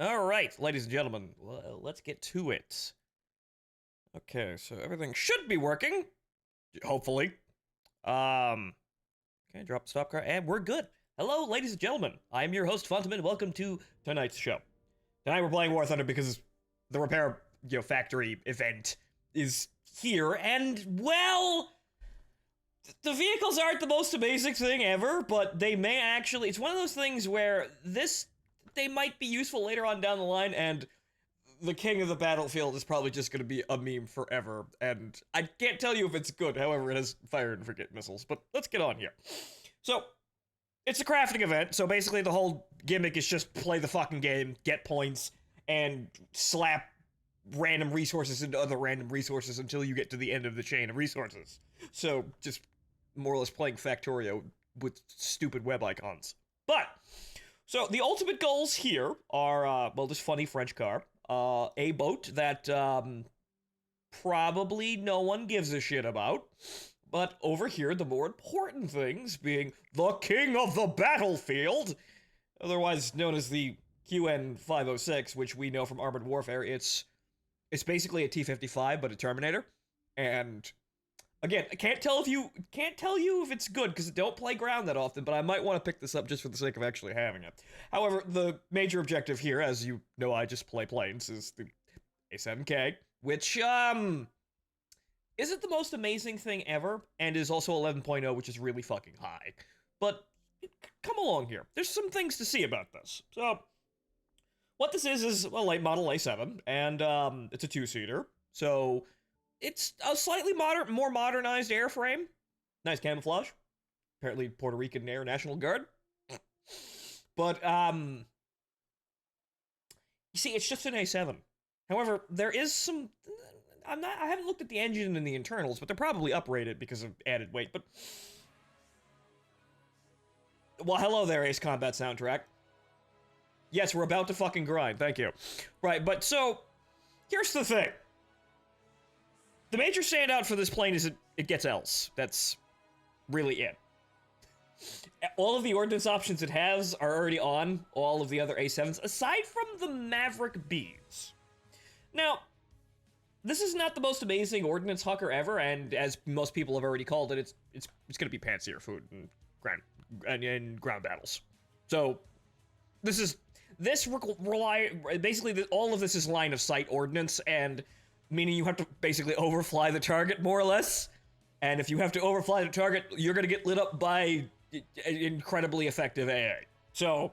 All right, ladies and gentlemen, well, let's get to it. Okay, so everything should be working, hopefully. Okay, drop the stop car, and we're good. Hello, ladies and gentlemen. I am your host, Phontomen. Welcome to tonight's show. Tonight we're playing War Thunder because the repair, factory event is here, and well, the vehicles aren't the most amazing thing ever, but they may actually. It's one of those things where they might be useful later on down the line, and the king of the battlefield is probably just going to be a meme forever. And I can't tell you if it's good, however, it has fire and forget missiles. But let's get on here. So, it's a crafting event, so basically the whole gimmick is just play the fucking game, get points, and slap random resources into other random resources until you get to the end of the chain of resources. So, just more or less playing Factorio with stupid web icons. But, so the ultimate goals here are, this funny French car, a boat that probably no one gives a shit about. But over here, the more important things being the king of the battlefield, otherwise known as the QN 506, which we know from Armored Warfare. It's basically a T-55 but a Terminator, and again, I can't tell you if it's good because I don't play ground that often, but I might want to pick this up just for the sake of actually having it. However, the major objective here, as you know, I just play planes, is the A7K, which isn't the most amazing thing ever, and is also 11.0, which is really fucking high. But come along here. There's some things to see about this. So, what this is a late model A7, and it's a two-seater. So, it's a slightly more modernized airframe. Nice camouflage. Apparently Puerto Rican Air National Guard. But, you see, it's just an A7. However, there is some... I haven't looked at the engine and the internals, but they're probably uprated because of added weight, but... Well, hello there, Ace Combat soundtrack. Yes, we're about to fucking grind, thank you. Right, but so... Here's the thing. The major standout for this plane is it gets Ls. That's really it. All of the ordnance options it has are already on all of the other A7s, aside from the Maverick Bs. Now, this is not the most amazing ordnance hucker ever, and as most people have already called it, it's going to be pantsier food in ground battles. So, basically all of this is line of sight ordnance, and meaning you have to basically overfly the target, more or less. And if you have to overfly the target, you're going to get lit up by incredibly effective AA. So,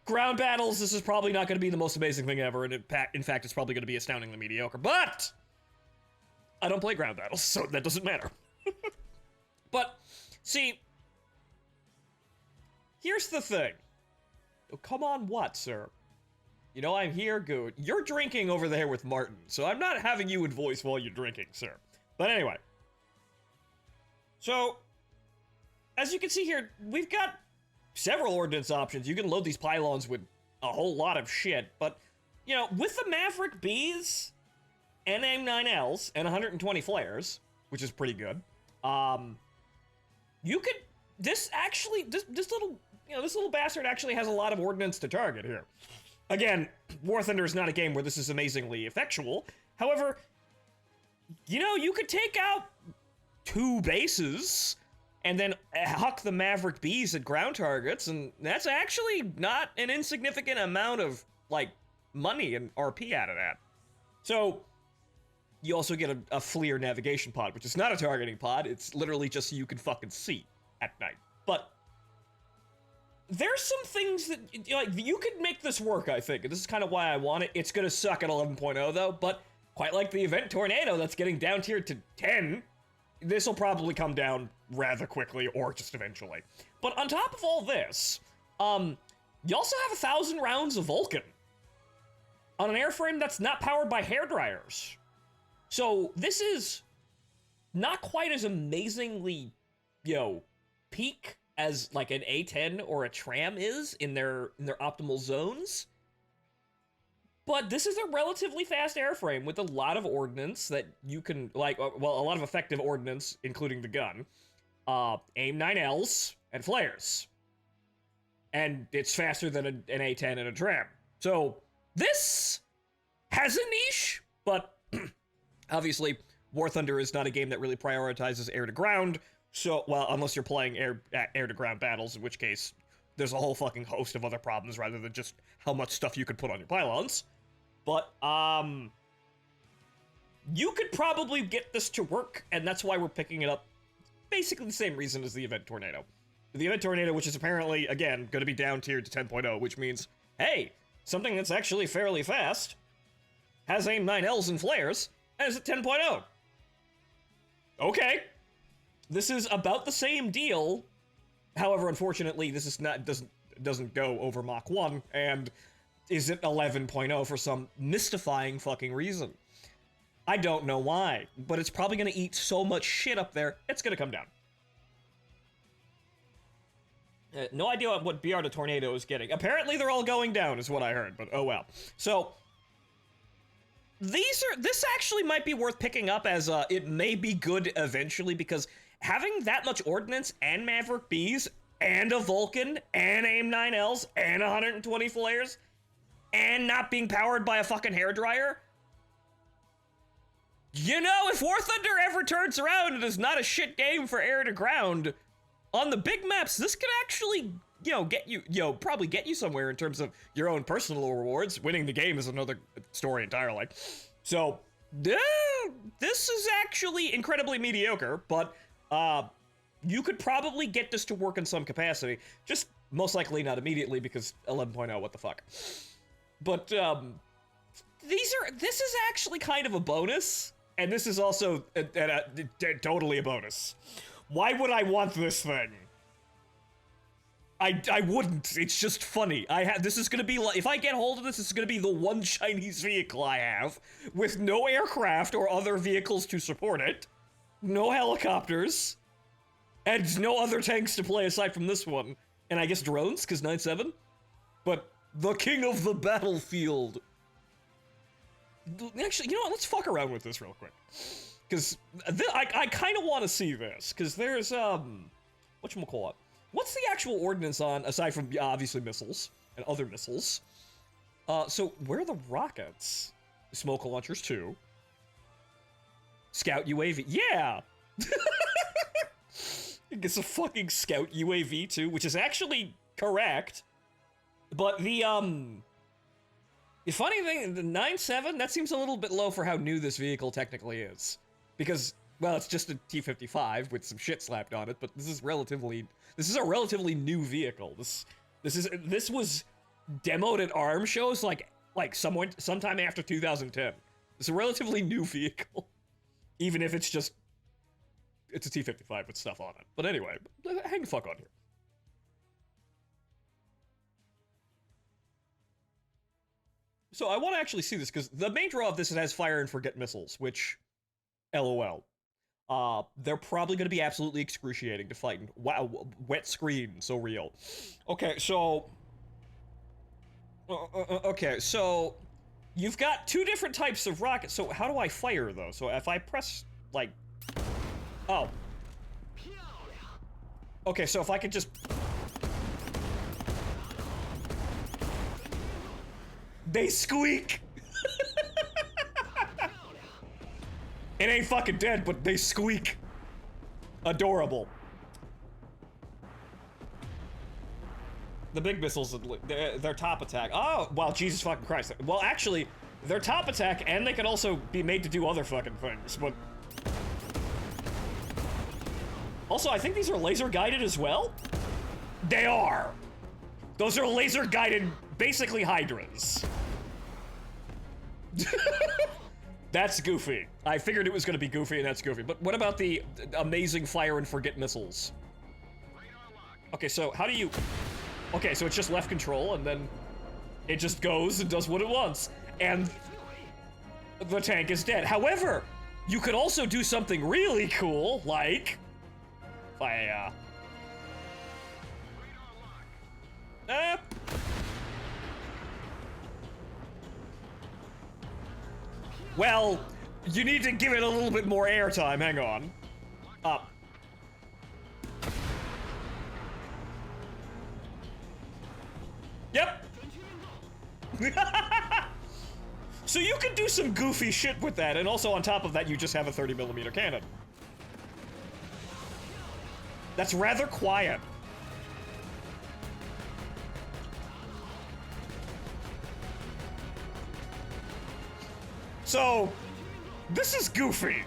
ground battles, this is probably not going to be the most amazing thing ever, and in fact, it's probably going to be astoundingly mediocre. But, I don't play ground battles, so that doesn't matter. But, see, here's the thing. Oh, come on, what, sir? You know, I'm here, good. You're drinking over there with Martin, so I'm not having you in voice while you're drinking, sir. But anyway. So, as you can see here, we've got several ordnance options. You can load these pylons with a whole lot of shit, but, you know, with the Maverick Bs and AIM-9Ls and 120 flares, which is pretty good, you could, this little bastard actually has a lot of ordnance to target here. Again, War Thunder is not a game where this is amazingly effectual. However, you know, you could take out 2 bases and then huck the Maverick Bs at ground targets, and that's actually not an insignificant amount of, like, money and RP out of that. So, you also get a FLIR navigation pod, which is not a targeting pod, it's literally just so you can fucking see at night. But there's some things that, like, you could make this work, I think, and this is kind of why I want it. It's gonna suck at 11.0, though, but quite like the Event Tornado that's getting down tier to 10, this will probably come down rather quickly, or just eventually. But on top of all this, you also have 1,000 rounds of Vulcan on an airframe that's not powered by hairdryers. So this is not quite as amazingly, peak as like an A10 or a tram is in their optimal zones. But this is a relatively fast airframe with a lot of ordnance that you can, like, well, a lot of effective ordnance, including the gun, AIM-9Ls, and flares. And it's faster than an A10 and a tram. So, This has a niche, but obviously War Thunder is not a game that really prioritizes air to ground. So, well, unless you're playing air to ground battles, in which case there's a whole fucking host of other problems rather than just how much stuff you could put on your pylons. But, you could probably get this to work, and that's why we're picking it up. Basically the same reason as the Event Tornado. The Event Tornado, which is apparently, again, going to be down tiered to 10.0, which means, hey, something that's actually fairly fast, has aim 9Ls and flares, and is at 10.0. Okay. This is about the same deal. However, unfortunately, this is not doesn't go over Mach 1, and is at 11.0 for some mystifying fucking reason. I don't know why, but it's probably going to eat so much shit up there, it's going to come down. No idea what BR the Tornado is getting. Apparently they're all going down, is what I heard, but oh well. So, this actually might be worth picking up as, it may be good eventually, because having that much ordnance, and Maverick Bs, and a Vulcan, and aim 9Ls, and 120 flares, and not being powered by a fucking hairdryer, you know, if War Thunder ever turns around and is not a shit game for air to ground, on the big maps, this could actually, you know, get you, probably get you somewhere in terms of your own personal rewards. Winning the game is another story entirely. So, this is actually incredibly mediocre, but, you could probably get this to work in some capacity. Just most likely not immediately, because 11.0, what the fuck. But, this is actually kind of a bonus, and this is also totally a bonus. Why would I want this thing? I wouldn't. It's just funny. This is gonna be like, if I get hold of this, it's gonna be the one Chinese vehicle I have, with no aircraft or other vehicles to support it, no helicopters, and no other tanks to play aside from this one, and I guess drones, because 9/7? But the king of the battlefield. Actually, you know what? Let's fuck around with this real quick. Because I kind of want to see this. Because there's, whatchamacallit? What's the actual ordnance on, aside from, obviously, missiles and other missiles? So, where are the rockets? Smoke launchers, too. Scout UAV. Yeah! It's a fucking Scout UAV, too, which is actually correct. But the funny thing, the 9/7, that seems a little bit low for how new this vehicle technically is. Because, well, it's just a T-55 with some shit slapped on it, but this is a relatively new vehicle. This was demoed at ARM shows like sometime after 2010. It's a relatively new vehicle. Even if it's a T-55 with stuff on it. But anyway, hang the fuck on here. So I want to actually see this, because the main draw of this is it has fire and forget missiles, which, LOL. They're probably going to be absolutely excruciating to fight. Wow, wet screen, so real. Okay, so... okay, so... You've got two different types of rockets, so how do I fire, though? So if I press, like... Oh. Okay, so if I could just... They squeak! It ain't fucking dead, but they squeak. Adorable. The big missiles, their top attack. Oh, well, Jesus fucking Christ. Well, actually, their top attack, and they can also be made to do other fucking things, but... Also, I think these are laser guided as well? They are! Those are laser guided, basically Hydras. That's goofy. I figured it was gonna be goofy, and that's goofy. But what about the amazing fire and forget missiles? Okay, so how do you... Okay, so it's just left control, and then it just goes and does what it wants. And the tank is dead. However, you could also do something really cool, like... Fire. Well, you need to give it a little bit more airtime. Hang on. Up. Yep. So you can do some goofy shit with that, and also on top of that, you just have a 30mm cannon. That's rather quiet. So, this is goofy.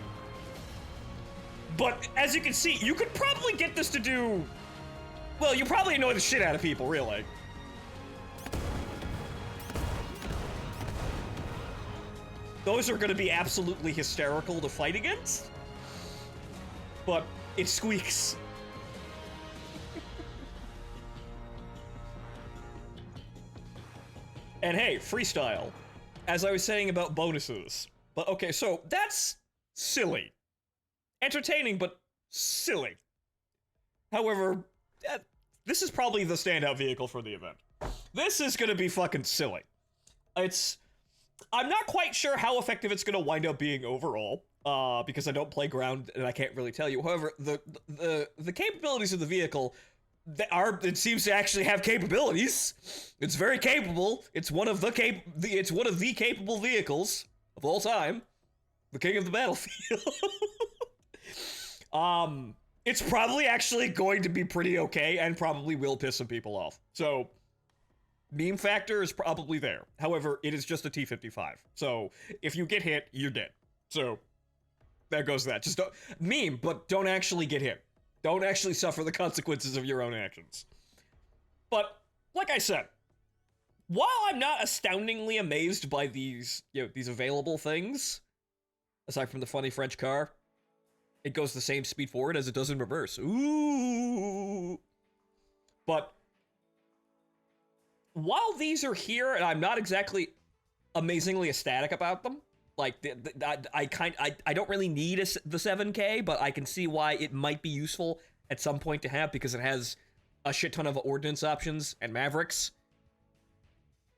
But as you can see, you could probably get this to do... Well, you probably annoy the shit out of people, really. Those are gonna be absolutely hysterical to fight against. But it squeaks. And hey, freestyle. As I was saying about bonuses. But okay, so that's silly. Entertaining, but silly. However, this is probably the standout vehicle for the event. This is gonna be fucking silly. I'm not quite sure how effective it's gonna wind up being overall, because I don't play ground and I can't really tell you. However, the capabilities of the vehicle, it seems to actually have capabilities. It's very capable. It's one of the capable vehicles of all time. The king of the battlefield. It's probably actually going to be pretty okay and probably will piss some people off. So, meme factor is probably there. However, it is just a T-55. So, if you get hit, you're dead. So, there goes that. Just don't meme, but don't actually get hit. Don't actually suffer the consequences of your own actions. But, like I said, while I'm not astoundingly amazed by these available things, aside from the funny French car, it goes the same speed forward as it does in reverse. Ooh. But while these are here, and I'm not exactly amazingly ecstatic about them, like I don't really need the 7K, but I can see why it might be useful at some point to have, because it has a shit ton of ordnance options and Mavericks.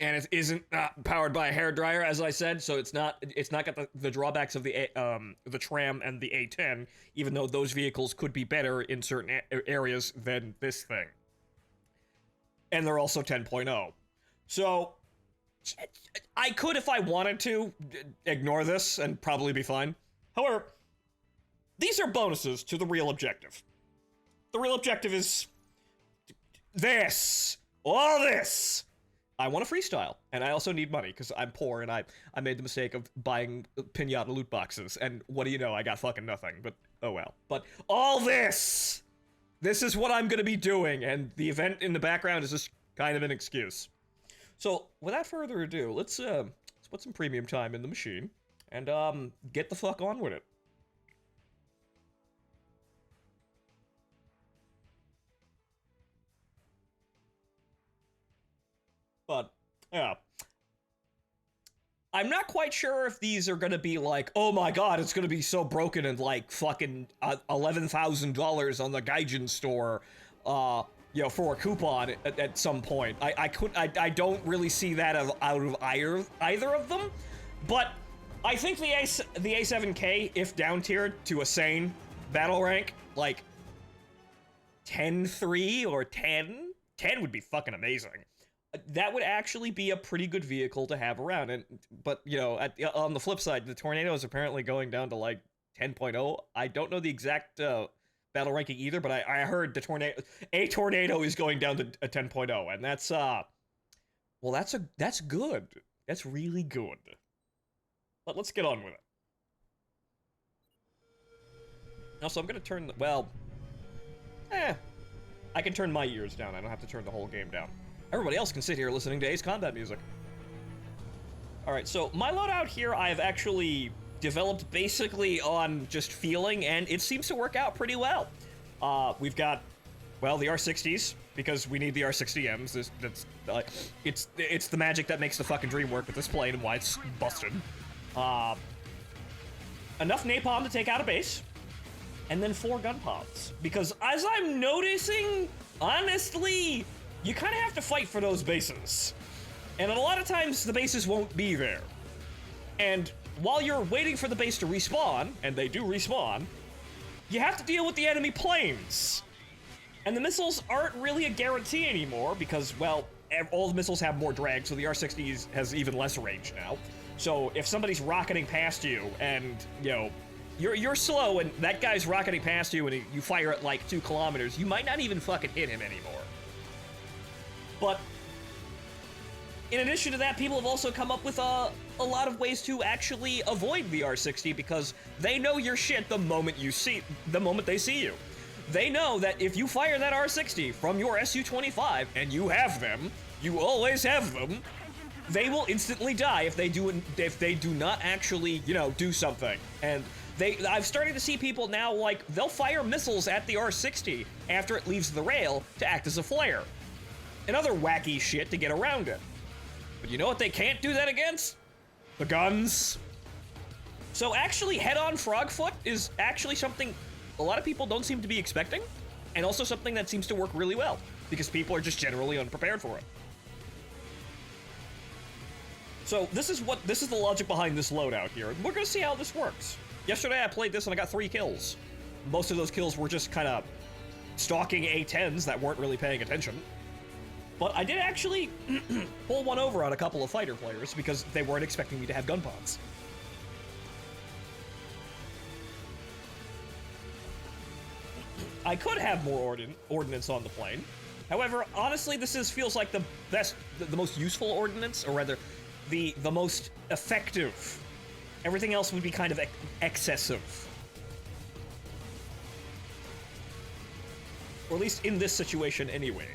And it isn't powered by a hairdryer, as I said, so it's not got the drawbacks of the Tram and the A10, even though those vehicles could be better in certain areas than this thing. And they're also 10.0. So, I could, if I wanted to, ignore this and probably be fine. However, these are bonuses to the real objective. The real objective is this. All this. I want a freestyle, and I also need money, because I'm poor, and I made the mistake of buying pinata loot boxes, and what do you know, I got fucking nothing, but oh well. But all this is what I'm gonna be doing, and the event in the background is just kind of an excuse. So, without further ado, let's put some premium time in the machine, and get the fuck on with it. But, yeah. I'm not quite sure if these are gonna be like, oh my god, it's gonna be so broken and like fucking $11,000 on the Gaijin store, for a coupon at some point. I don't really see that out of either of them, but I think the A7K, if down tiered to a sane battle rank, like 10-3 or 10 would be fucking amazing. That would actually be a pretty good vehicle to have around, but on the flip side, the Tornado is apparently going down to like 10.0. I don't know the exact battle ranking either, but I heard the Tornado is going down to a 10.0, and that's well, that's good. That's really good. But let's get on with it. Also, I'm gonna turn I can turn my ears down. I don't have to turn the whole game down. Everybody else can sit here listening to Ace Combat music. Alright, so my loadout here I've actually developed basically on just feeling, and it seems to work out pretty well. We've got, well, the R60s, because we need the R60Ms. It's the magic that makes the fucking dream work with this plane and why it's busted. Enough napalm to take out a base, and then 4 gun pods. Because as I'm noticing, honestly, you kind of have to fight for those bases. And a lot of times, the bases won't be there. And while you're waiting for the base to respawn, and they do respawn, you have to deal with the enemy planes. And the missiles aren't really a guarantee anymore, because, well, all the missiles have more drag, so the R60 has even less range now. So if somebody's rocketing past you and, you know, you're slow and that guy's rocketing past you and you fire at like 2 kilometers, you might not even fucking hit him anymore. But in addition to that, people have also come up with a lot of ways to actually avoid VR60 because they know your shit the moment they see you. They know that if you fire that R60 from your SU-25 and you have them, you always have them, they will instantly die if they do not actually, you know, do something. And I've started to see people now, like, they'll fire missiles at the R60 after it leaves the rail to act as a flare. And other wacky shit to get around it. But you know what they can't do that against? The guns. So actually, head-on frogfoot is actually something a lot of people don't seem to be expecting, and also something that seems to work really well, because people are just generally unprepared for it. So this is the logic behind this loadout here. We're gonna see how this works. Yesterday I played this and I got 3 kills. Most of those kills were just kind of stalking A10s that weren't really paying attention. But I did actually pull one over on a couple of fighter players because they weren't expecting me to have gun pods. I could have more ordnance on the plane. However, honestly, this feels like the most useful ordnance, or rather, the most effective. Everything else would be kind of excessive. Or at least in this situation anyway.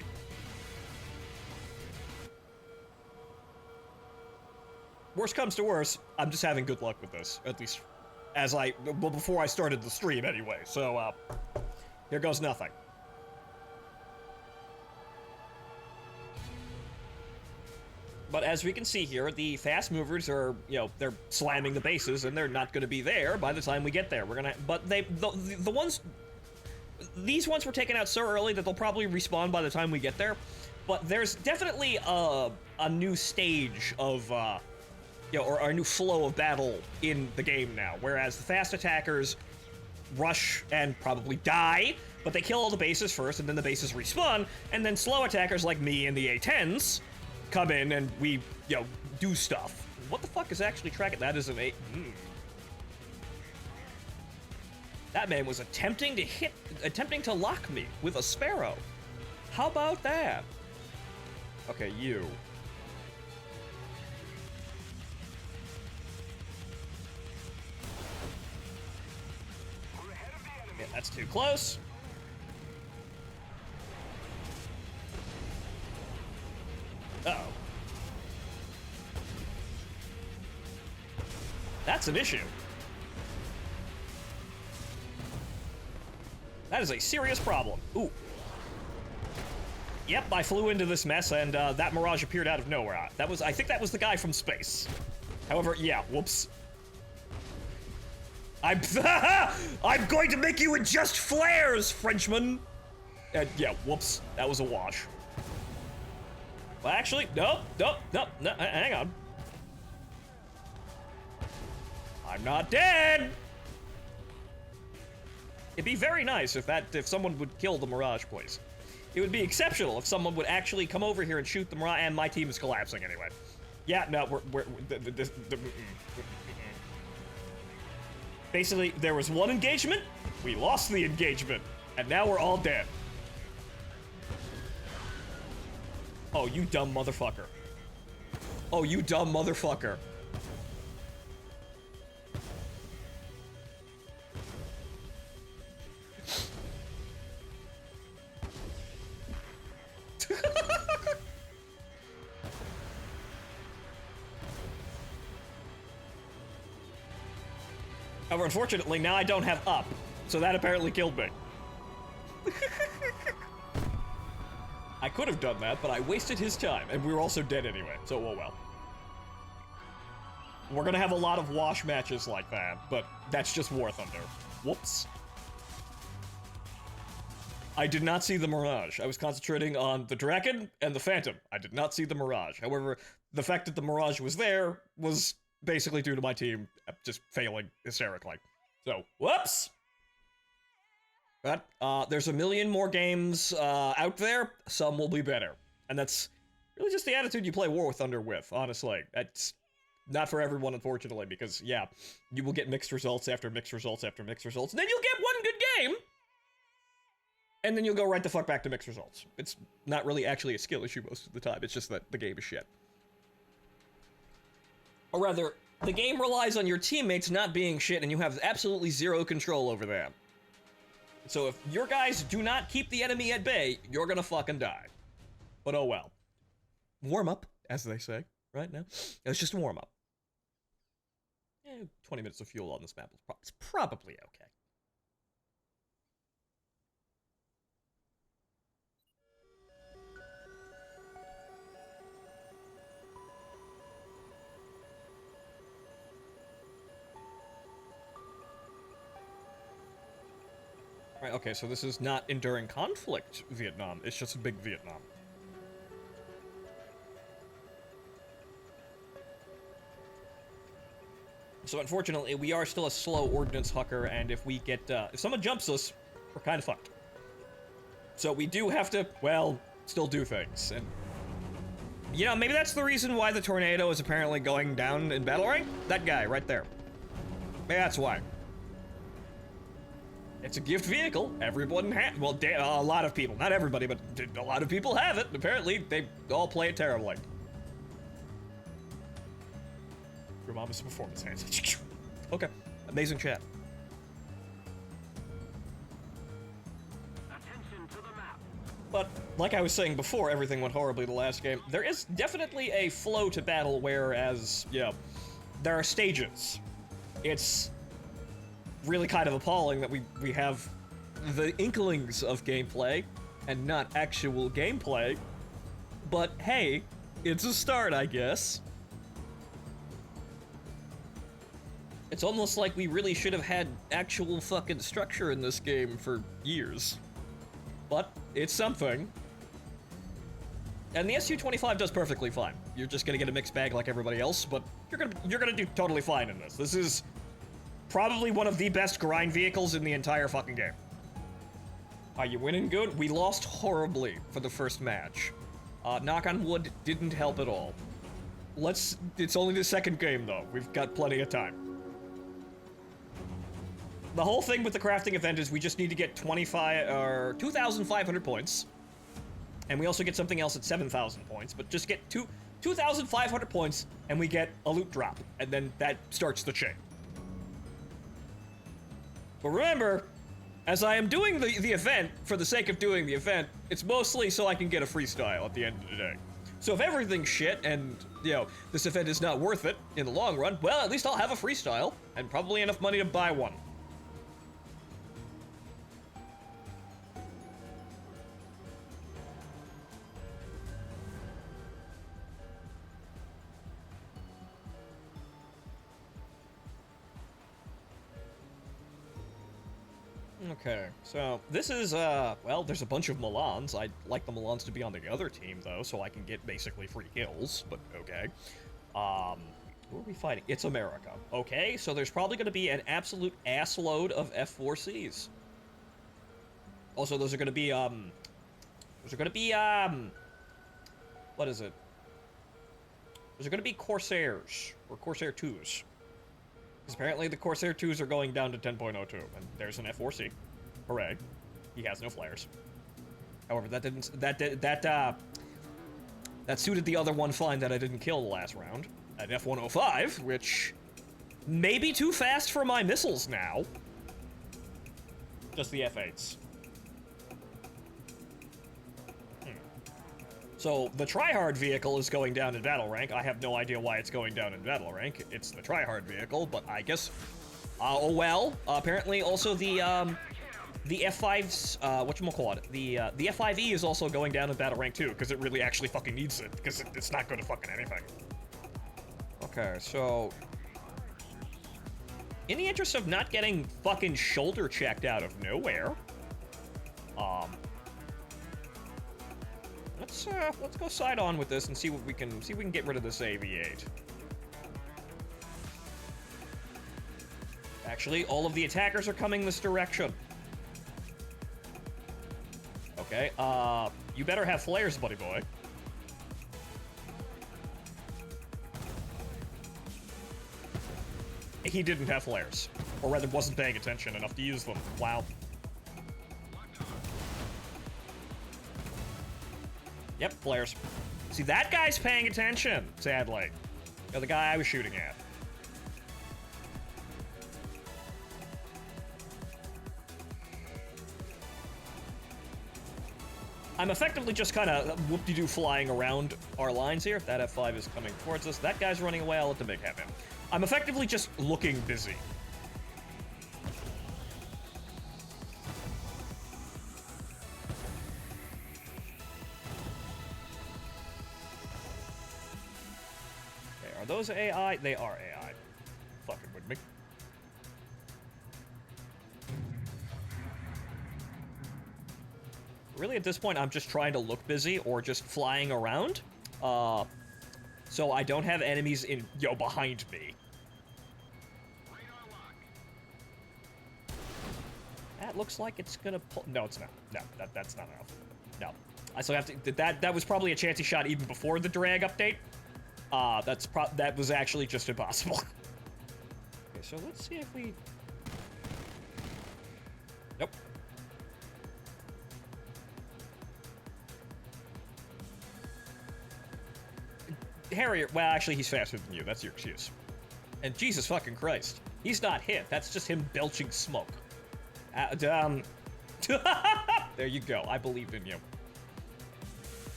Worst comes to worst, I'm just having good luck with this. At least, before I started the stream anyway. So, here goes nothing. But as we can see here, the fast movers are, you know, they're slamming the bases, and they're not going to be there by the time we get there. These ones were taken out so early that they'll probably respawn by the time we get there. But there's definitely a new stage of, you know, or a new flow of battle in the game now. Whereas the fast attackers rush and probably die, but they kill all the bases first, and then the bases respawn, and then slow attackers like me and the A10s come in and we, you know, do stuff. What the fuck is actually tracking? That is an A... That man was attempting to lock me with a sparrow. How about that? Okay, you. Yeah, that's too close. Uh-oh. That's an issue. That is a serious problem. Ooh. Yep, I flew into this mess, and that mirage appeared out of nowhere. I think that was the guy from space. However, yeah, whoops. I'm going to make you adjust flares, Frenchman! Yeah, whoops, that was a wash. Well, actually, no, hang on. I'm not dead! It'd be very nice if someone would kill the Mirage, please. It would be exceptional if someone would actually come over here and shoot the Mirage, and my team is collapsing anyway. Yeah, no, basically, there was one engagement, we lost the engagement, and now we're all dead. Oh, you dumb motherfucker. Oh, you dumb motherfucker. However, unfortunately, now I don't have up, so that apparently killed me. I could have done that, but I wasted his time, and we were also dead anyway, so oh well. We're gonna have a lot of wash matches like that, but that's just War Thunder. Whoops. I did not see the Mirage. I was concentrating on the Draken and the Phantom. I did not see the Mirage. However, the fact that the Mirage was there was basically due to my team just failing hysterically. So, whoops! But, there's a million more games, out there. Some will be better. And that's really just the attitude you play War Thunder with, honestly. Not for everyone, unfortunately, because, yeah, you will get mixed results after mixed results after mixed results. And then you'll get one good game, and then you'll go right the fuck back to mixed results. It's not really actually a skill issue most of the time. It's just that the game is shit. Or rather, the game relies on your teammates not being shit, and you have absolutely zero control over them. So if your guys do not keep the enemy at bay, you're gonna fucking die. But oh well. Warm up, as they say, right now. It's just a warm up. 20 minutes of fuel on this map is probably okay. Right, okay, so this is not enduring conflict Vietnam, it's just big Vietnam. So unfortunately, we are still a slow ordnance hucker, and if we get, if someone jumps us, we're kind of fucked. So we do have to, well, still do things, and... You know, maybe that's the reason why the tornado is apparently going down in battle rank? That guy, right there. Maybe that's why. It's a gift vehicle. Everyone has, well, a lot of people, not everybody, but a lot of people have it. Apparently, they all play it terribly. Your mom is a performance hands. Okay, amazing chat. Attention to the map. But, like I was saying before, everything went horribly the last game. There is definitely a flow to battle, whereas, you know, there are stages. It's really kind of appalling that we have the inklings of gameplay and not actual gameplay. But hey, it's a start, I guess. It's almost like we really should have had actual fucking structure in this game for years. But it's something. And the SU-25 does perfectly fine. You're just gonna get a mixed bag like everybody else, but you're gonna do totally fine in this. This is probably one of the best grind vehicles in the entire fucking game. Are you winning good? We lost horribly for the first match. Knock on wood, didn't help at all. It's only the second game though. We've got plenty of time. The whole thing with the crafting event is we just need to get 2,500 points. And we also get something else at 7,000 points, but just get 2,500 points and we get a loot drop. And then that starts the chain. But remember, as I am doing the event for the sake of doing the event, it's mostly so I can get a freestyle at the end of the day. So if everything's shit and, you know, this event is not worth it in the long run, well, at least I'll have a freestyle and probably enough money to buy one. Okay, so this is, well, there's a bunch of Milans. I'd like the Milans to be on the other team, though, so I can get basically free kills, but okay. Who are we fighting? It's America. Okay, so there's probably going to be an absolute assload of F4Cs. Also, those are going to be, what is it? Those are going to be Corsairs, or Corsair 2s. Because apparently the Corsair 2s are going down to 10.02, and there's an F4C. Hooray. He has no flares. However, that suited the other one fine that I didn't kill the last round. An F105, which may be too fast for my missiles now. Just the F8s. So, the tryhard vehicle is going down in battle rank. I have no idea why it's going down in battle rank. It's the tryhard vehicle, but I guess... oh well. Apparently, also the F5's, whatchamacallit, the F5E is also going down in battle rank too, because it really actually fucking needs it, because it's not good at fucking anything. Okay, so... in the interest of not getting fucking shoulder checked out of nowhere, let's go side on with this and see what we can get rid of this AV8. Actually, all of the attackers are coming this direction. Okay, you better have flares, buddy boy. he didn't have flares. Or rather, wasn't paying attention enough to use them. Wow. Yep, flares. See, that guy's paying attention, sadly. You know, the guy I was shooting at. I'm effectively just kind of whoop-de-doo flying around our lines here. That F5 is coming towards us. That guy's running away. I'll let the big have him. I'm effectively just looking busy. Okay, are those AI? They are AI. Fucking with me. Really, at this point, I'm just trying to look busy or just flying around. So I don't have enemies behind me. That looks like it's gonna pull. No, it's not. No, that's not enough. No. I still have to. That was probably a chancy shot even before the drag update. That was actually just impossible. Okay, so let's see if we. Nope. Harrier, well, actually, he's faster than you. That's your excuse. And Jesus fucking Christ. He's not hit. That's just him belching smoke. There you go. I believed in you.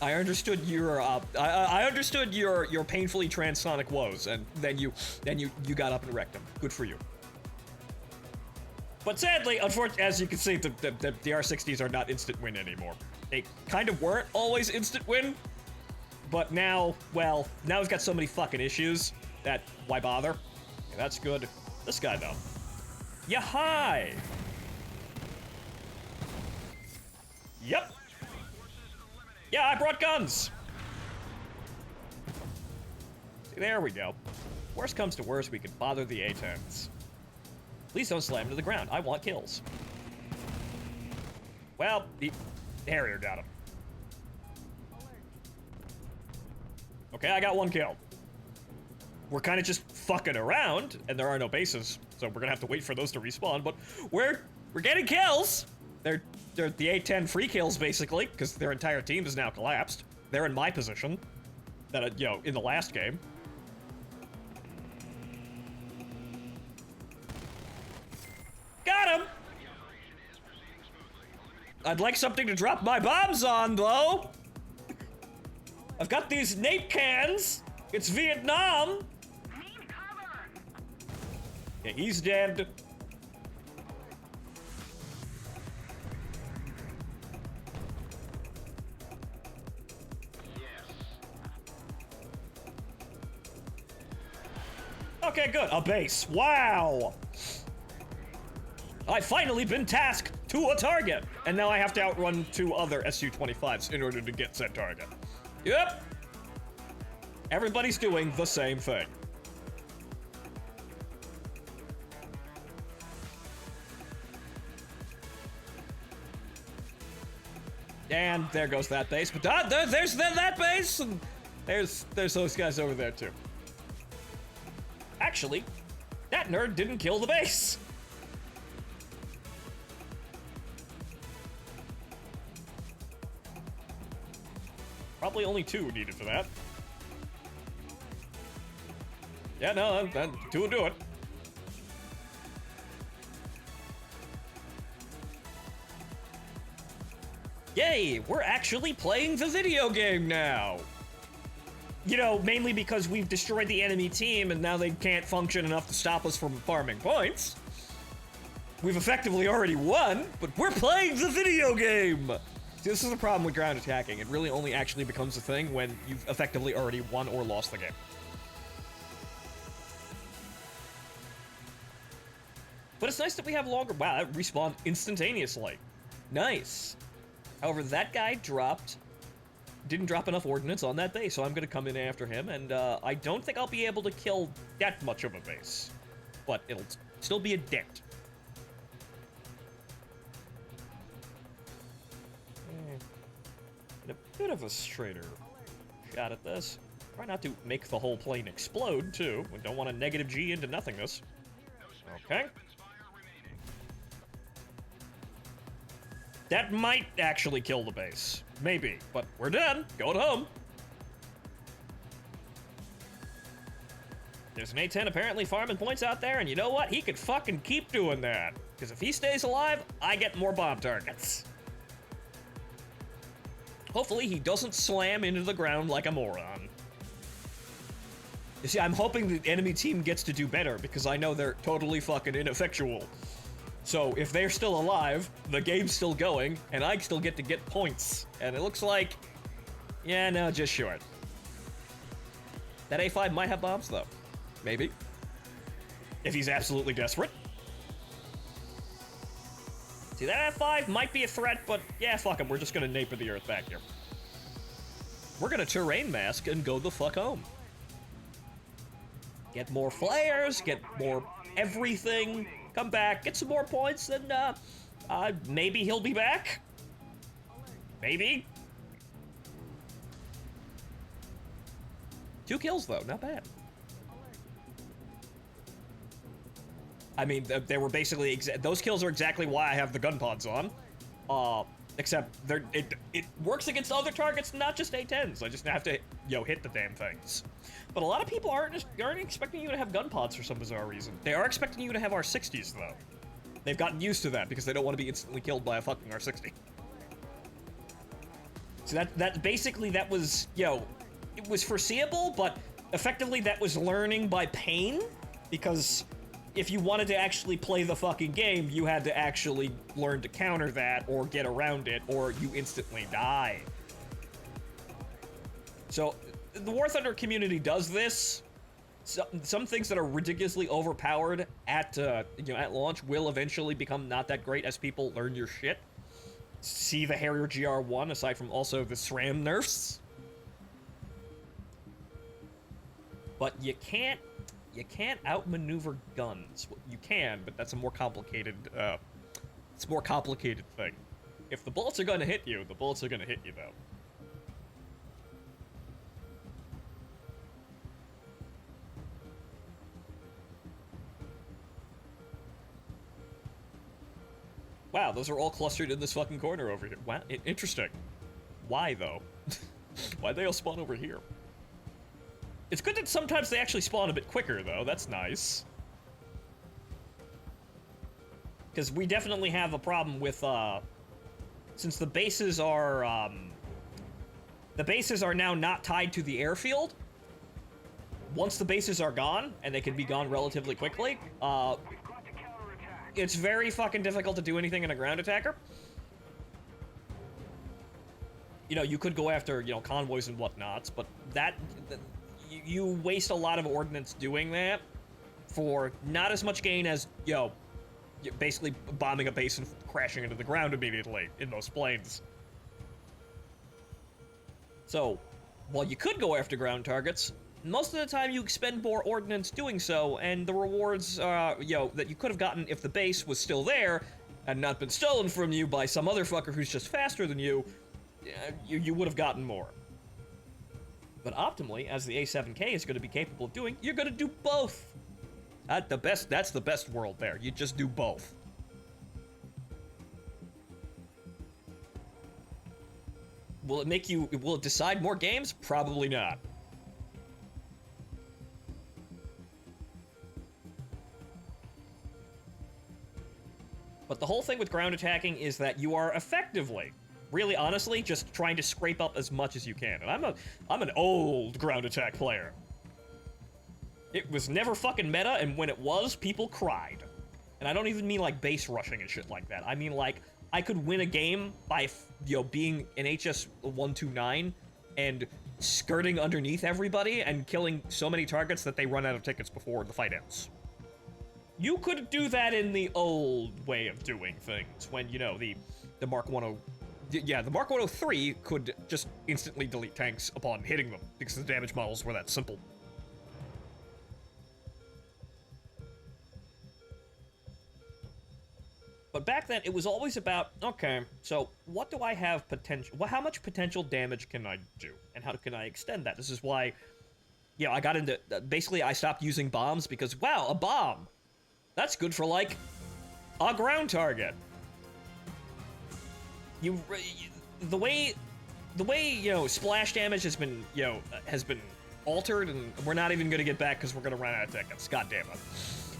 I understood your, I understood your painfully transonic woes, and then you got up and wrecked them. Good for you. But sadly, unfortunately, as you can see, the R60s are not instant win anymore. They kind of weren't always instant win. But now, well, now we've got so many fucking issues that why bother? Okay, that's good. This guy, though. Yeah, hi! Yep. Yeah, I brought guns! See, there we go. Worst comes to worst, we can bother the A-10s. Please don't slam to the ground. I want kills. Well, the Harrier got him. Okay, I got one kill. We're kind of just fucking around, and there are no bases, so we're gonna have to wait for those to respawn, but we're getting kills! They're the A-10 free kills, basically, because their entire team is now collapsed. They're in my position, that, you know, in the last game. Got him! I'd like something to drop my bombs on, though! I've got these nape cans. It's Vietnam. Yeah, he's dead. Okay, good. A base. Wow. I've finally been tasked to a target. And now I have to outrun 2 other Su-25s in order to get said target. Yep. Everybody's doing the same thing. And there goes that base. But there's that base, and there's those guys over there too. Actually, that nerd didn't kill the base. Probably only 2 needed for that. Yeah, no, 2 will do it. Yay, we're actually playing the video game now. You know, mainly because we've destroyed the enemy team and now they can't function enough to stop us from farming points. We've effectively already won, but we're playing the video game. See, this is the problem with ground attacking. It really only actually becomes a thing when you've effectively already won or lost the game. But it's nice that we have longer. Wow, that respawned instantaneously. Nice. However, that guy didn't drop enough ordnance on that base, so I'm gonna come in after him, and I don't think I'll be able to kill that much of a base. But it'll still be a dent. And a bit of a straighter shot at this. Try not to make the whole plane explode, too. We don't want a negative G into nothingness. Okay. That might actually kill the base. Maybe. But we're done. Going home. There's an A10 apparently farming points out there, and you know what? He could fucking keep doing that. Because if he stays alive, I get more bomb targets. Hopefully he doesn't slam into the ground like a moron. You see, I'm hoping the enemy team gets to do better, because I know they're totally fucking ineffectual. So if they're still alive, the game's still going, and I still get to get points. And it looks like, yeah, no, just short. That A5 might have bombs, though. Maybe. If he's absolutely desperate. See, that F5 might be a threat, but yeah, fuck him. We're just gonna naper the earth back here. We're gonna terrain mask and go the fuck home. Get more flares, get more everything, come back, get some more points, and maybe he'll be back? Maybe? 2 kills, though, not bad. I mean, they were basically those kills are exactly why I have the gun pods on. Except it works against other targets, not just A10s. I just have to, hit the damn things. But a lot of people aren't expecting you to have gun pods for some bizarre reason. They are expecting you to have R60s, though. They've gotten used to that because they don't want to be instantly killed by a fucking R60. So that basically, that was, it was foreseeable, but effectively that was learning by pain, because if you wanted to actually play the fucking game, you had to actually learn to counter that or get around it, or you instantly die. So the War Thunder community does this. Some things that are ridiculously overpowered at launch will eventually become not that great as people learn your shit. See the Harrier GR1, aside from also the SRAM nerfs. But you can't outmaneuver guns. You can, but that's a more complicated, it's a more complicated thing. If the bullets are gonna hit you, the bullets are gonna hit you, though. Wow, those are all clustered in this fucking corner over here. Wow, interesting. Why, though? Why'd they all spawn over here? It's good that sometimes they actually spawn a bit quicker, though. That's nice. Because we definitely have a problem with, since the bases are now not tied to the airfield. Once the bases are gone, and they can be gone relatively quickly, it's very fucking difficult to do anything in a ground attacker. You could go after, convoys and whatnots, but you waste a lot of ordnance doing that for not as much gain as, basically bombing a base and crashing into the ground immediately in most planes. So, while you could go after ground targets, most of the time you expend more ordnance doing so, and the rewards, that you could have gotten if the base was still there and not been stolen from you by some other fucker who's just faster than you, you would have gotten more. But optimally, as the A7K is going to be capable of doing, you're going to do both. That's the best world there. You just do both. Will it decide more games? Probably not. But the whole thing with ground attacking is that you are effectively, really honestly, just trying to scrape up as much as you can. And I'm an old ground attack player. It was never fucking meta, and when it was, people cried. And I don't even mean like base rushing and shit like that. I mean like, I could win a game by, being an HS-129 and skirting underneath everybody and killing so many targets that they run out of tickets before the fight ends. You could do that in the old way of doing things, when, the Mark 10... Yeah, the Mark 103 could just instantly delete tanks upon hitting them, because the damage models were that simple. But back then, it was always about, okay, so what do I have potential... how much potential damage can I do? And how can I extend that? This is why, I got into... basically, I stopped using bombs because, wow, a bomb! That's good for, like, a ground target. The way, you know, splash damage has been, altered, and we're not even gonna get back because we're gonna run out of tickets. God damn it.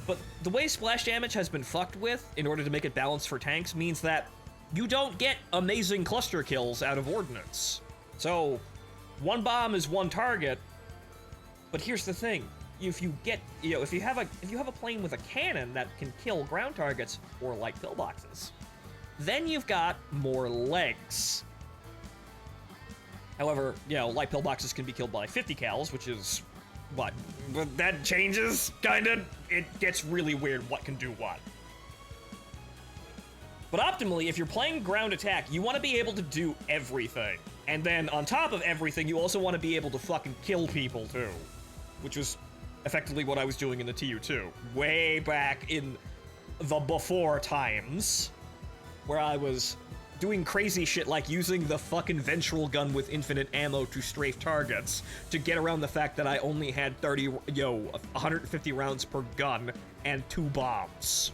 But the way splash damage has been fucked with in order to make it balanced for tanks means that you don't get amazing cluster kills out of ordnance. So, one bomb is one target, but here's the thing. If you get, if you have a plane with a cannon that can kill ground targets or light pillboxes, then you've got more legs. However, light pillboxes can be killed by 50 cals, which is what? That changes, kinda. It gets really weird what can do what. But optimally, if you're playing ground attack, you want to be able to do everything. And then on top of everything, you also want to be able to fucking kill people too. Which was effectively what I was doing in the TU2. Way back in the before times, where I was doing crazy shit like using the fucking ventral gun with infinite ammo to strafe targets to get around the fact that I only had 150 rounds per gun and 2 bombs.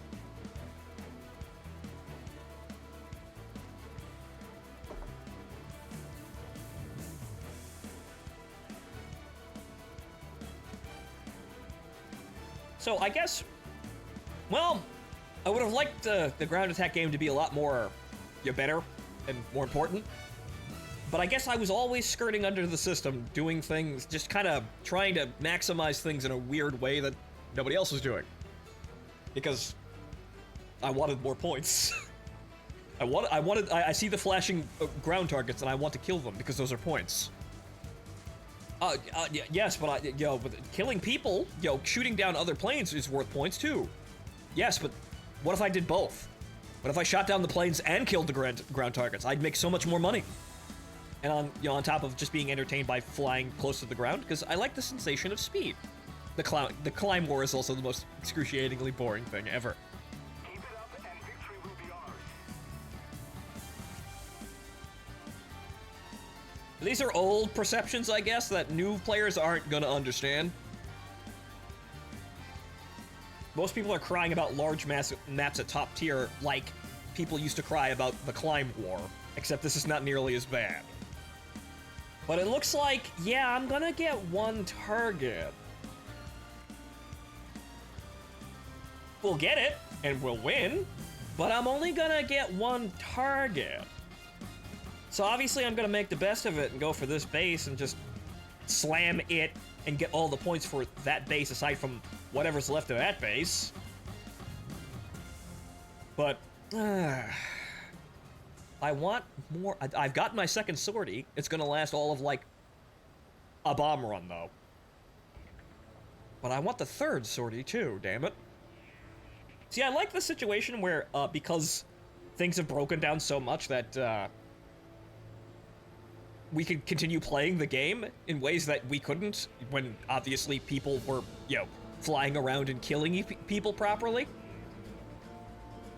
So I guess, well, I would have liked the ground attack game to be a lot more, better and more important. But I guess I was always skirting under the system, doing things, just kind of trying to maximize things in a weird way that nobody else was doing. Because I wanted more points. I see the flashing ground targets and I want to kill them because those are points. Yes, but but killing people, shooting down other planes is worth points too. Yes, but what if I did both? What if I shot down the planes and killed the ground targets? I'd make so much more money. And on top of just being entertained by flying close to the ground, because I like the sensation of speed. The climb war is also the most excruciatingly boring thing ever. Keep it up and victory will be ours. These are old perceptions, I guess, that new players aren't gonna understand. Most people are crying about large maps at top tier like people used to cry about the climb war, except this is not nearly as bad. But it looks like, yeah, I'm gonna get one target. We'll get it, and we'll win, but I'm only gonna get one target. So obviously I'm gonna make the best of it and go for this base and just slam it and get all the points for that base aside from whatever's left of that base. But, I want more. I've got my second sortie. It's gonna last all of, like, a bomb run, though. But I want the third sortie, too, damn it. See, I like the situation where, because things have broken down so much that, we could continue playing the game in ways that we couldn't when, obviously, people were, flying around and killing people properly.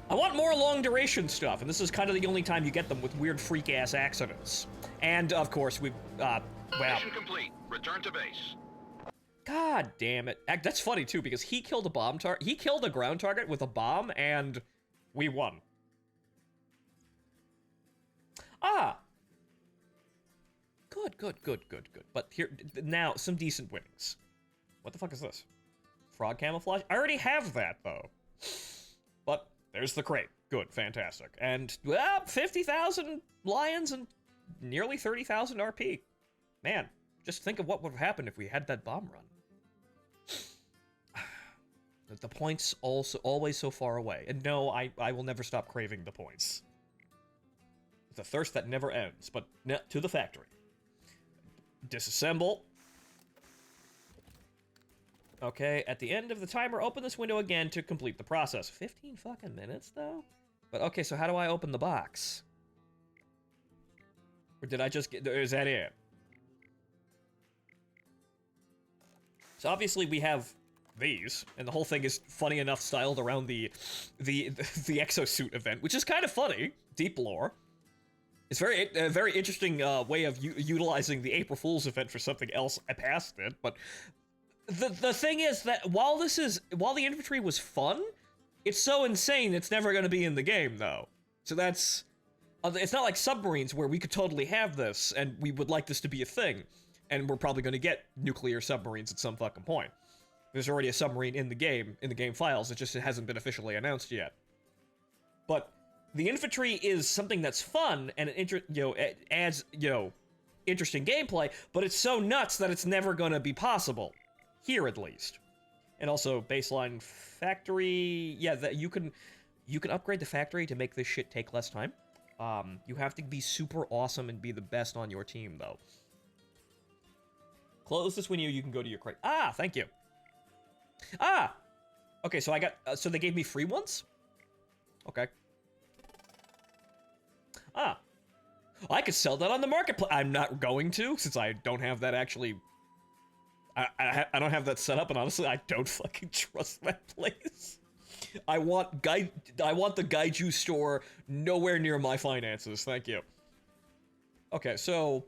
I want more long-duration stuff, and this is kind of the only time you get them with weird freak-ass accidents. And, of course, we've, well... Mission complete. Return to base. God damn it. That's funny, too, because he killed a bomb target. He killed a ground target with a bomb, and we won. Ah! Good. But here, now, some decent winnings. What the fuck is this? Frog camouflage? I already have that, though. But there's the crate. Good, fantastic. And, well, 50,000 lions and nearly 30,000 RP. Man, just think of what would have happened if we had that bomb run. The points also always so far away. And no, I will never stop craving the points. It's a thirst that never ends, but to the factory. Disassemble. Okay, at the end of the timer, open this window again to complete the process. 15 fucking minutes, though? But okay, so how do I open the box? Or did I just get... Is that it? So obviously we have these, and the whole thing is funny enough styled around the exosuit event, which is kind of funny. Deep lore. It's a very interesting way of utilizing the April Fool's event for something else past it, but... The thing is that while the infantry was fun, It's so insane, it's never going to be in the game, though. So that's... it's not like submarines where we could totally have this, and we would like this to be a thing. And we're probably going to get nuclear submarines at some fucking point. There's already a submarine in the game files, it hasn't been officially announced yet. But the infantry is something that's fun, and it adds, interesting gameplay, but it's so nuts that it's never gonna be possible. Here, at least. And also, baseline factory, yeah, that you can upgrade the factory to make this shit take less time. You have to be super awesome and be the best on your team, though. Close this window, you can go to your crate. Ah, thank you. Ah! Okay, so I got, so they gave me free ones? Okay. Ah. I could sell that on the marketplace. I'm not going to, since I don't have that actually... I don't have that set up, and honestly, I don't fucking trust that place. I want the Gaiju store nowhere near my finances, thank you. Okay, so...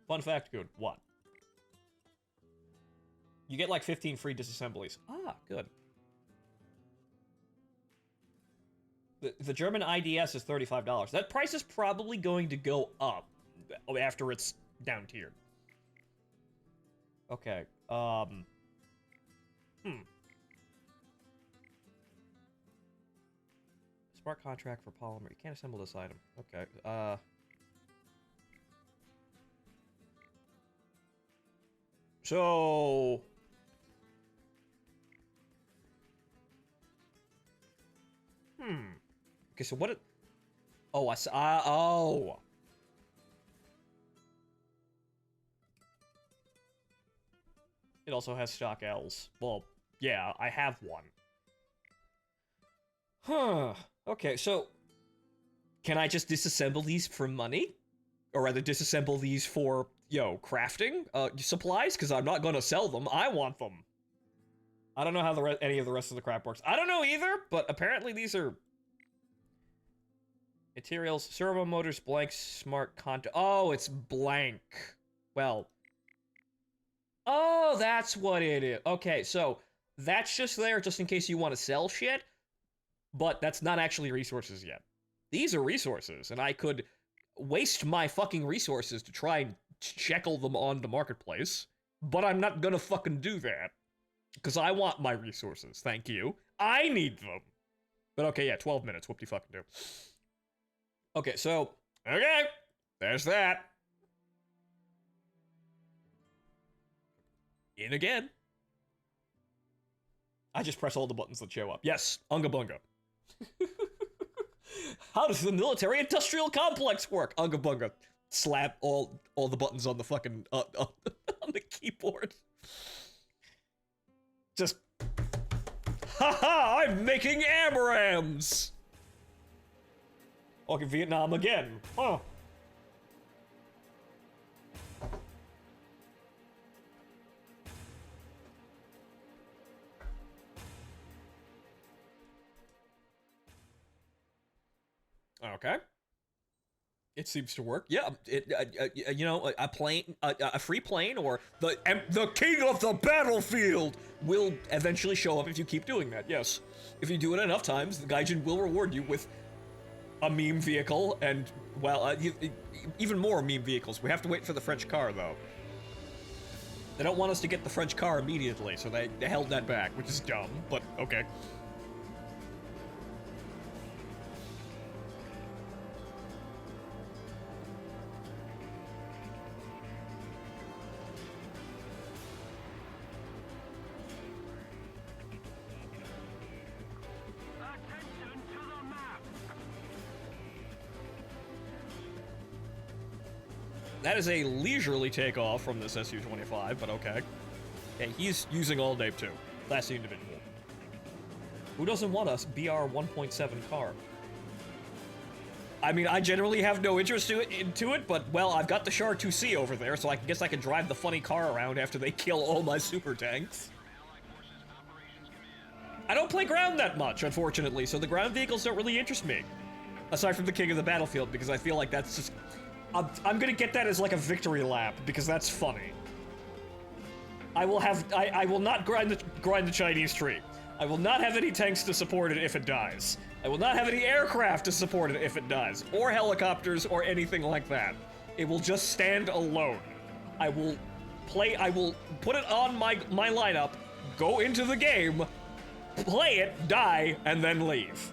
Fun fact, good. What? You get like 15 free disassemblies. Ah, good. The German IDS is $35. That price is probably going to go up after it's down tiered. Okay. Smart contract for polymer. You can't assemble this item. Okay. So... Okay, so what it... Oh, I saw... oh! It also has stock L's. Well, yeah, I have one. Huh. Okay, so... Can I just disassemble these for money? Or rather, disassemble these for, crafting? Supplies? Because I'm not gonna sell them. I want them. I don't know how any of the rest of the crap works. I don't know either, but apparently these are... Materials, servo motors, blank, smart content. Oh, it's blank. Well. Oh, that's what it is. Okay, so that's just there just in case you want to sell shit, but that's not actually resources yet. These are resources, and I could waste my fucking resources to try and shekel them on the marketplace, but I'm not gonna fucking do that. Because I want my resources, thank you. I need them. But okay, yeah, 12 minutes, whoop-de-fucking-do. Okay, so, okay, there's that. In again. I just press all the buttons that show up. Yes, Unga Bunga. How does the military-industrial complex work? Unga Bunga. Slap all the buttons on the fucking, on the keyboard. Just, haha, I'm making AMRAAMs! Okay, Vietnam again. Huh. Okay. It seems to work. Yeah, a plane, a free plane, or the king of the battlefield will eventually show up if you keep doing that. Yes, if you do it enough times, the Gaijin will reward you with a meme vehicle and, well, even more meme vehicles. We have to wait for the French car, though. They don't want us to get the French car immediately, so they held that back, which is dumb, but okay. That is a leisurely takeoff from this Su-25, but okay. Yeah, he's using all day too. Classy individual. Who doesn't want a BR 1.7 car? I mean, I generally have no interest into it, but, well, I've got the Char 2C over there, so I guess I can drive the funny car around after they kill all my super tanks. I don't play ground that much, unfortunately, so the ground vehicles don't really interest me. Aside from the king of the battlefield, because I feel like that's just... I'm gonna get that as like a victory lap, because that's funny. I will not grind the Chinese tree. I will not have any tanks to support it if it dies. I will not have any aircraft to support it if it dies, or helicopters or anything like that. It will just stand alone. I will put it on my lineup, go into the game, play it, die, and then leave.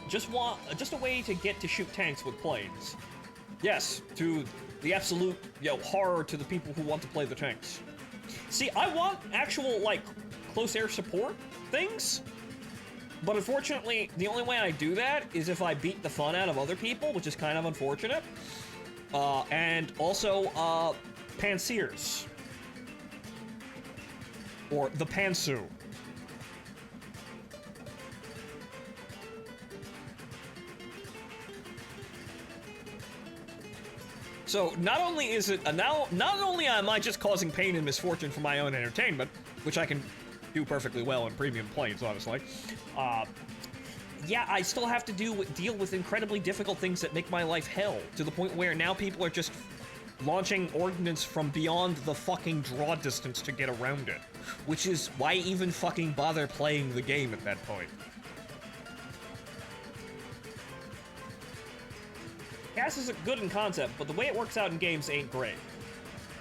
Just a way to get to shoot tanks with planes. Yes, to the absolute, horror to the people who want to play the tanks. See, I want actual, like, close air support things, but unfortunately, the only way I do that is if I beat the fun out of other people, which is kind of unfortunate. And also, Pansiers. Or the Pantsu. So not only is it not only am I just causing pain and misfortune for my own entertainment, which I can do perfectly well in premium planes, honestly. Yeah, I still have to deal with incredibly difficult things that make my life hell, to the point where now people are just launching ordnance from beyond the fucking draw distance to get around it, which is why even fucking bother playing the game at that point. Gas is good in concept, but the way it works out in games ain't great.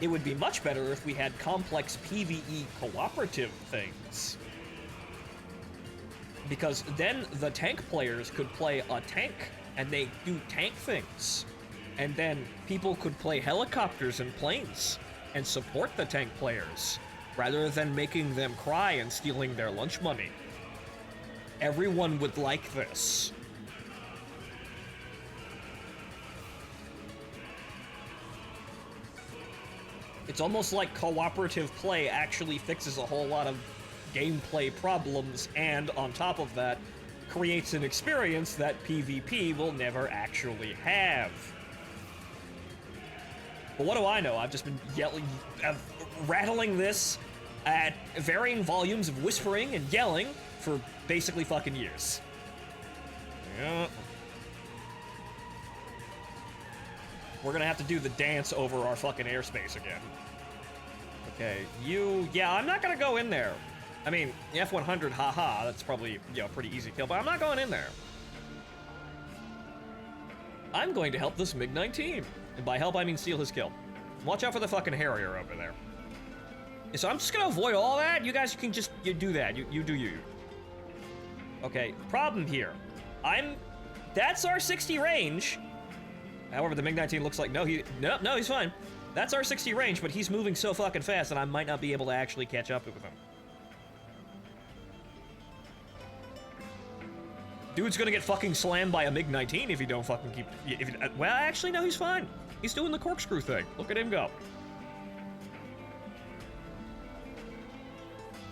It would be much better if we had complex PvE cooperative things. Because then the tank players could play a tank, and they do tank things. And then people could play helicopters and planes, and support the tank players, rather than making them cry and stealing their lunch money. Everyone would like this. It's almost like cooperative play actually fixes a whole lot of gameplay problems, and on top of that, creates an experience that PvP will never actually have. But what do I know? I've just been rattling this at varying volumes of whispering and yelling for basically fucking years. Yeah. We're gonna have to do the dance over our fucking airspace again. Okay, yeah, I'm not gonna go in there. I mean, F-100, haha, that's probably, pretty easy kill, but I'm not going in there. I'm going to help this MiG-19. And by help, I mean steal his kill. Watch out for the fucking Harrier over there. So I'm just gonna avoid all that. You guys can just, do that. You do you. Okay, problem here. That's our 60 range. However, the MiG-19 looks like, no, he's fine. That's our 60 range, but he's moving so fucking fast that I might not be able to actually catch up with him. Dude's gonna get fucking slammed by a MiG-19 if you don't fucking keep... well, actually, no, he's fine. He's doing the corkscrew thing. Look at him go.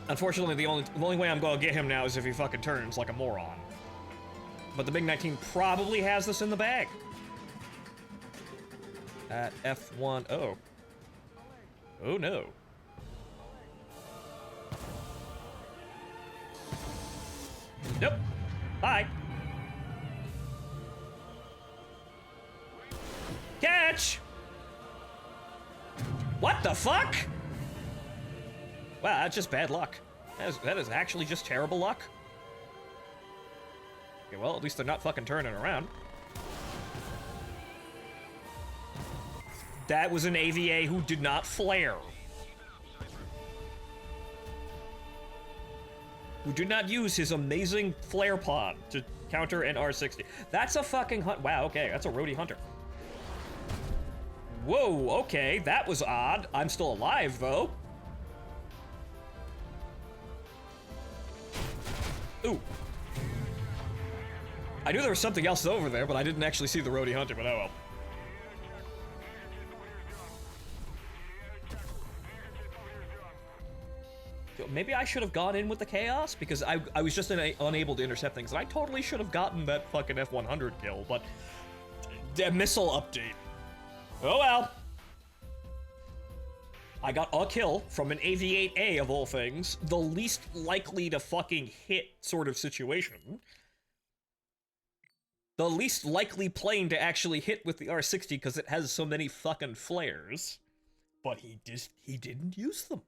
Unfortunately, the only way I'm gonna get him now is if he fucking turns like a moron. But the MiG-19 probably has this in the bag. At F1... Oh. Oh, no. Nope. Bye. Catch! What the fuck? Wow, that's just bad luck. That is actually just terrible luck. Okay, well, at least they're not fucking turning around. That was an AVA who did not flare. Who did not use his amazing flare pod to counter an R-60. That's a fucking hunt. Wow, okay, that's a roadie hunter. Whoa, okay, that was odd. I'm still alive, though. Ooh. I knew there was something else over there, but I didn't actually see the roadie hunter, but oh well. Maybe I should have gone in with the chaos, because I was just unable to intercept things, and I totally should have gotten that fucking F-100 kill, but... missile update. Oh well. I got a kill from an AV-8A of all things, the least likely to fucking hit sort of situation. The least likely plane to actually hit with the R-60 because it has so many fucking flares. But he didn't use them.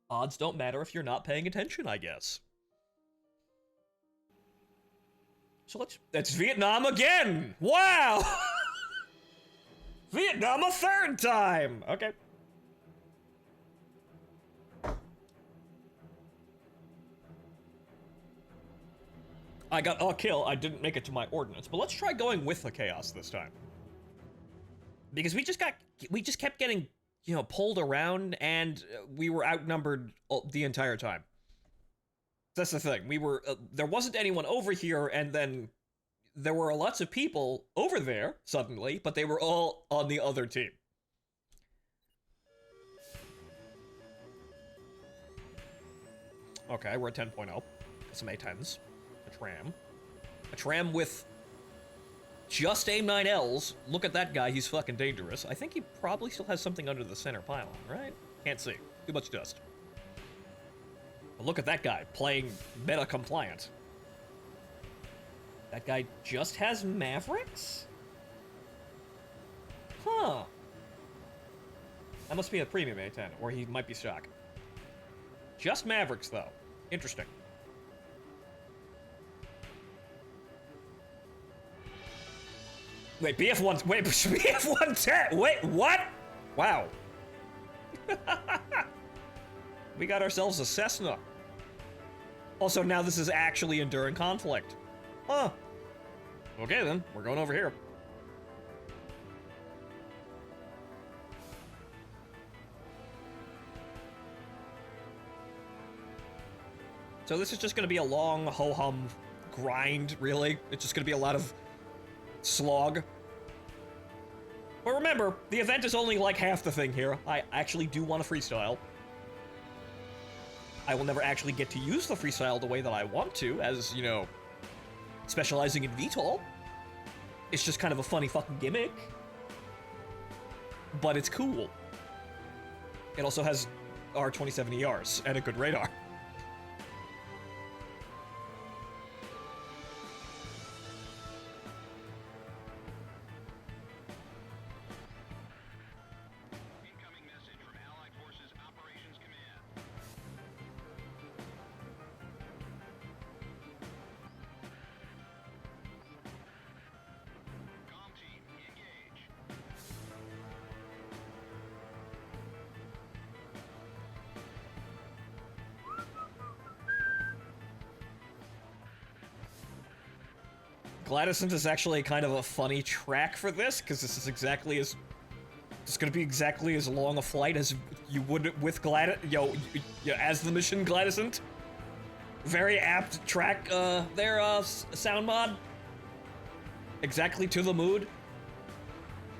Odds don't matter if you're not paying attention, I guess. So that's Vietnam again! Wow! Vietnam a third time! Okay. I got a kill, I didn't make it to my ordnance, but let's try going with the chaos this time. Because we just kept getting, you know, pulled around, and we were outnumbered the entire time. That's the thing. We were, there wasn't anyone over here, and then there were lots of people over there, suddenly, but they were all on the other team. Okay, we're at 10.0. Some A10s. A tram. A tram with just AIM-9Ls. Look at that guy, he's fucking dangerous. I think he probably still has something under the center pylon, right? Can't see. Too much dust. But look at that guy, playing meta-compliant. That guy just has Mavericks? Huh. That must be a premium A10, or he might be stock. Just Mavericks, though. Interesting. Wait, BF1, wait, BF110, wait, what? Wow. We got ourselves a Cessna. Also, now this is actually enduring conflict. Huh. Okay then, we're going over here. So this is just gonna be a long ho-hum grind, really. It's just gonna be a lot of slog. But remember, the event is only like half the thing here. I actually do want to freestyle. I will never actually get to use the freestyle the way that I want to, as, you know, specializing in VTOL. It's just kind of a funny fucking gimmick. But it's cool. It also has R27ERs and a good radar. Incoming message from Allied Forces Operations Command. Com team, engage. Gladysant is actually kind of a funny track for this, because this is exactly as... It's gonna be exactly as long a flight as you would with as the mission Gladysant. Very apt track, sound mod. Exactly to the mood.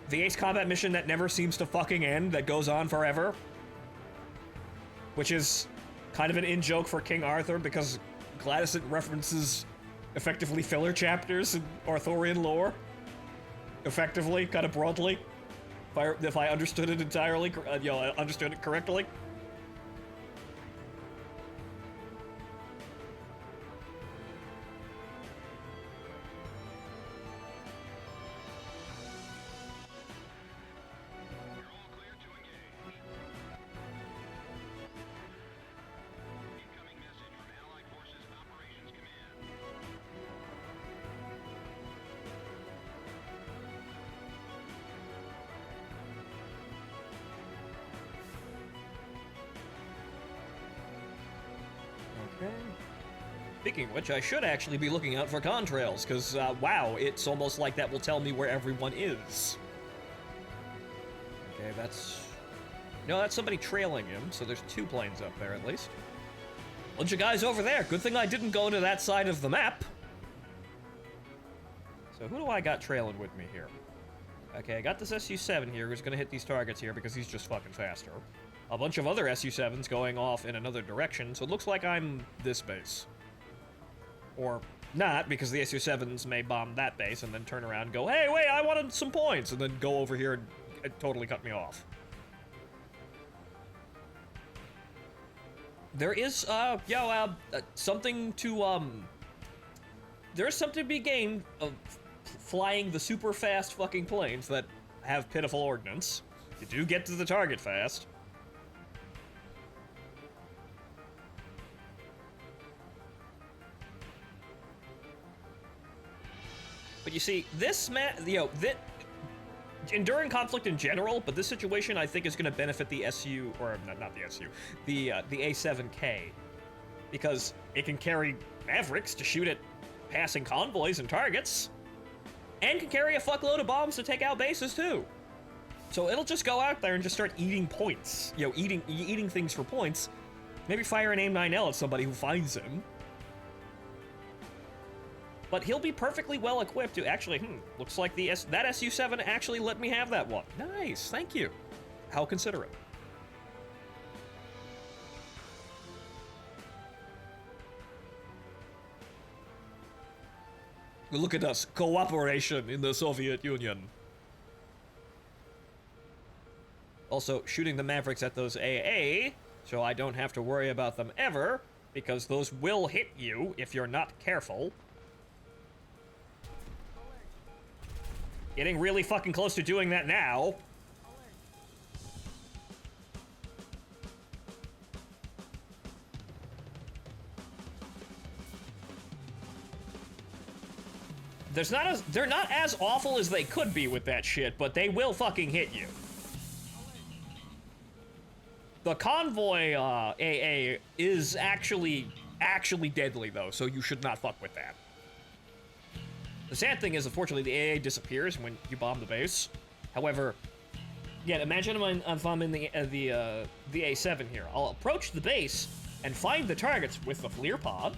The Ace Combat mission that never seems to fucking end, that goes on forever. Which is kind of an in-joke for King Arthur, because Gladysant references effectively filler chapters in Arthurian lore. Effectively, kind of broadly. If I understood it entirely, understood it correctly. You're all clear to engage. Incoming message from Allied Forces Operations Command. Okay. Speaking of which, I should actually be looking out for contrails, because, wow, it's almost like that will tell me where everyone is. Okay, that's... No, that's somebody trailing him, so there's 2 planes up there, at least. Bunch of guys over there. Good thing I didn't go to that side of the map. So who do I got trailing with me here? Okay, I got this SU-7 here, who's gonna hit these targets here because he's just fucking faster. A bunch of other SU-7s going off in another direction, so it looks like I'm this base. Or not, because the SU-7s may bomb that base and then turn around and go, hey, wait, I wanted some points, and then go over here and totally cut me off. There is, something to, there's something to be gained of flying the super fast fucking planes that have pitiful ordnance. You do get to the target fast. But you see, this enduring conflict in general, but this situation I think is going to benefit the SU, or not the SU, the A7K, because it can carry Mavericks to shoot at passing convoys and targets, and can carry a fuckload of bombs to take out bases too. So it'll just go out there and just start eating points, eating things for points. Maybe fire an AIM-9L at somebody who finds him. But he'll be perfectly well equipped to actually, looks like that SU-7 actually let me have that one. Nice, thank you. How considerate. Look at us, cooperation in the Soviet Union. Also, shooting the Mavericks at those AA, so I don't have to worry about them ever, because those will hit you if you're not careful. Getting really fucking close to doing that now. They're not as awful as they could be with that shit, but they will fucking hit you. The convoy AA is actually deadly though, so you should not fuck with that. The sad thing is, unfortunately, the AA disappears when you bomb the base. However, yeah, imagine if I'm in the A7 here. I'll approach the base and find the targets with the FLIR pod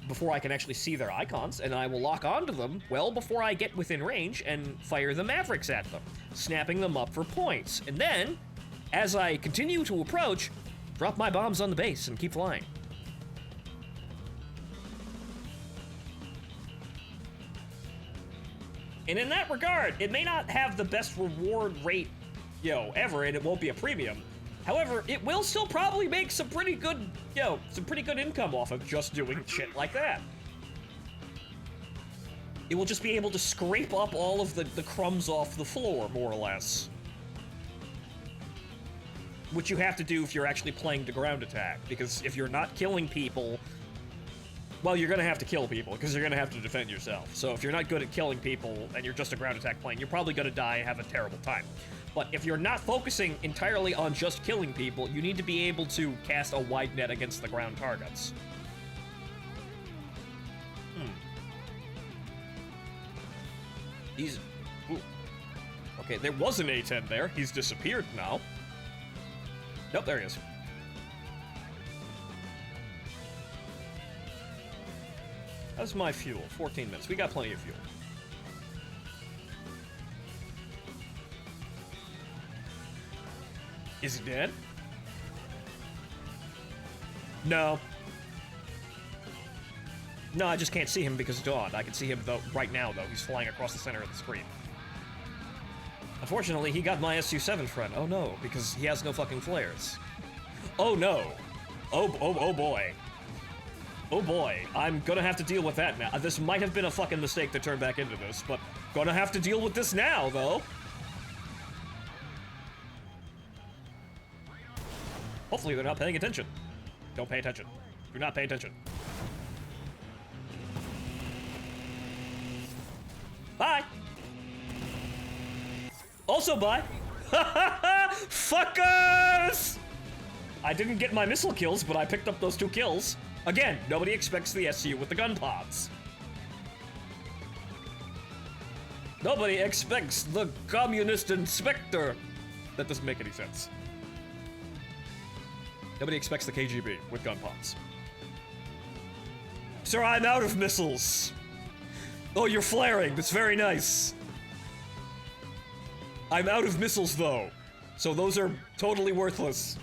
before I can actually see their icons, and I will lock onto them well before I get within range and fire the Mavericks at them, snapping them up for points. And then, as I continue to approach, drop my bombs on the base and keep flying. And in that regard, it may not have the best reward rate, ever, and it won't be a premium. However, it will still probably make some pretty good, income off of just doing shit like that. It will just be able to scrape up all of the crumbs off the floor, more or less. Which you have to do if you're actually playing the ground attack, because if you're not killing people, well, you're gonna have to kill people, because you're gonna have to defend yourself. So if you're not good at killing people, and you're just a ground attack plane, you're probably gonna die and have a terrible time. But if you're not focusing entirely on just killing people, you need to be able to cast a wide net against the ground targets. Ooh. Okay, there was an A-10 there. He's disappeared now. Nope, there he is. How's my fuel? 14 minutes. We got plenty of fuel. Is he dead? No. No, I just can't see him because of dawn. I can see him though right now, though. He's flying across the center of the screen. Unfortunately, he got my SU-7 friend. Oh no, because he has no fucking flares. Oh no. Oh boy. Oh boy, I'm gonna have to deal with that now. This might have been a fucking mistake to turn back into this, but gonna have to deal with this now, though. Hopefully they're not paying attention. Don't pay attention. Do not pay attention. Bye! Also bye! Fuckers! I didn't get my missile kills, but I picked up those 2 kills. Again, nobody expects the SU with the gun pods. Nobody expects the communist inspector. That doesn't make any sense. Nobody expects the KGB with gun pods. Sir, I'm out of missiles. Oh, you're flaring. That's very nice. I'm out of missiles, though. So those are totally worthless.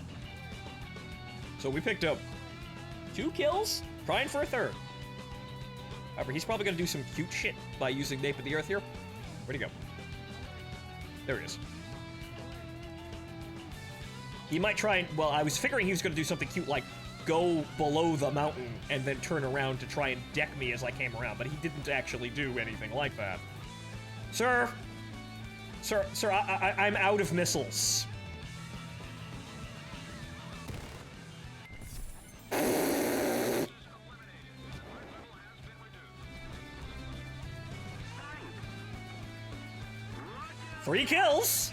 So we picked up 2 kills, trying for a 3rd. However, he's probably gonna do some cute shit by using Nape of the Earth here. Where'd he go? There he is. He might try and, well, I was figuring he was gonna do something cute like go below the mountain and then turn around to try and deck me as I came around, but he didn't actually do anything like that. Sir, I'm out of missiles. Three kills.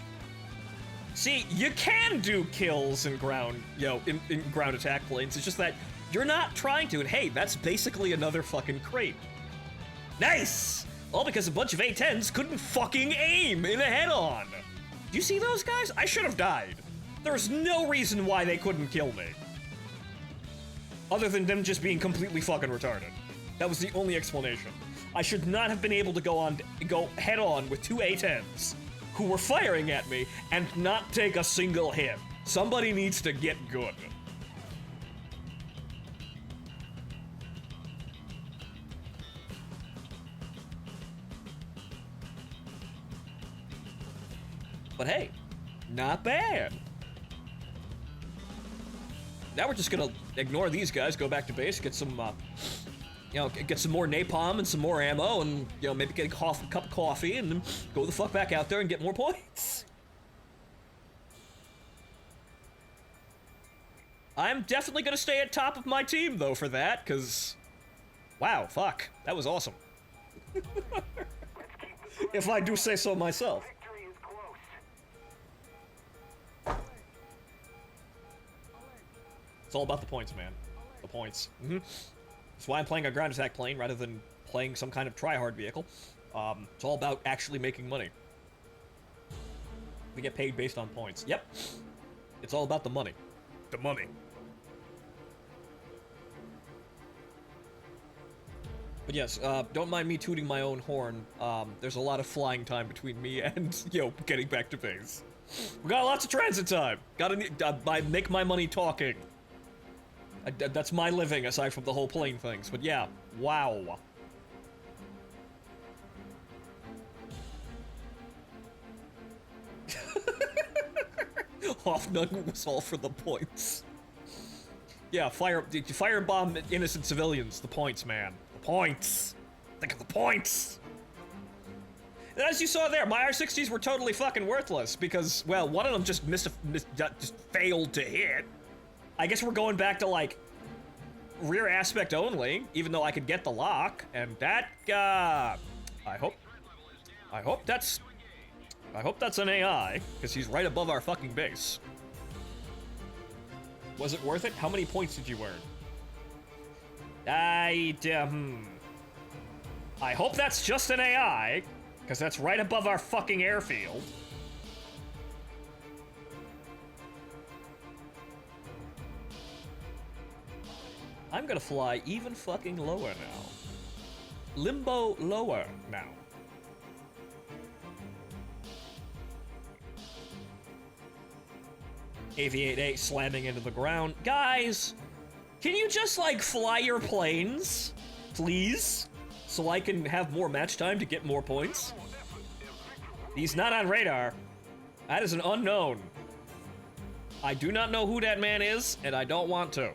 See, you can do kills in ground, in ground attack planes. It's just that you're not trying to. And hey, that's basically another fucking crate. Nice. All because a bunch of A-10s couldn't fucking aim in a head-on. Do you see those guys? I should have died. There's no reason why they couldn't kill me. Other than them just being completely fucking retarded. That was the only explanation. I should not have been able to go head-on with two A-10s who were firing at me and not take a single hit. Somebody needs to get good. But hey, not bad. Now we're just gonna ignore these guys, go back to base, get some, get some more napalm and some more ammo, and maybe get a cup of coffee, and then go the fuck back out there and get more points. I'm definitely gonna stay at top of my team though for that, cause, wow, fuck, that was awesome. If I do say so myself. It's all about the points, man. The points. That's why I'm playing a ground attack plane rather than playing some kind of try-hard vehicle. It's all about actually making money. We get paid based on points. Yep. It's all about the money. The money. But yes, don't mind me tooting my own horn. There's a lot of flying time between me and, getting back to base. We got lots of transit time. I make my money talking. That's my living, aside from the whole plane things. But yeah, wow. Hoffnung was all for the points. Yeah, firebomb innocent civilians. The points, man. The points. Think of the points. And as you saw there, my R60s were totally fucking worthless because, well, one of them just just failed to hit. I guess we're going back to, like, rear aspect only, even though I could get the lock, and that, I hope that's an AI, because he's right above our fucking base. Was it worth it? How many points did you earn? I hope that's just an AI, because that's right above our fucking airfield. I'm gonna fly even fucking lower now. Limbo lower now. AV-8A slamming into the ground. Guys, can you just, like, fly your planes? Please? So I can have more match time to get more points? He's not on radar. That is an unknown. I do not know who that man is, and I don't want to.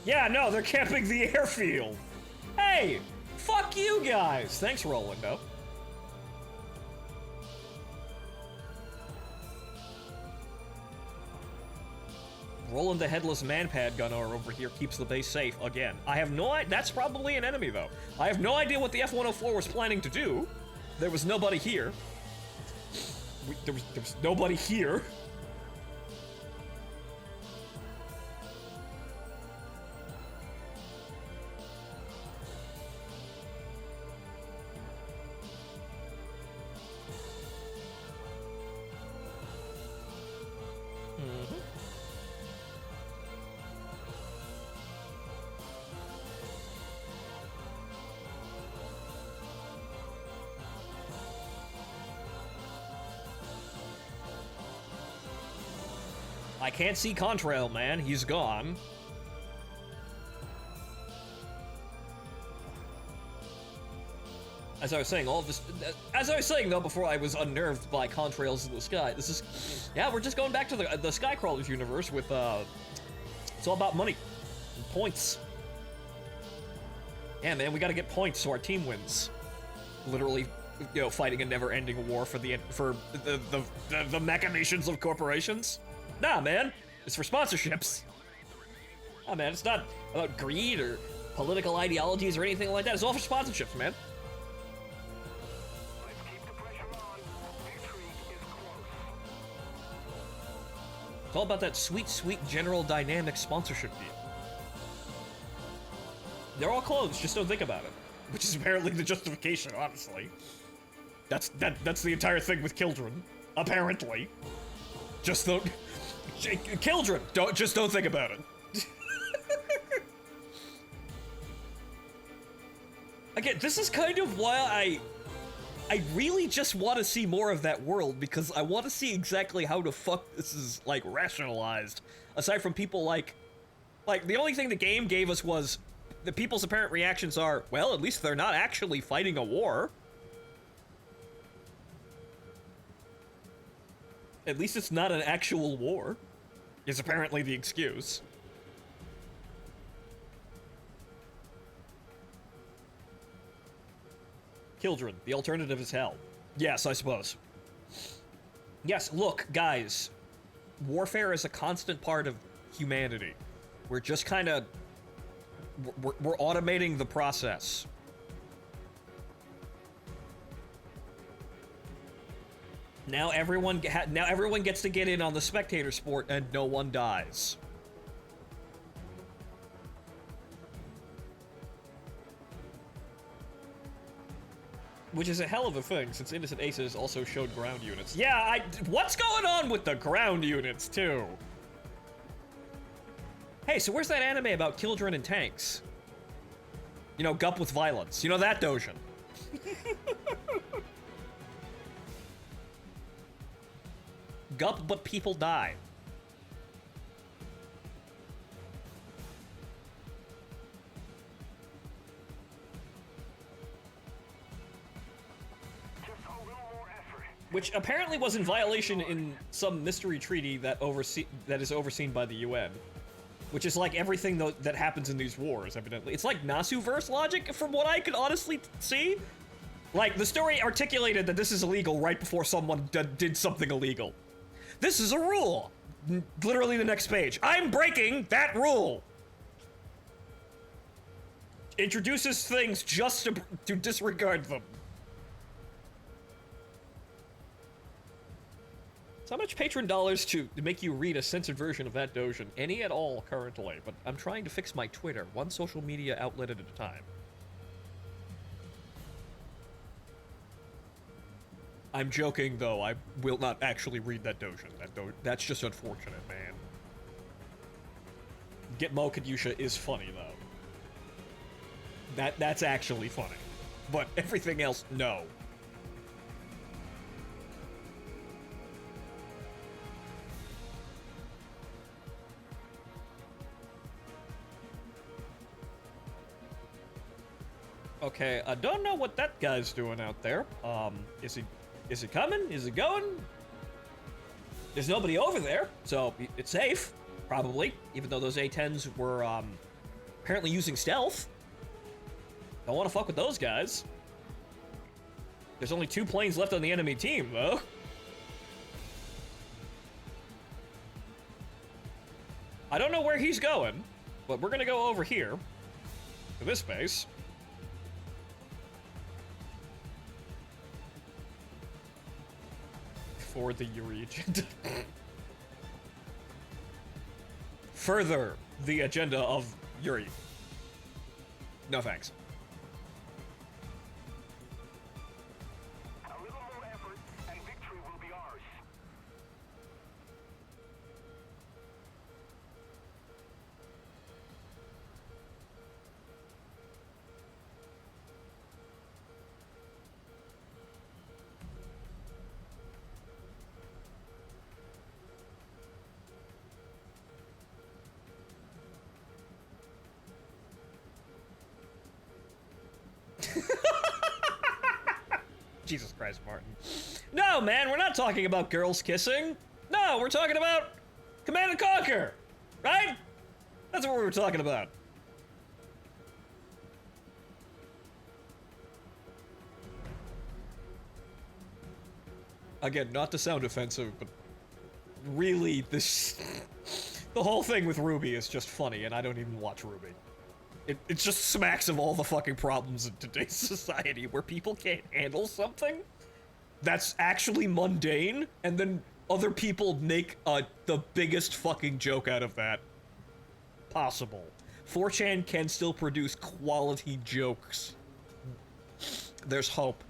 Yeah, no, they're camping the airfield. Hey, fuck you guys. Thanks, Rolando. Roland the Headless Manpad Gunner over here keeps the base safe again. I have no idea. That's probably an enemy, though. I have no idea what the F-104 was planning to do. There was nobody here. There was nobody here. I can't see Contrail, man. He's gone. As I was saying, all of this... As I was saying, though, before I was unnerved by contrails in the sky, this is... Yeah, we're just going back to the Skycrawlers universe with, It's all about money. And points. Yeah, man, we gotta get points so our team wins. Literally, you know, fighting a never-ending war for the machinations of corporations. Nah, man. It's for sponsorships. Nah, man, it's not about greed or political ideologies or anything like that. It's all for sponsorships, man. It's all about that sweet, sweet General Dynamics sponsorship deal. They're all closed, just don't think about it. Which is apparently the justification, honestly. That's the entire thing with Kildren. Apparently. Just don't... Kildren! Just don't think about it. Again, this is kind of why I really just want to see more of that world, because I want to see exactly how the fuck this is, like, rationalized. Aside from people like, the only thing the game gave us was the people's apparent reactions are, well, at least they're not actually fighting a war. At least it's not an actual war, is apparently the excuse. Kildren, the alternative is hell. Yes, I suppose. Yes, look, guys. Warfare is a constant part of humanity. We're just kind of... We're automating the process. Now everyone gets to get in on the spectator sport and no one dies. Which is a hell of a thing, since Innocent Aces also showed ground units. Yeah, what's going on with the ground units, too? Hey, so where's that anime about Kildren and tanks? You know, Gup with violence. You know that Dojin. Gup, but people die. Which apparently was in violation in some mystery treaty that is overseen by the UN. Which is like everything that happens in these wars, evidently. It's like Nasu-verse logic, from what I could honestly see. Like, the story articulated that this is illegal right before someone did something illegal. This is a rule! Literally the next page. I'm breaking that rule! Introduces things just to disregard them. So how much patron dollars to make you read a censored version of that Dojin? Any at all, currently, but I'm trying to fix my Twitter, one social media outlet at a time. I'm joking, though. I will not actually read that Dojin. That's just unfortunate, man. Gitmo Kadyusha is funny, though. That's actually funny. But everything else, no. Okay, I don't know what that guy's doing out there. Is he coming? Is he going? There's nobody over there, so it's safe, probably. Even though those A-10s were, apparently using stealth. Don't want to fuck with those guys. There's only 2 planes left on the enemy team, though. I don't know where he's going, but we're gonna go over here to this base. For the Yuri agenda. Further the agenda of Yuri. No thanks. A little more effort and victory will be ours. Jesus Christ, Martin. No, man, we're not talking about girls kissing. No, we're talking about Command and Conquer, right? That's what we were talking about. Again, not to sound offensive, but really, this... the whole thing with Ruby is just funny, and I don't even watch Ruby. It just smacks of all the fucking problems in today's society where people can't handle something that's actually mundane, and then other people make the biggest fucking joke out of that possible. 4chan can still produce quality jokes. There's hope.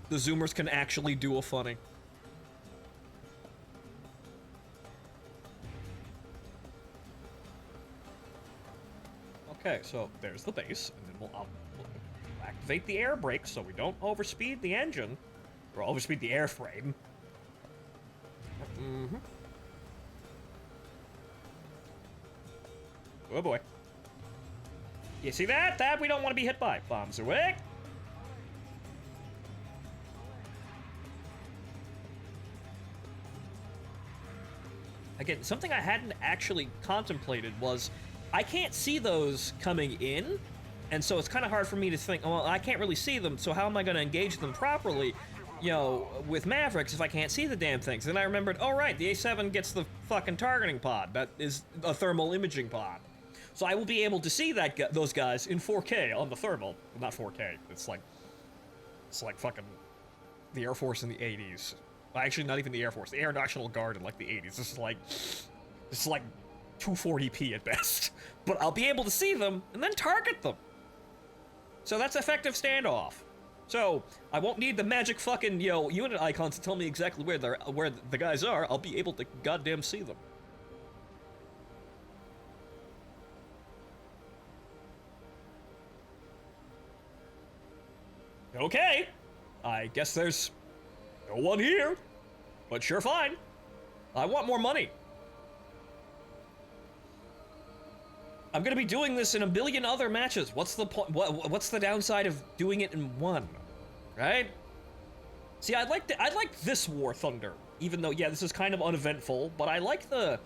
The Zoomers can actually do a funny. Okay, so there's the base, and then we'll activate the air brake so we don't overspeed the engine, or overspeed the airframe. Mm-hmm. Oh boy. You see that? That we don't want to be hit by. Bombs away. Again, something I hadn't actually contemplated was I can't see those coming in, and so it's kind of hard for me to think, well, I can't really see them, so how am I going to engage them properly, you know, with Mavericks if I can't see the damn things? And I remembered, oh right, the A7 gets the fucking targeting pod. That is a thermal imaging pod. So I will be able to see those guys in 4K on the thermal. Not 4K, it's like fucking the Air Force in the 80s. Well, actually, not even the Air Force, the Air National Guard in like the 80s. This is like 240p at best. But I'll be able to see them and then target them. So that's effective standoff. So I won't need the magic fucking, you know, unit icons to tell me exactly where the guys are. I'll be able to goddamn see them. Okay. I guess there's no one here. But sure, fine. I want more money. I'm gonna be doing this in a billion other matches. What's the point? What's the downside of doing it in one? Right? See, I like this War Thunder, even though, yeah, this is kind of uneventful, but I like the,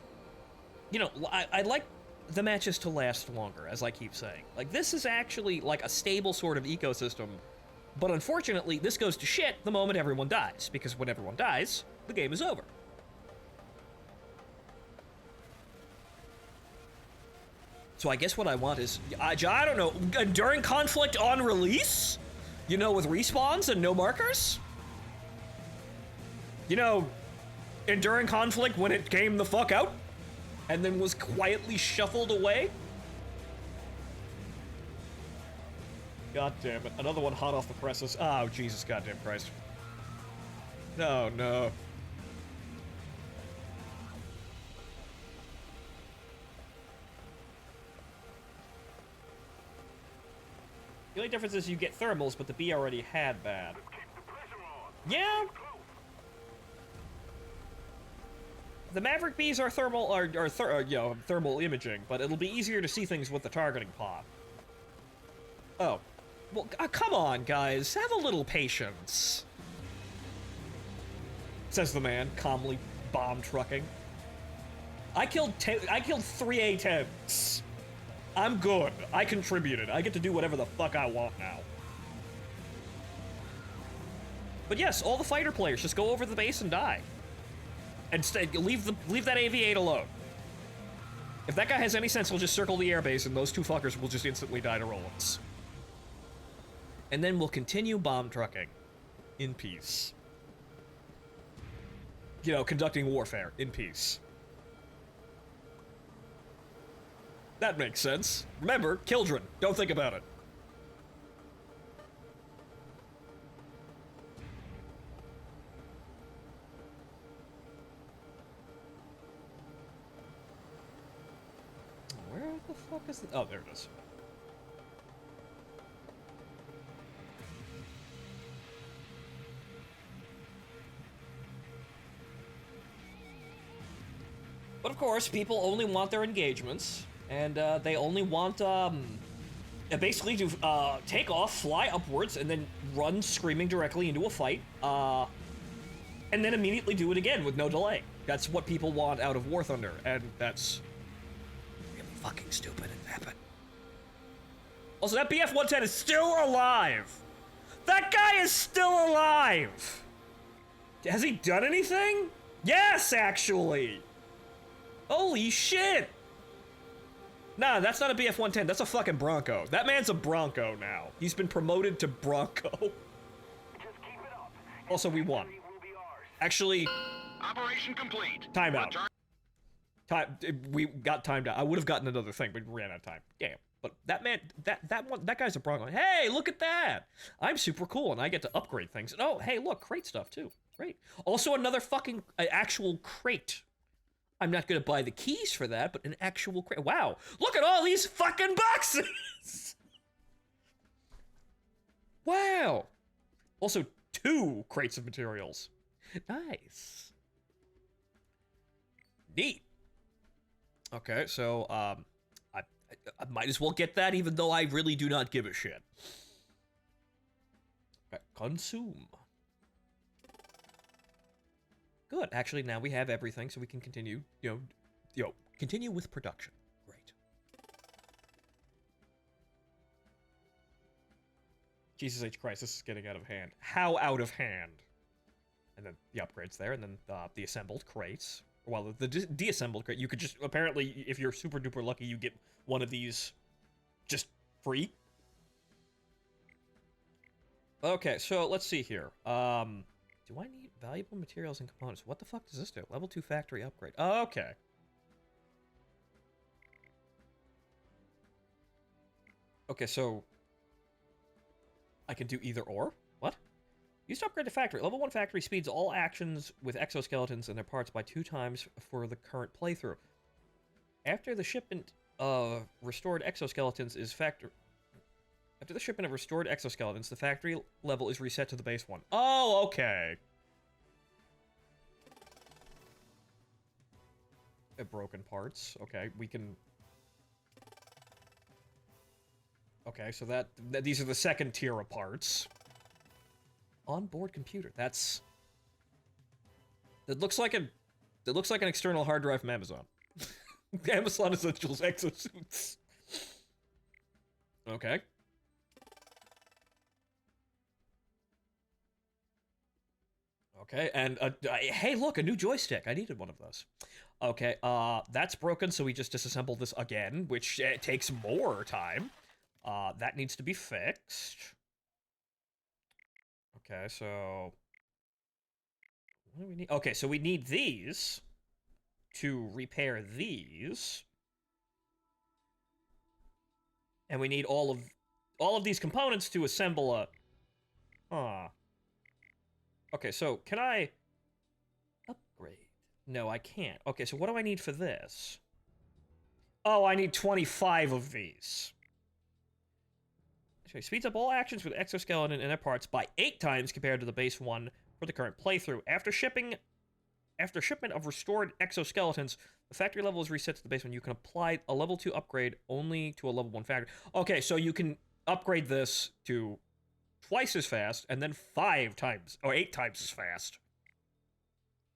you know, I like the matches to last longer, as I keep saying. Like, this is actually like a stable sort of ecosystem, but unfortunately, this goes to shit the moment everyone dies, because when everyone dies, the game is over. So I guess what I want is, I don't know, during conflict on release? You know, with respawns and no markers? You know, enduring conflict when it came the fuck out? And then was quietly shuffled away? God damn it, another one hot off the presses. Oh, Jesus goddamn Christ. No, no. The only difference is you get thermals, but the B already had that. Yeah. The Maverick Bs are thermal, you know, thermal imaging, but it'll be easier to see things with the targeting pod. Oh, well, come on, guys, have a little patience. Says the man, calmly bomb trucking. I killed 3 A-10s. I'm good. I contributed. I get to do whatever the fuck I want now. But yes, all the fighter players just go over the base and die. And leave that AV-8 alone. If that guy has any sense, he'll just circle the airbase and those two fuckers will just instantly die to roll-ups. And then we'll continue bomb trucking. In peace. You know, conducting warfare. In peace. That makes sense. Remember, children, don't think about it. Where the fuck is the... Oh, there it is. But of course, people only want their engagements. And they only want, basically to take off, fly upwards, and then run screaming directly into a fight, and then immediately do it again with no delay. That's what people want out of War Thunder, and that's really fucking stupid and happen. Also, that BF-110 is still alive! That guy is still alive! Has he done anything? Yes, actually! Holy shit! Nah, that's not a BF-110, that's a fucking Bronco. That man's a Bronco now. He's been promoted to Bronco. Just keep it up. Also, we won. Victory will be ours. Actually, Operation complete. timeout. Return- We got timed out. I would have gotten another thing, but we ran out of time. Damn. But that man, that guy's a Bronco. Hey, look at that! I'm super cool, and I get to upgrade things. And oh, hey, look, crate stuff too. Great. Also, another fucking actual crate. I'm not gonna buy the keys for that, but an actual crate. Wow, look at all these fucking boxes! Wow. Also, 2 crates of materials. Nice. Neat. Okay, so, I might as well get that, even though I really do not give a shit. Okay, consume. Good. Actually, now we have everything, so we can continue, continue with production. Great. Jesus H. Christ, this is getting out of hand. How out of hand? And then the upgrades there, and then the assembled crates. Well, the deassembled crate, you could just, apparently, if you're super duper lucky, you get one of these just free. Okay, so let's see here. Do I need valuable materials and components? What the fuck does this do? Level 2 factory upgrade. Oh, okay. Okay, so I can do either or? What? Use to upgrade the factory. Level 1 factory speeds all actions with exoskeletons and their parts by 2 times for the current playthrough. After the shipment of restored exoskeletons is After the shipment of restored exoskeletons, the factory level is reset to the base one. Oh, okay. Broken parts. Okay, we can... Okay, so that these are the second tier of parts. Onboard computer. That looks like an external hard drive from Amazon. Amazon Essentials exosuits. Okay. Okay, and hey, look, a new joystick. I needed one of those. Okay, that's broken, so we just disassemble this again, which takes more time. That needs to be fixed. Okay, so what do we need? Okay, so we need these to repair these, and we need all of these components to assemble a. Okay, so can I upgrade? No, I can't. Okay, so what do I need for this? Oh, I need 25 of these. Okay, speeds up all actions with exoskeleton and their parts by 8 times compared to the base one for the current playthrough. After shipment of restored exoskeletons, the factory level is reset to the base one. You can apply a level 2 upgrade only to a level 1 factory. Okay, so you can upgrade this to twice as fast, and then 5 times, or 8 times as fast.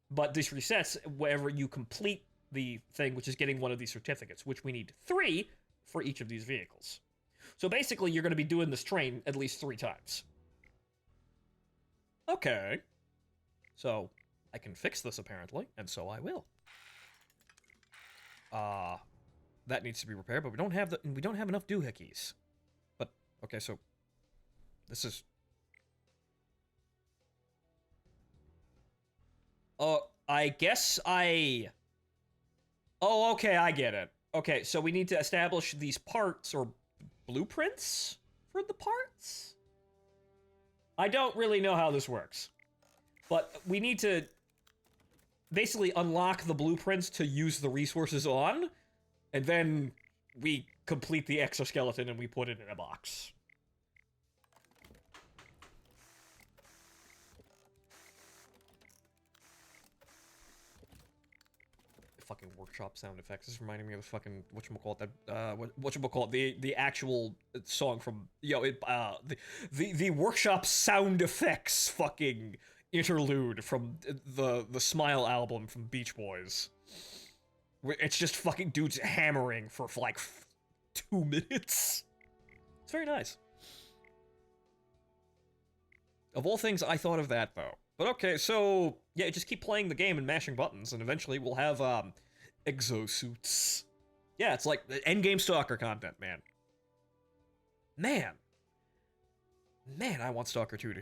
But this resets wherever you complete the thing, which is getting one of these certificates, which we need 3 for each of these vehicles. So basically, you're going to be doing this train at least 3 times. Okay. So, I can fix this, apparently, and so I will. That needs to be repaired, but we don't have enough doohickeys. But, okay, so this is... I guess I... Oh, okay, I get it. Okay, so we need to establish these parts, or blueprints for the parts? I don't really know how this works. But we need to basically unlock the blueprints to use the resources on, and then we complete the exoskeleton and we put it in a box. It fucking works workshop sound effects. This is reminding me of the fucking whatchamacallit, the actual song from the workshop sound effects fucking interlude from the Smile album from Beach Boys. It's just fucking dudes hammering for like 2 minutes. It's very nice. Of all things, I thought of that though. But okay, so yeah, just keep playing the game and mashing buttons, and eventually we'll have exosuits. Yeah, it's like endgame Stalker content, man. Man, I want Stalker 2 to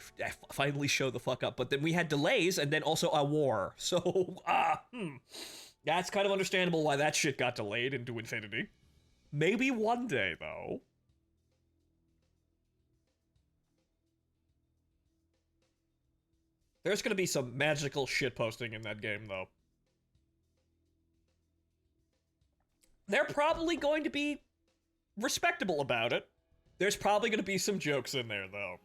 finally show the fuck up. But then we had delays, and then also a war. So, that's kind of understandable why that shit got delayed into infinity. Maybe one day, though. There's gonna be some magical shitposting in that game, though. They're probably going to be respectable about it. There's probably gonna be some jokes in there, though.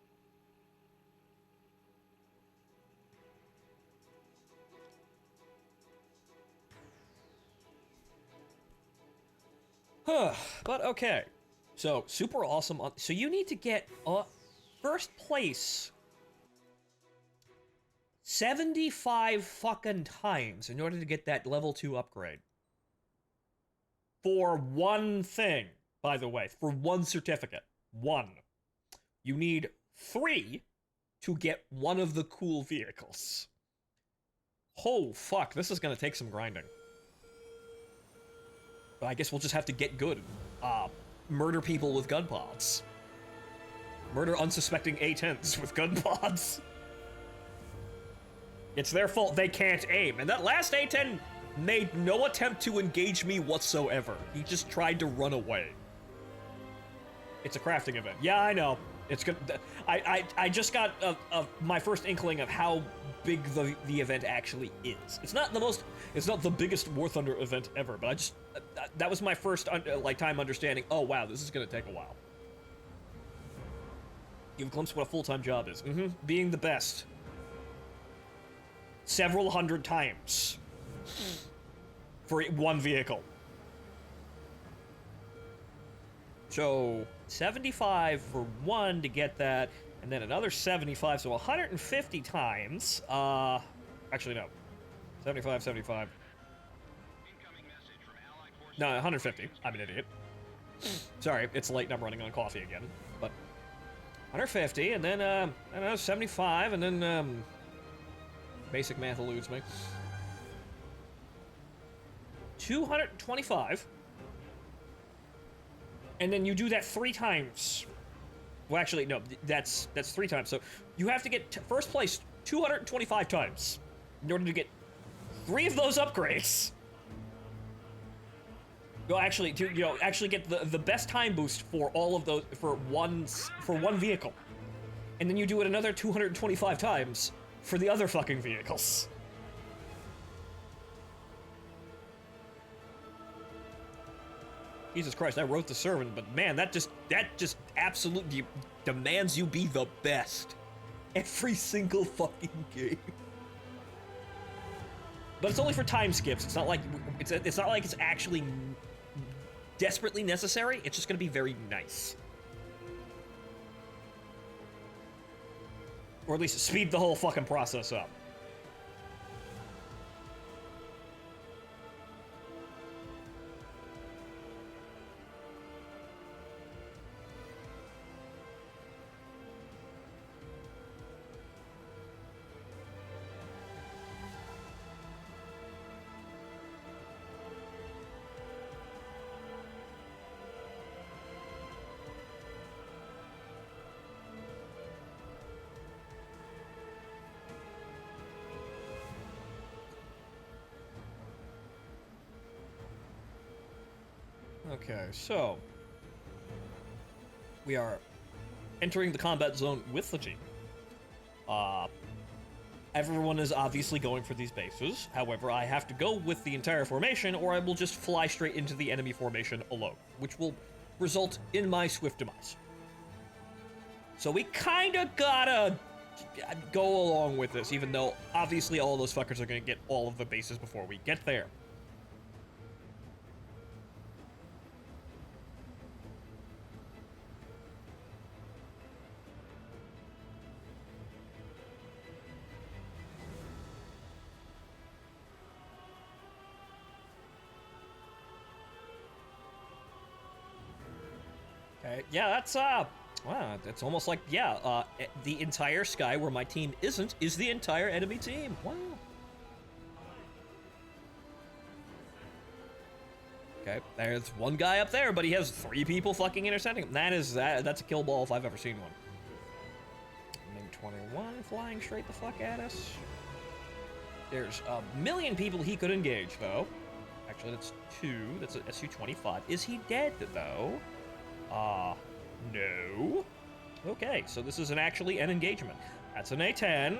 But okay. So, super awesome. So you need to get first place 75 fucking times in order to get that level 2 upgrade. For one thing, by the way, for one certificate. One. You need 3 to get one of the cool vehicles. Oh, fuck, this is gonna take some grinding. But I guess we'll just have to get good. Murder people with gun pods. Murder unsuspecting A-10s with gun pods. It's their fault they can't aim. And that last A-10 made no attempt to engage me whatsoever. He just tried to run away. It's a crafting event. Yeah, I know. It's good. I just got my first inkling of how big the event actually is. It's not the biggest War Thunder event ever, but I just, that was my first, time understanding, oh wow, this is gonna take a while. You've glimpsed what a full-time job is. Being the best. Several hundred times. For one vehicle. So, 75 for one to get that, and then another 75, so 150 times. Actually, no. 75, 75. No, 150. I'm an idiot. Sorry, it's late and I'm running on coffee again. But 150, and then, I don't know, 75, and then, basic math eludes me. 225. And then you do that 3 times. Well, actually, no, that's 3 times. So you have to get first place 225 times in order to get 3 of those upgrades. Well, actually, to actually get the best time boost for all of those for one vehicle, and then you do it another 225 times for the other fucking vehicles. Jesus Christ, I wrote the sermon, but man, that just absolutely demands you be the best. Every single fucking game. But it's only for time skips. It's not like it's actually desperately necessary. It's just gonna be very nice. Or at least speed the whole fucking process up. Okay, so we are entering the combat zone with the team. Everyone is obviously going for these bases. However, I have to go with the entire formation, or I will just fly straight into the enemy formation alone, which will result in my swift demise. So we kinda gotta go along with this, even though obviously all those fuckers are gonna get all of the bases before we get there. Okay, yeah, that's, wow, it's almost like, yeah, the entire sky where my team isn't is the entire enemy team. Wow. Okay, there's one guy up there, but he has 3 people fucking intercepting him. That's a kill ball if I've ever seen one. MiG-21 flying straight the fuck at us. There's a million people he could engage, though. Actually, that's 2. That's a Su-25. Is he dead, though? No. Okay, so this is actually an engagement. That's an A-10.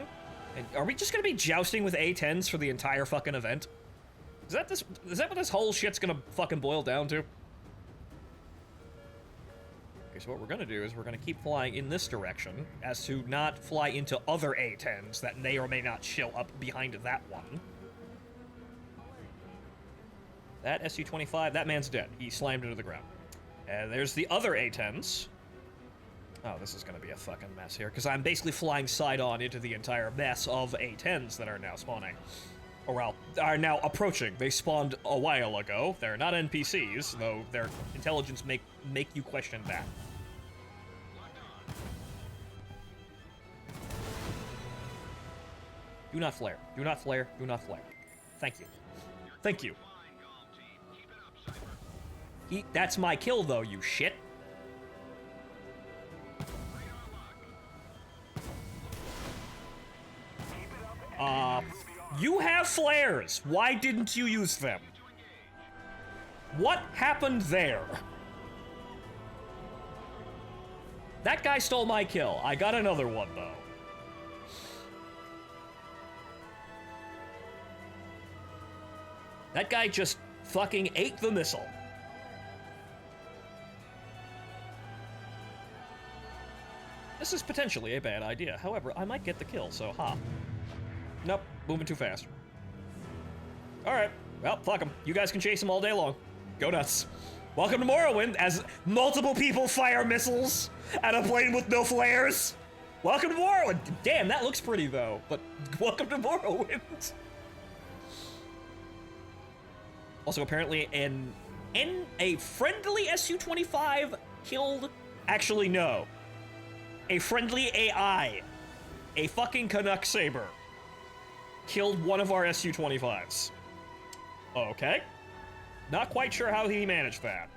And are we just gonna be jousting with A-10s for the entire fucking event? Is that what this whole shit's gonna fucking boil down to? Okay, so what we're gonna do is we're gonna keep flying in this direction as to not fly into other A-10s that may or may not show up behind that one. That Su-25, that man's dead. He slammed into the ground. And there's the other A-10s. Oh, this is gonna be a fucking mess here, because I'm basically flying side-on into the entire mess of A-10s that are now spawning. Or, well, are now approaching. They spawned a while ago. They're not NPCs, though their intelligence make you question that. Do not flare. Do not flare. Do not flare. Thank you. Thank you. That's my kill, though, you shit. You have flares. Why didn't you use them? What happened there? That guy stole my kill. I got another one, though. That guy just fucking ate the missile. This is potentially a bad idea. However, I might get the kill, so ha. Nope, moving too fast. Alright, well, fuck them. You guys can chase them all day long. Go nuts. Welcome to Morrowind, as multiple people fire missiles at a plane with no flares. Welcome to Morrowind. Damn, that looks pretty, though, but welcome to Morrowind. Also, apparently, a friendly Su-25 killed... Actually, no. A friendly AI, a fucking Canuck Saber, killed one of our Su-25s. Okay. Not quite sure how he managed that.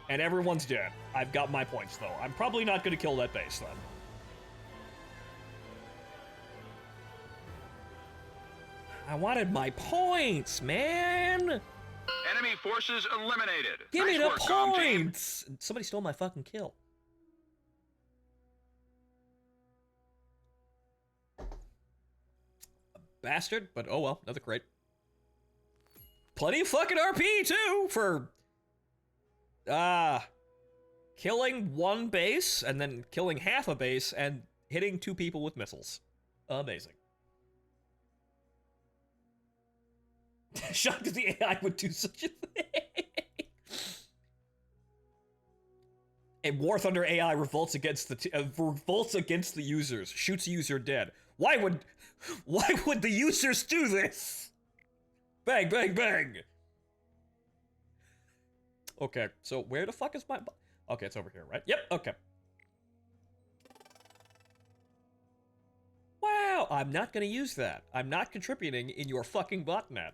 And everyone's dead. I've got my points, though. I'm probably not going to kill that base, then. I wanted my points, man! Enemy forces eliminated. Give me Nice the work, comm team. points! Somebody stole my fucking kill. Bastard, but oh well, another crate. Plenty of fucking RP, too, for... killing one base, and then killing half a base, and hitting 2 people with missiles. Amazing. Shocked that the AI would do such a thing. A War Thunder AI revolts against the users, shoots a user dead. Why would the users do this? Bang, bang, bang. Okay, so where the fuck is my... Okay, it's over here, right? Yep, okay. Wow, I'm not gonna use that. I'm not contributing in your fucking botnet.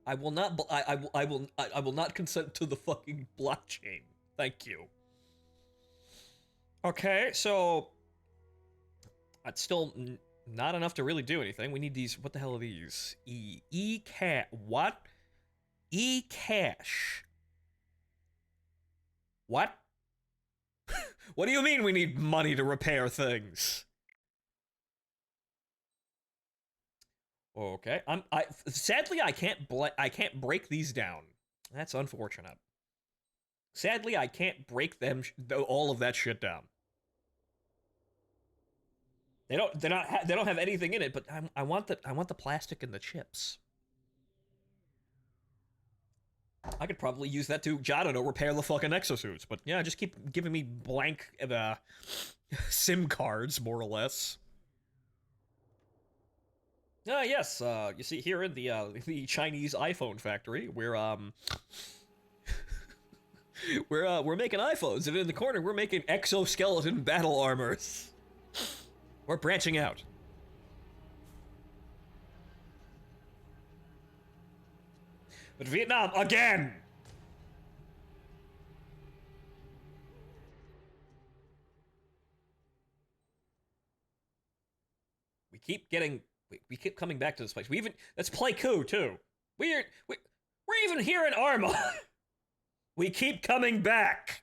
I will not... I will not consent to the fucking blockchain. Thank you. Okay, so... That's still not enough to really do anything. We need these... What the hell are these? E-cash... What? E-cash. What? What do you mean we need money to repair things? Okay, sadly I can't break these down. That's unfortunate. Sadly, I can't break them all of that shit down. They don't have anything in it, but I want the plastic and the chips. I could probably use that to, I don't know, repair the fucking exosuits. But yeah, just keep giving me blank SIM cards, more or less. Yes, you see here in the Chinese iPhone factory, we're We're making iPhones, and in the corner we're making exoskeleton battle armors. We're branching out. But Vietnam again. We keep coming back to this place. Let's play coup too. We're even here in Arma. We keep coming back.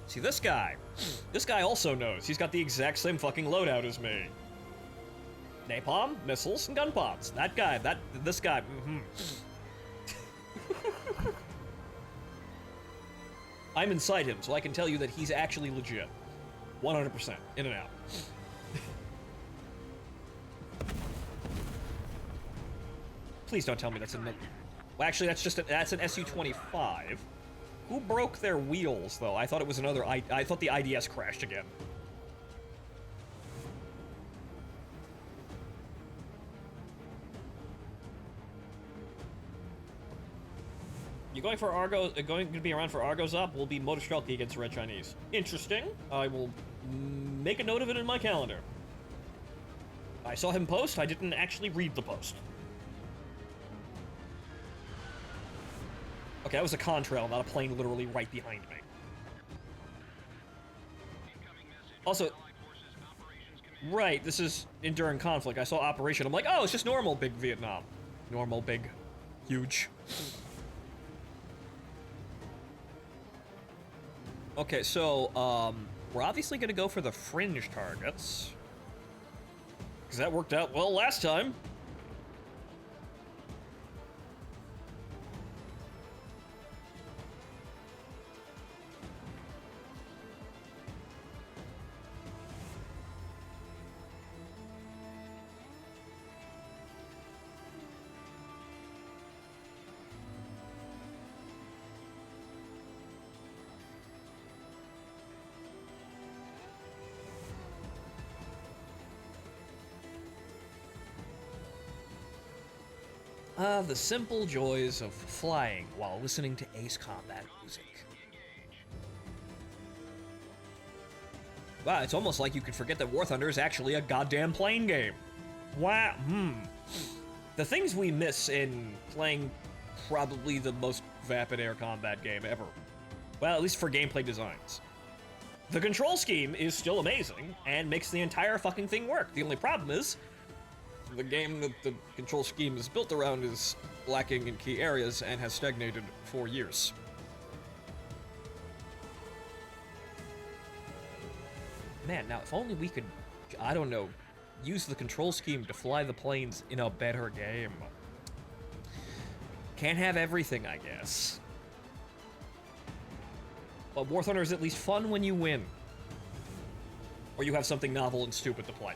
See this guy. This guy also knows. He's got the exact same fucking loadout as me. Napalm, missiles, and gun pods. That guy, this guy, I'm inside him, so I can tell you that he's actually legit. 100%, in and out. Please don't tell me that's a... Well, actually, that's an SU-25. Who broke their wheels, though? I thought it was another... I thought the IDS crashed again. You going for Argo? Going to be around for Argo's up? Will be Motor Strelke against Red Chinese. Interesting. I will make a note of it in my calendar. I saw him post. I didn't actually read the post. Okay, that was a contrail, not a plane literally right behind me. Also, right, this is enduring conflict. I saw Operation. I'm like, oh, it's just normal big Vietnam. Normal big, huge. Okay, so, we're obviously gonna go for the fringe targets. Because that worked out well last time. The simple joys of flying while listening to Ace Combat music. Wow, it's almost like you could forget that War Thunder is actually a goddamn plane game. Wow, The things we miss in playing probably the most vapid air combat game ever. Well, at least for gameplay designs. The control scheme is still amazing, and makes the entire fucking thing work. The only problem is, the game that the control scheme is built around is lacking in key areas and has stagnated for years. Man, now if only we could, I don't know, use the control scheme to fly the planes in a better game. Can't have everything, I guess. But War Thunder is at least fun when you win. Or you have something novel and stupid to play.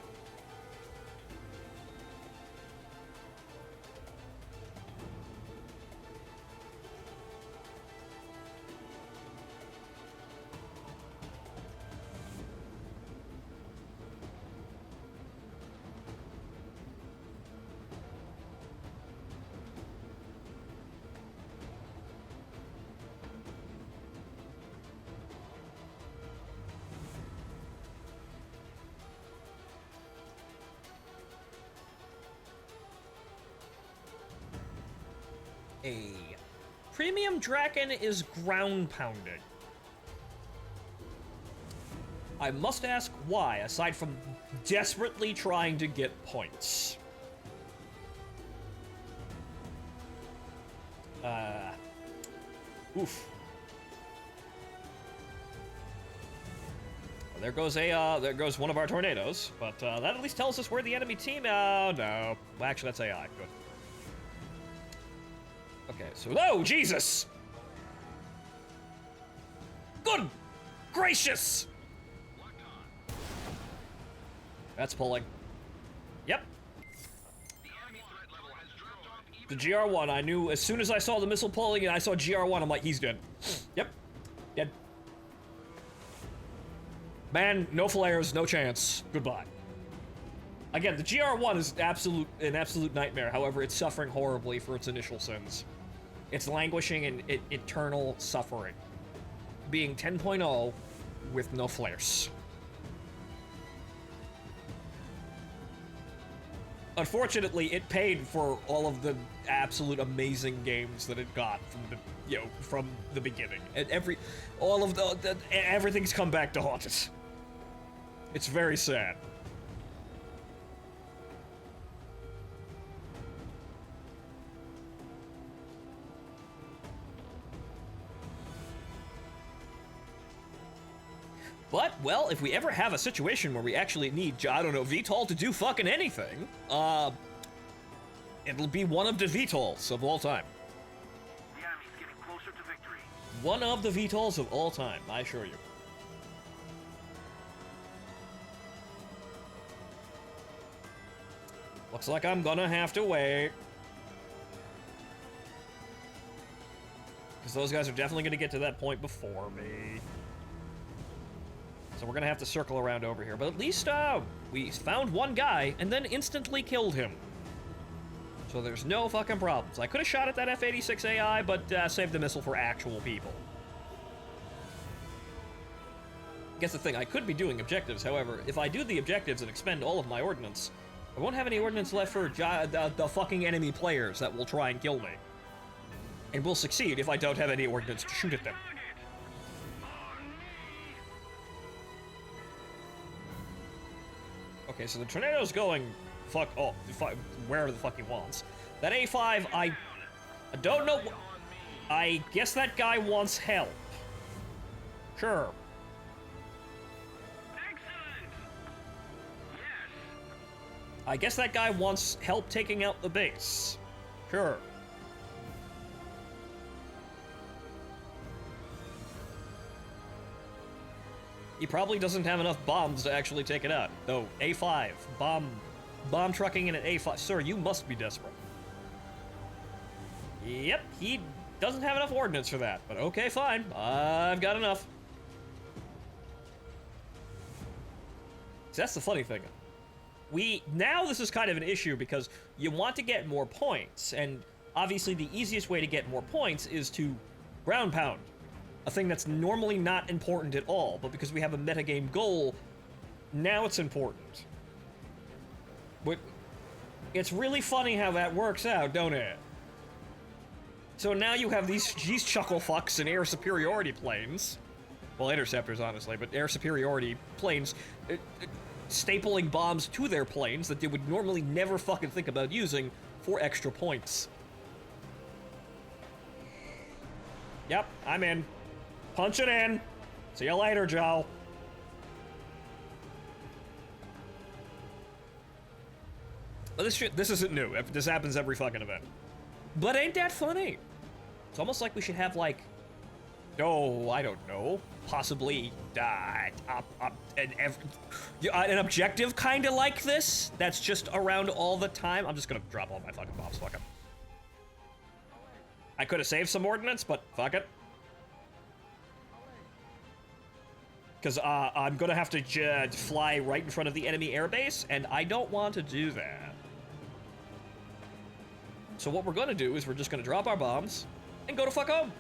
A premium Draken is ground pounding. I must ask why, aside from desperately trying to get points. Oof. Well, there goes one of our tornadoes, but that at least tells us where the enemy team. Oh no, well, actually that's AI. Good. Okay, so oh Jesus! Good gracious! That's pulling. Yep. The GR1, I knew as soon as I saw the missile pulling and I saw GR1, I'm like, he's dead. Yep. Dead. Man, no flares, no chance. Goodbye. Again, the GR1 is an absolute nightmare. However, it's suffering horribly for its initial sins. It's languishing in eternal suffering. Being 10.0 with no flares. Unfortunately, it paid for all of the absolute amazing games that it got from the beginning. And everything's come back to haunt it. It's very sad. But, well, if we ever have a situation where we actually need, I don't know, VTOL to do fucking anything, it'll be one of the VTOLs of all time. The enemy's getting closer to victory. One of the VTOLs of all time, I assure you. Looks like I'm gonna have to wait. Because those guys are definitely gonna get to that point before me. So we're gonna have to circle around over here. But at least, we found one guy and then instantly killed him. So there's no fucking problems. I could have shot at that F-86 AI, but saved the missile for actual people. Guess the thing, I could be doing objectives. However, if I do the objectives and expend all of my ordnance, I won't have any ordnance left for the fucking enemy players that will try and kill me. And will succeed if I don't have any ordnance to shoot at them. Okay, so the tornado's going wherever the fuck he wants. That A5, I don't know. I guess that guy wants help. Sure. Excellent. Yes. I guess that guy wants help taking out the base. Sure. He probably doesn't have enough bombs to actually take it out. Though, A5, bomb trucking in an A5. Sir, you must be desperate. Yep, he doesn't have enough ordnance for that. But okay, fine. I've got enough. So that's the funny thing. Now this is kind of an issue because you want to get more points. And obviously the easiest way to get more points is to ground pound. A thing that's normally not important at all, but because we have a metagame goal, now it's important. But it's really funny how that works out, don't it? So now you have these chuckle fucks and air superiority planes. Well, interceptors, honestly, but air superiority planes stapling bombs to their planes that they would normally never fucking think about using for extra points. Yep, I'm in. Punch it in. See you later, Joe. But this isn't new. This happens every fucking event. But ain't that funny? It's almost like we should have, like, I don't know, possibly an objective kind of like this that's just around all the time. I'm just gonna drop all my fucking bombs. Fuck it. I could have saved some ordnance, but fuck it. Because I'm gonna have to fly right in front of the enemy airbase, and I don't want to do that. So what we're gonna do is we're just gonna drop our bombs and go to fuck home.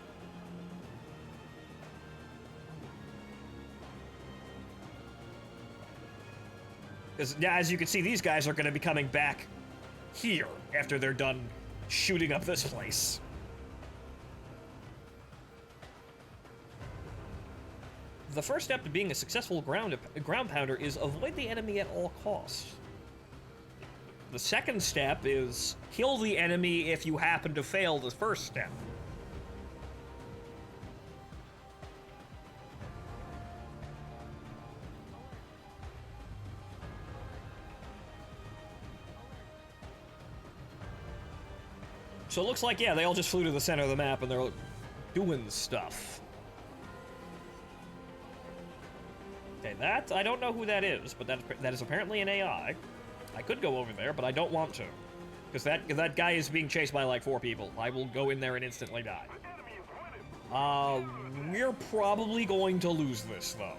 Because as you can see, these guys are gonna be coming back here after they're done shooting up this place. The first step to being a successful ground pounder is avoid the enemy at all costs. The second step is kill the enemy if you happen to fail the first step. So it looks like, yeah, they all just flew to the center of the map and they're doing stuff. Okay, that, I don't know who that is, but that is apparently an AI. I could go over there, but I don't want to. Because that guy is being chased by like 4 people. I will go in there and instantly die. We're probably going to lose this, though.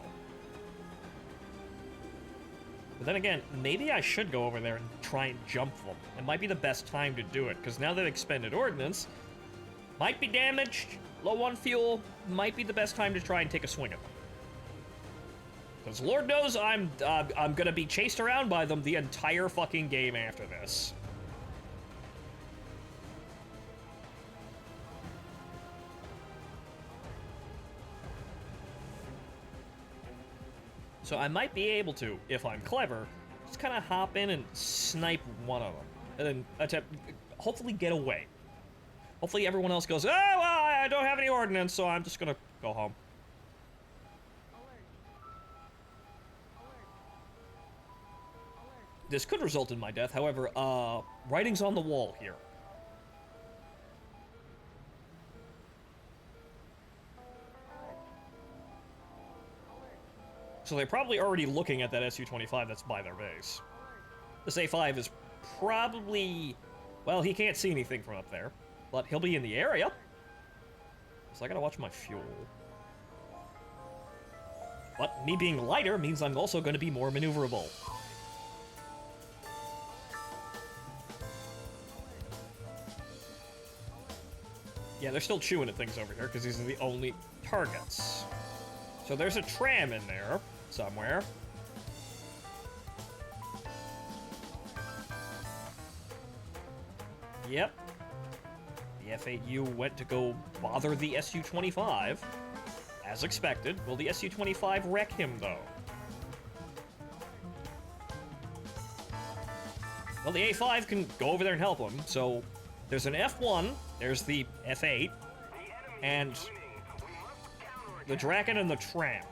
But then again, maybe I should go over there and try and jump them. It might be the best time to do it, because now they've expended ordnance, might be damaged, low on fuel, might be the best time to try and take a swing at them. Because Lord knows I'm gonna be chased around by them the entire fucking game after this. So I might be able to, if I'm clever, just kind of hop in and snipe one of them. And then attempt, hopefully get away. Hopefully everyone else goes, oh, well, I don't have any ordnance, so I'm just gonna go home. This could result in my death, however, writing's on the wall here. So they're probably already looking at that Su-25 that's by their base. This A5 is probably... Well, he can't see anything from up there, but he'll be in the area. So I gotta watch my fuel. But me being lighter means I'm also going to be more maneuverable. Yeah, they're still chewing at things over here because these are the only targets. So there's a tram in there somewhere. Yep. The F-8U went to go bother the Su-25. As expected. Will the Su-25 wreck him, though? Well, the A-5 can go over there and help him, so... There's an F-1, there's the F-8, and the Draken and the tram.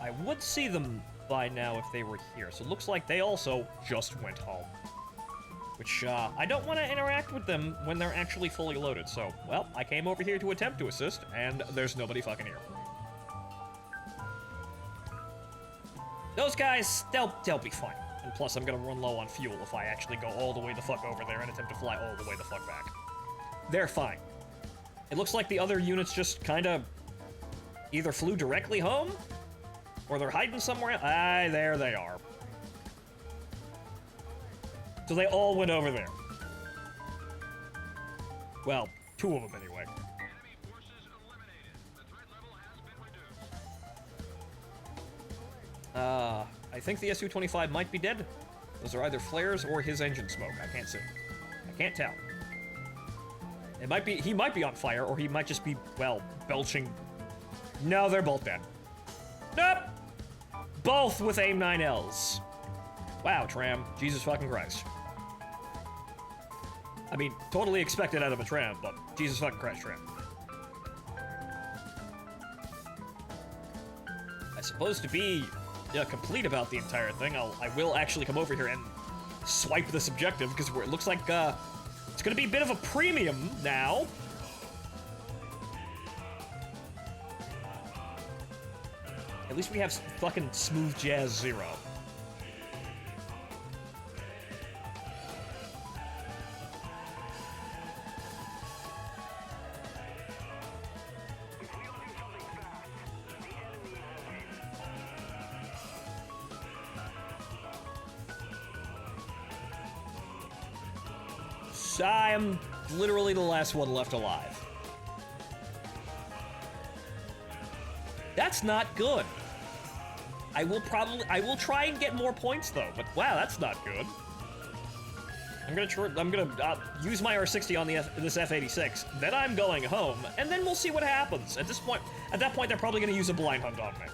I would see them by now if they were here, so it looks like they also just went home. Which, I don't want to interact with them when they're actually fully loaded, so, well, I came over here to attempt to assist, and there's nobody fucking here. Those guys, they'll be fine. And plus, I'm gonna run low on fuel if I actually go all the way the fuck over there and attempt to fly all the way the fuck back. They're fine. It looks like the other units just kinda either flew directly home, or they're hiding somewhere. Ah, there they are. So they all went over there. Well, two of them anyway. Enemy forces eliminated. The threat level has been reduced. I think the Su-25 might be dead. Those are either flares or his engine smoke. I can't see. I can't tell. It might be, he might be on fire, or he might just be, well, belching. No, they're both dead. Nope! Both with AIM-9Ls. Wow, tram. Jesus fucking Christ. I mean, totally expected out of a tram, but Jesus fucking Christ, tram. I suppose to be complete about the entire thing, I will actually come over here and swipe this objective, because it looks like it's gonna be a bit of a premium now. At least we have fucking smooth jazz 0. I am literally the last one left alive. That's not good. I will try and get more points though, but wow, that's not good. I'm gonna use my R60 on this F-86, then I'm going home, and then we'll see what happens. At that point, they're probably gonna use a blind hunt on me.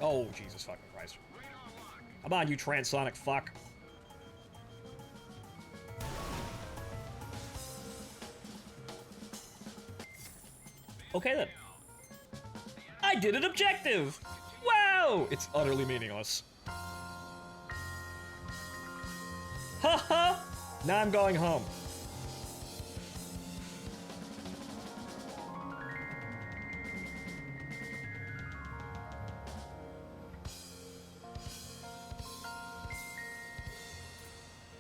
Oh, Jesus fucking Christ. Come on, you transonic fuck. Okay, then. I did an objective! Wow! It's utterly meaningless. Haha! Now I'm going home.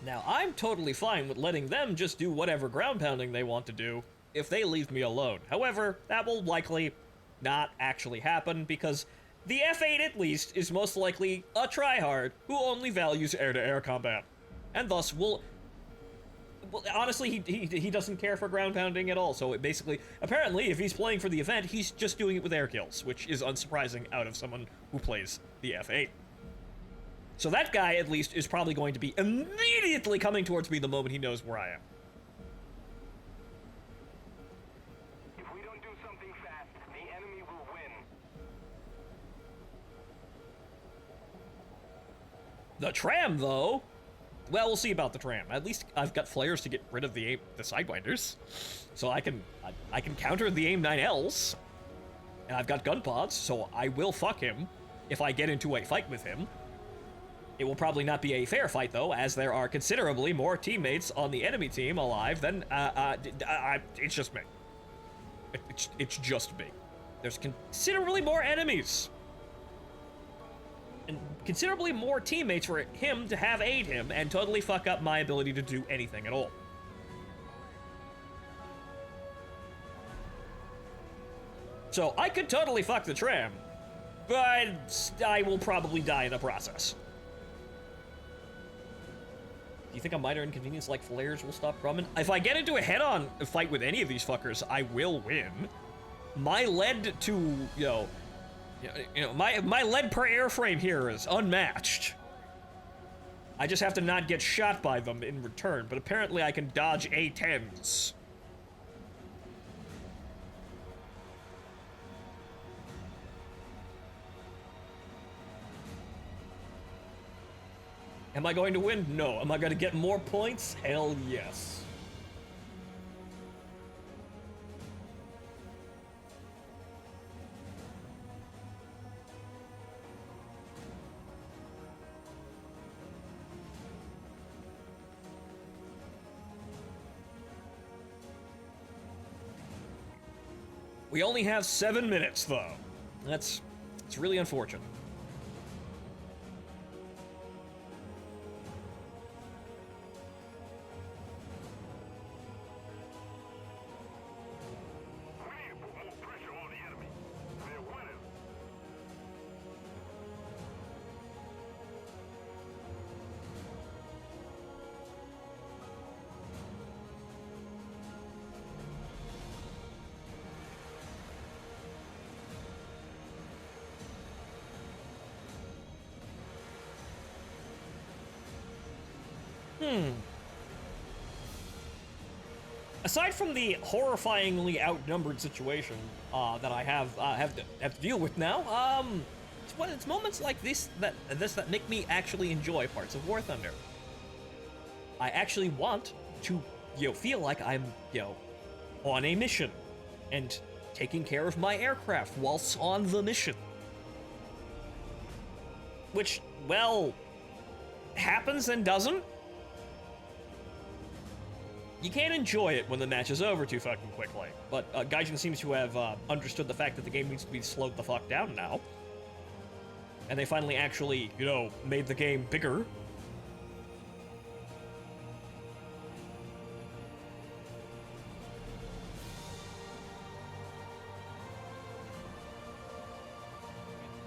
Now, I'm totally fine with letting them just do whatever ground pounding they want to do if they leave me alone. However, that will likely not actually happen because the F8 at least is most likely a tryhard who only values air-to-air combat. And thus will... Well, honestly, he doesn't care for ground pounding at all, so it basically... Apparently, if he's playing for the event, he's just doing it with air kills, which is unsurprising out of someone who plays the F8. So that guy, at least, is probably going to be immediately coming towards me the moment he knows where I am. If we don't do something fast, the enemy will win. The tram, though... Well, we'll see about the tram. At least I've got flares to get rid of the Sidewinders. So I can counter the AIM-9Ls. And I've got gun pods, so I will fuck him if I get into a fight with him. It will probably not be a fair fight, though, as there are considerably more teammates on the enemy team alive than, it's just me. It's just me. There's considerably more enemies. And considerably more teammates for him to have aid him and totally fuck up my ability to do anything at all. So, I could totally fuck the tram, but I will probably die in the process. Do you think a minor inconvenience like flares will stop Grumman? If I get into a head-on fight with any of these fuckers, I will win. My lead to, my lead per airframe here is unmatched. I just have to not get shot by them in return, but apparently I can dodge A-10s. Am I going to win? No. Am I going to get more points? Hell yes. We only have 7 minutes, though. It's really unfortunate. Aside from the horrifyingly outnumbered situation that I have to deal with now, it's moments like this that make me actually enjoy parts of War Thunder. I actually want to, feel like I'm, on a mission and taking care of my aircraft whilst on the mission. Which, well, happens and doesn't. You can't enjoy it when the match is over too fucking quickly, but Gaijin seems to have understood the fact that the game needs to be slowed the fuck down now. And they finally actually, made the game bigger.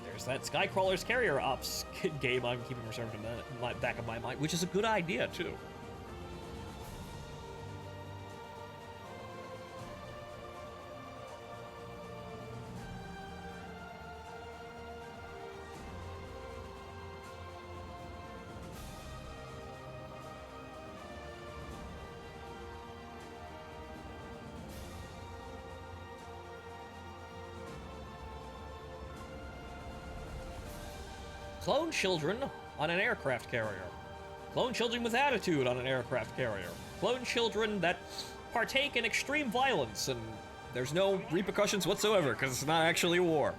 There's that Skycrawler's Carrier Ops game I'm keeping reserved in the back of my mind, which is a good idea, too. Clone children on an aircraft carrier. Clone children with attitude on an aircraft carrier. Clone children that partake in extreme violence, and there's no repercussions whatsoever because it's not actually a war.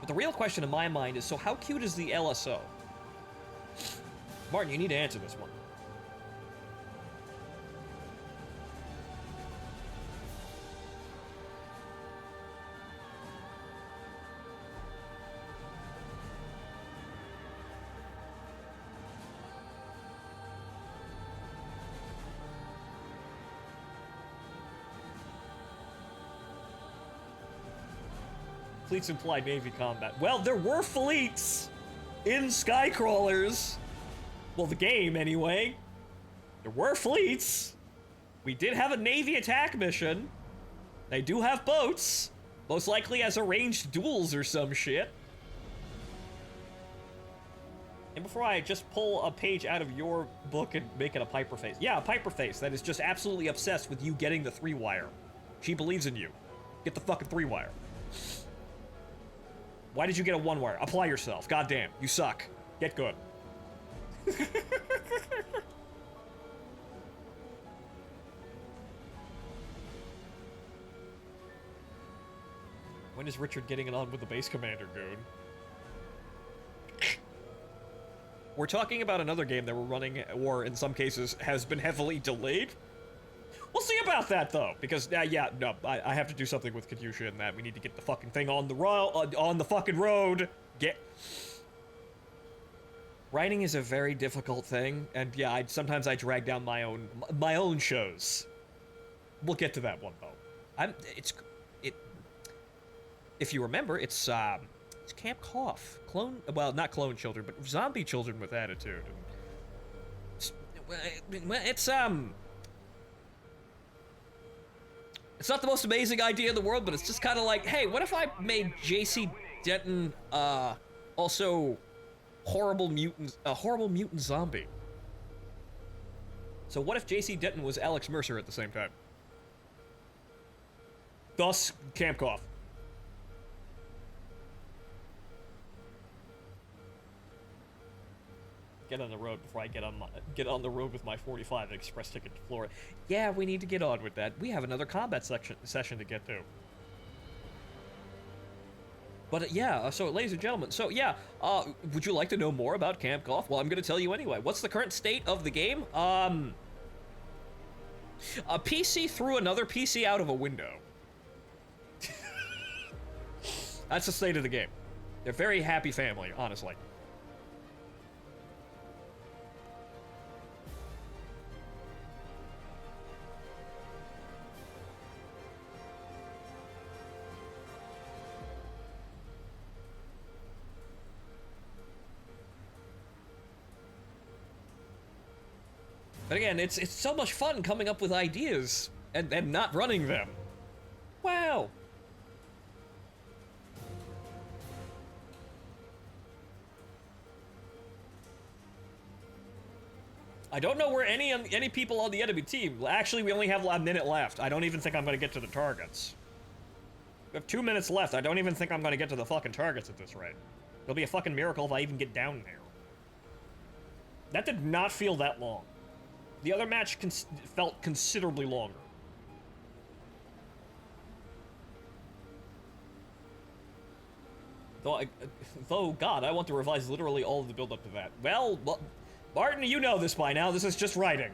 But the real question in my mind is, so how cute is the LSO? Martin, you need to answer this one. Fleets imply Navy combat. Well, there were fleets in Skycrawlers. Well, the game, anyway. There were fleets. We did have a Navy attack mission. They do have boats. Most likely as arranged duels or some shit. And before I just pull a page out of your book and make it a Piper face. Yeah, a Piper face that is just absolutely obsessed with you getting the 3-wire. She believes in you. Get the fucking 3-wire. Why did you get a 1-wire? Apply yourself. Goddamn, you suck. Get good. When is Richard getting it on with the base commander, Goon? We're talking about another game that we're running, or in some cases, has been heavily delayed. We'll see about that, though, because, yeah, no, I have to do something with Katyusha and that. We need to get the fucking thing on the fucking road. Writing is a very difficult thing, and yeah, sometimes I drag down my own shows. We'll get to that one, though. If you remember, it's Camp Cough. Well, not clone children, but zombie children with attitude. It's not the most amazing idea in the world, but it's just kind of like, hey, what if I made JC Denton, also a horrible mutant zombie? So what if JC Denton was Alex Mercer at the same time? Thus, Camp Cough. Get on the road before I get on the road with my 45 express ticket to Florida. Yeah, we need to get on with that. We have another combat session to get to. But yeah, so ladies and gentlemen, so yeah, would you like to know more about Camp Golf? Well, I'm gonna tell you anyway. What's the current state of the game? A PC threw another PC out of a window. That's the state of the game. They're a very happy family, honestly. But again, it's so much fun coming up with ideas and not running them. Wow. I don't know where any people on the enemy team. Actually, we only have a minute left. I don't even think I'm going to get to the targets. We have 2 minutes left. I don't even think I'm going to get to the fucking targets at this rate. It'll be a fucking miracle if I even get down there. That did not feel that long. The other match felt considerably longer. Though, God, I want to revise literally all of the build-up to that. Well, Martin, you know this by now. This is just writing.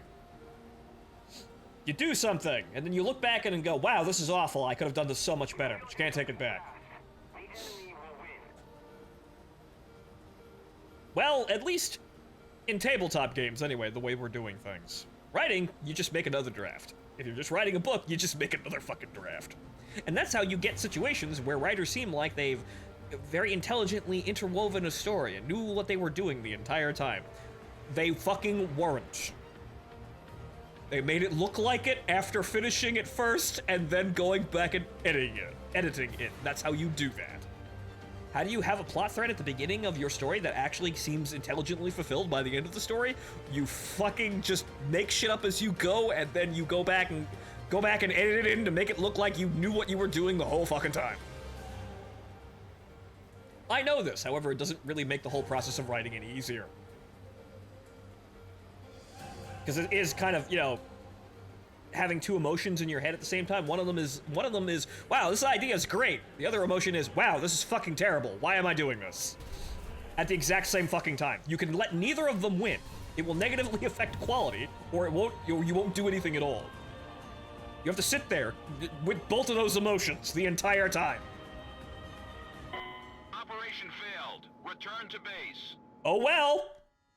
You do something, and then you look back and go, wow, this is awful. I could have done this so much better, but you can't take it back. Well, at least in tabletop games, anyway, the way we're doing things. Writing, you just make another draft. If you're just writing a book, you just make another fucking draft. And that's how you get situations where writers seem like they've very intelligently interwoven a story and knew what they were doing the entire time. They fucking weren't. They made it look like it after finishing it first and then going back and editing it. That's how you do that. How do you have a plot thread at the beginning of your story that actually seems intelligently fulfilled by the end of the story? You fucking just make shit up as you go, and then you go back and edit it in to make it look like you knew what you were doing the whole fucking time. I know this, however, it doesn't really make the whole process of writing any easier. Because it is kind of, you know, having two emotions in your head at the same time. One of them is, wow, this idea is great. The other emotion is, wow, this is fucking terrible. Why am I doing this? At the exact same fucking time. You can let neither of them win. It will negatively affect quality, or you won't do anything at all. You have to sit there with both of those emotions the entire time. Operation failed. Return to base. Oh well.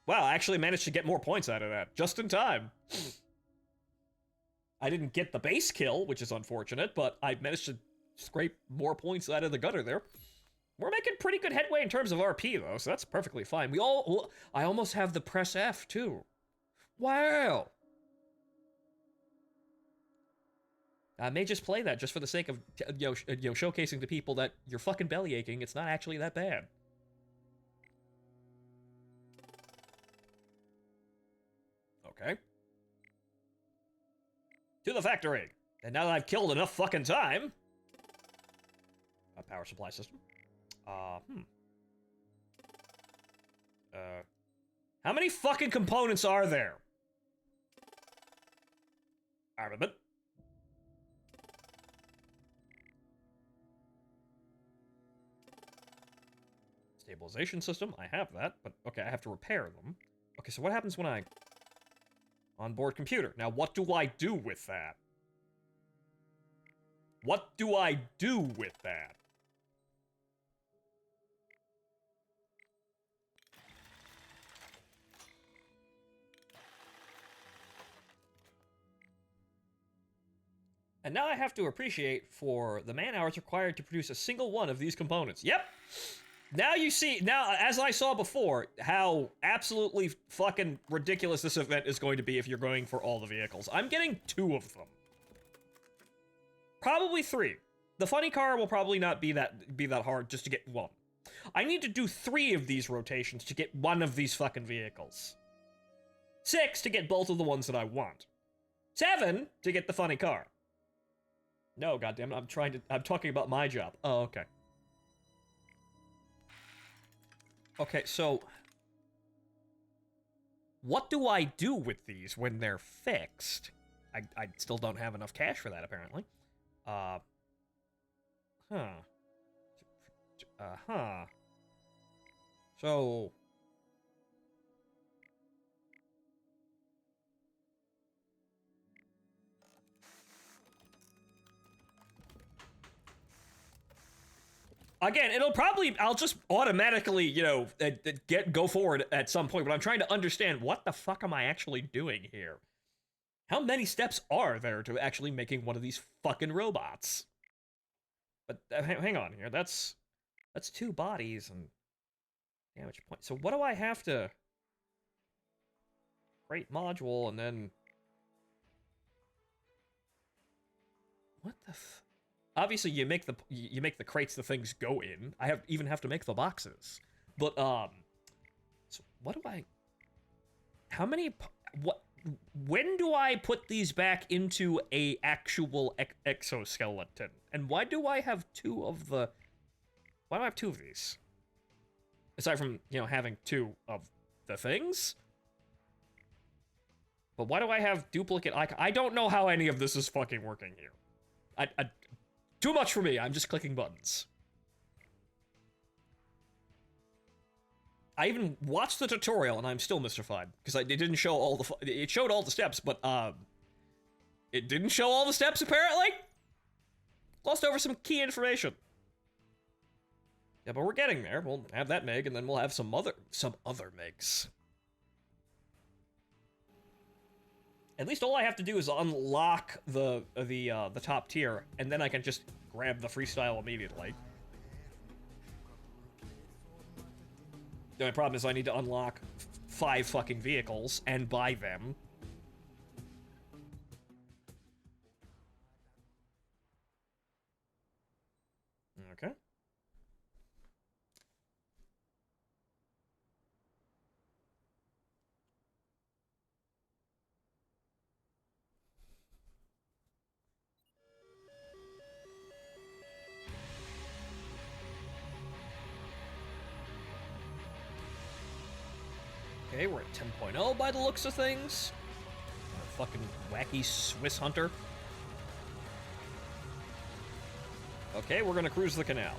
Wow, I actually managed to get more points out of that, just in time. I didn't get the base kill, which is unfortunate, but I managed to scrape more points out of the gutter there. We're making pretty good headway in terms of RP, though, so that's perfectly fine. I almost have the press F, too. Wow. I may just play that just for the sake of, showcasing to people that you're fucking belly aching. It's not actually that bad. Okay. To the factory. And now that I've killed enough fucking time... A power supply system. How many fucking components are there? Armament. Stabilization system, I have that, but okay, I have to repair them. Okay, so what happens when I... Onboard computer. Now, what do I do with that? What do I do with that? And now I have to appreciate for the man hours required to produce a single one of these components. Yep! Now you see, now, as I saw before, how absolutely fucking ridiculous this event is going to be if you're going for all the vehicles. I'm getting 2 of them. Probably 3. The funny car will probably not be that hard just to get 1. I need to do 3 of these rotations to get 1 of these fucking vehicles. 6 to get both of the ones that I want. 7 to get the funny car. No, goddammit, I'm talking about my job. Oh, okay. Okay, so... What do I do with these when they're fixed? I still don't have enough cash for that, apparently. So... Again, I'll just automatically, go forward at some point, but I'm trying to understand what the fuck am I actually doing here? How many steps are there to actually making one of these fucking robots? But hang on here, that's 2 bodies and damage point. So what do I have to create module and then what the obviously you make the crates the things go in. I even have to make the boxes. But so what do I when do I put these back into a actual exoskeleton? And why do I have 2 of these? Aside from, having 2 of the things? But why do I have duplicate I don't know how any of this is fucking working here. Too much for me, I'm just clicking buttons. I even watched the tutorial and I'm still mystified because it didn't show all it showed all the steps, but it didn't show all the steps apparently. Glossed over some key information. Yeah, but we're getting there. We'll have that Meg, and then we'll have some other Megs. At least all I have to do is unlock the top tier, and then I can just grab the freestyle immediately. The only problem is I need to unlock 5 fucking vehicles and buy them. Okay. Okay, we're at 10.0 by the looks of things. Fucking wacky Swiss hunter. Okay, we're gonna cruise the canal.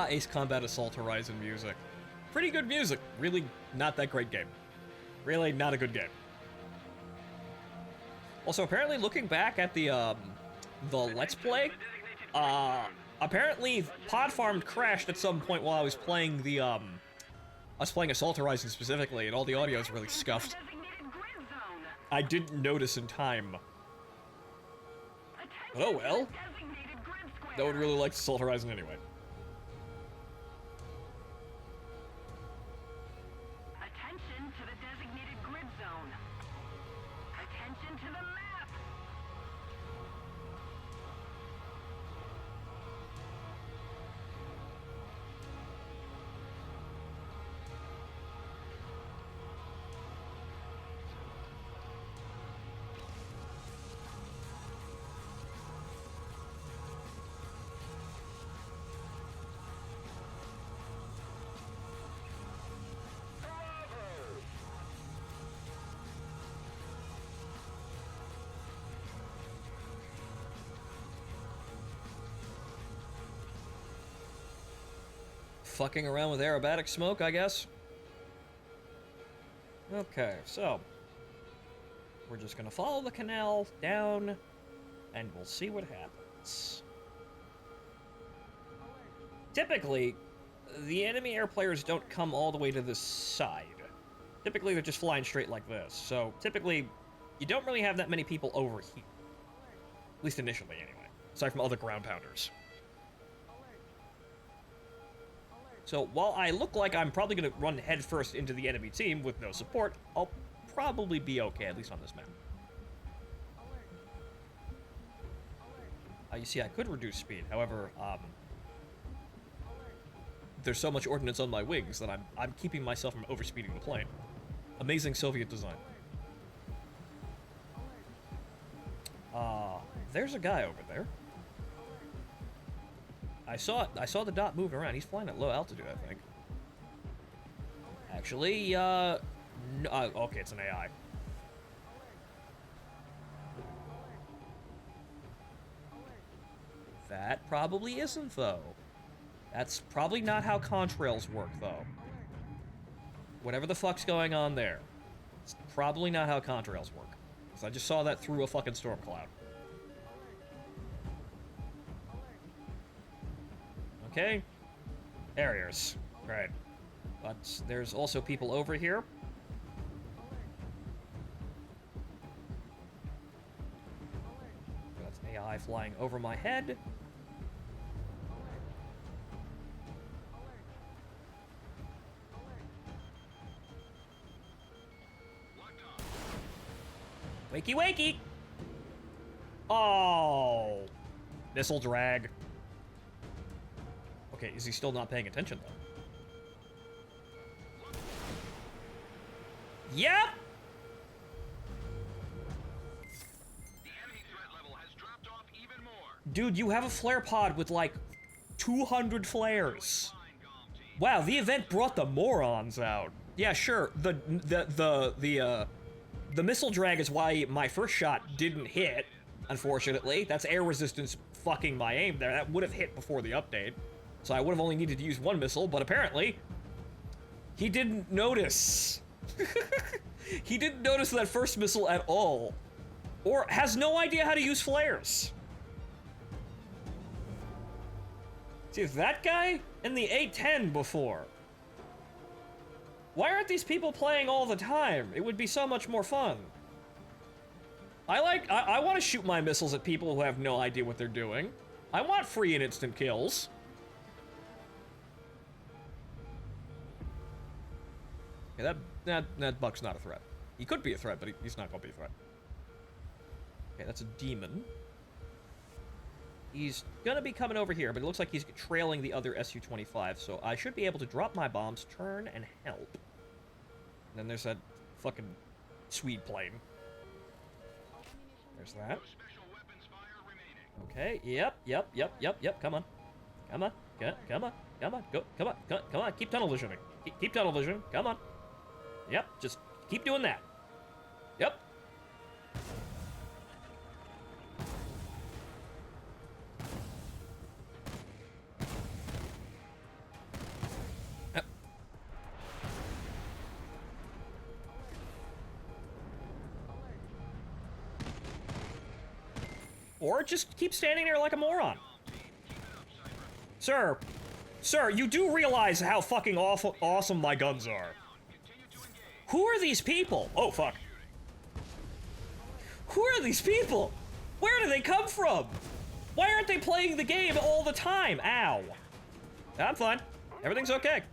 Ace Combat Assault Horizon music. Pretty good music. Really not that great game. Really, not a good game. Also, apparently, looking back at the Let's Play, apparently Pod Farm crashed at some point while I was playing the I was playing Assault Horizon specifically, and all the audio is really scuffed. I didn't notice in time. But oh well. No one really likes Assault Horizon anyway. Attention to the designated grid zone. Attention to the map. Fucking around with aerobatic smoke, I guess. Okay, so we're just gonna follow the canal down, and we'll see what happens. Typically, the enemy air players don't come all the way to this side. Typically, they're just flying straight like this. So typically, you don't really have that many people over here. At least initially, anyway. Aside from other ground pounders. So while I look like I'm probably going to run headfirst into the enemy team with no support, I'll probably be okay, at least on this map. You see, I could reduce speed. However, there's so much ordnance on my wings that I'm keeping myself from overspeeding the plane. Amazing Soviet design. There's a guy over there. I saw the dot moving around. He's flying at low altitude, I think. Actually, no, okay, it's an AI. That probably isn't, though. That's probably not how contrails work, though. Whatever the fuck's going on there. It's probably not how contrails work. Because I just saw that through a fucking storm cloud. Okay. Barriers. Right. But there's also people over here. That's AI flying over my head. Wakey wakey! Oh! This'll drag. Okay, is he still not paying attention, though? Yep! The enemy threat level has dropped off even more. Dude, you have a flare pod with, like, 200 flares. Wow, the event brought the morons out. Yeah, sure, the missile drag is why my first shot didn't hit, unfortunately. That's air resistance fucking my aim there. That would have hit before the update. So I would have only needed to use one missile, but apparently, he didn't notice. He didn't notice that first missile at all. Or has no idea how to use flares. See, that guy and the A-10 before. Why aren't these people playing all the time? It would be so much more fun. I want to shoot my missiles at people who have no idea what they're doing. I want free and instant kills. Okay, that Buck's not a threat. He could be a threat, but he's not gonna be a threat. Okay, that's a demon. He's gonna be coming over here, but it looks like he's trailing the other Su-25, so I should be able to drop my bombs, turn, and help. And then there's that fucking Swede plane. There's that. Special weapons fire remaining. Okay, yep, come on. Come on, come on, go, come on, keep tunnel visioning. Keep tunnel vision, come on. Yep, just keep doing that. Yep. Or just keep standing there like a moron. Sir, you do realize how fucking awesome my guns are. Who are these people? Oh, fuck. Who are these people? Where do they come from? Why aren't they playing the game all the time? Ow. I'm fine. Everything's okay.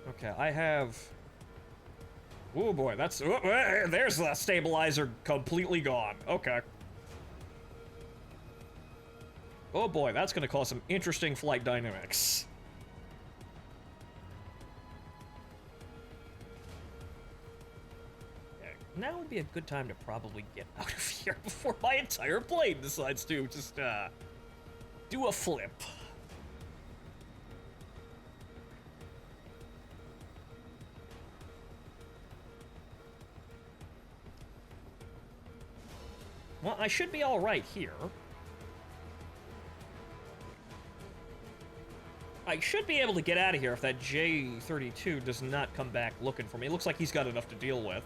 Okay, I have... Oh boy, that's... there's the stabilizer completely gone. Okay. Oh boy, that's gonna cause some interesting flight dynamics. Okay, now would be a good time to probably get out of here before my entire plane decides to just, do a flip. Well, I should be all right here. I should be able to get out of here if that J-32 does not come back looking for me. It looks like he's got enough to deal with.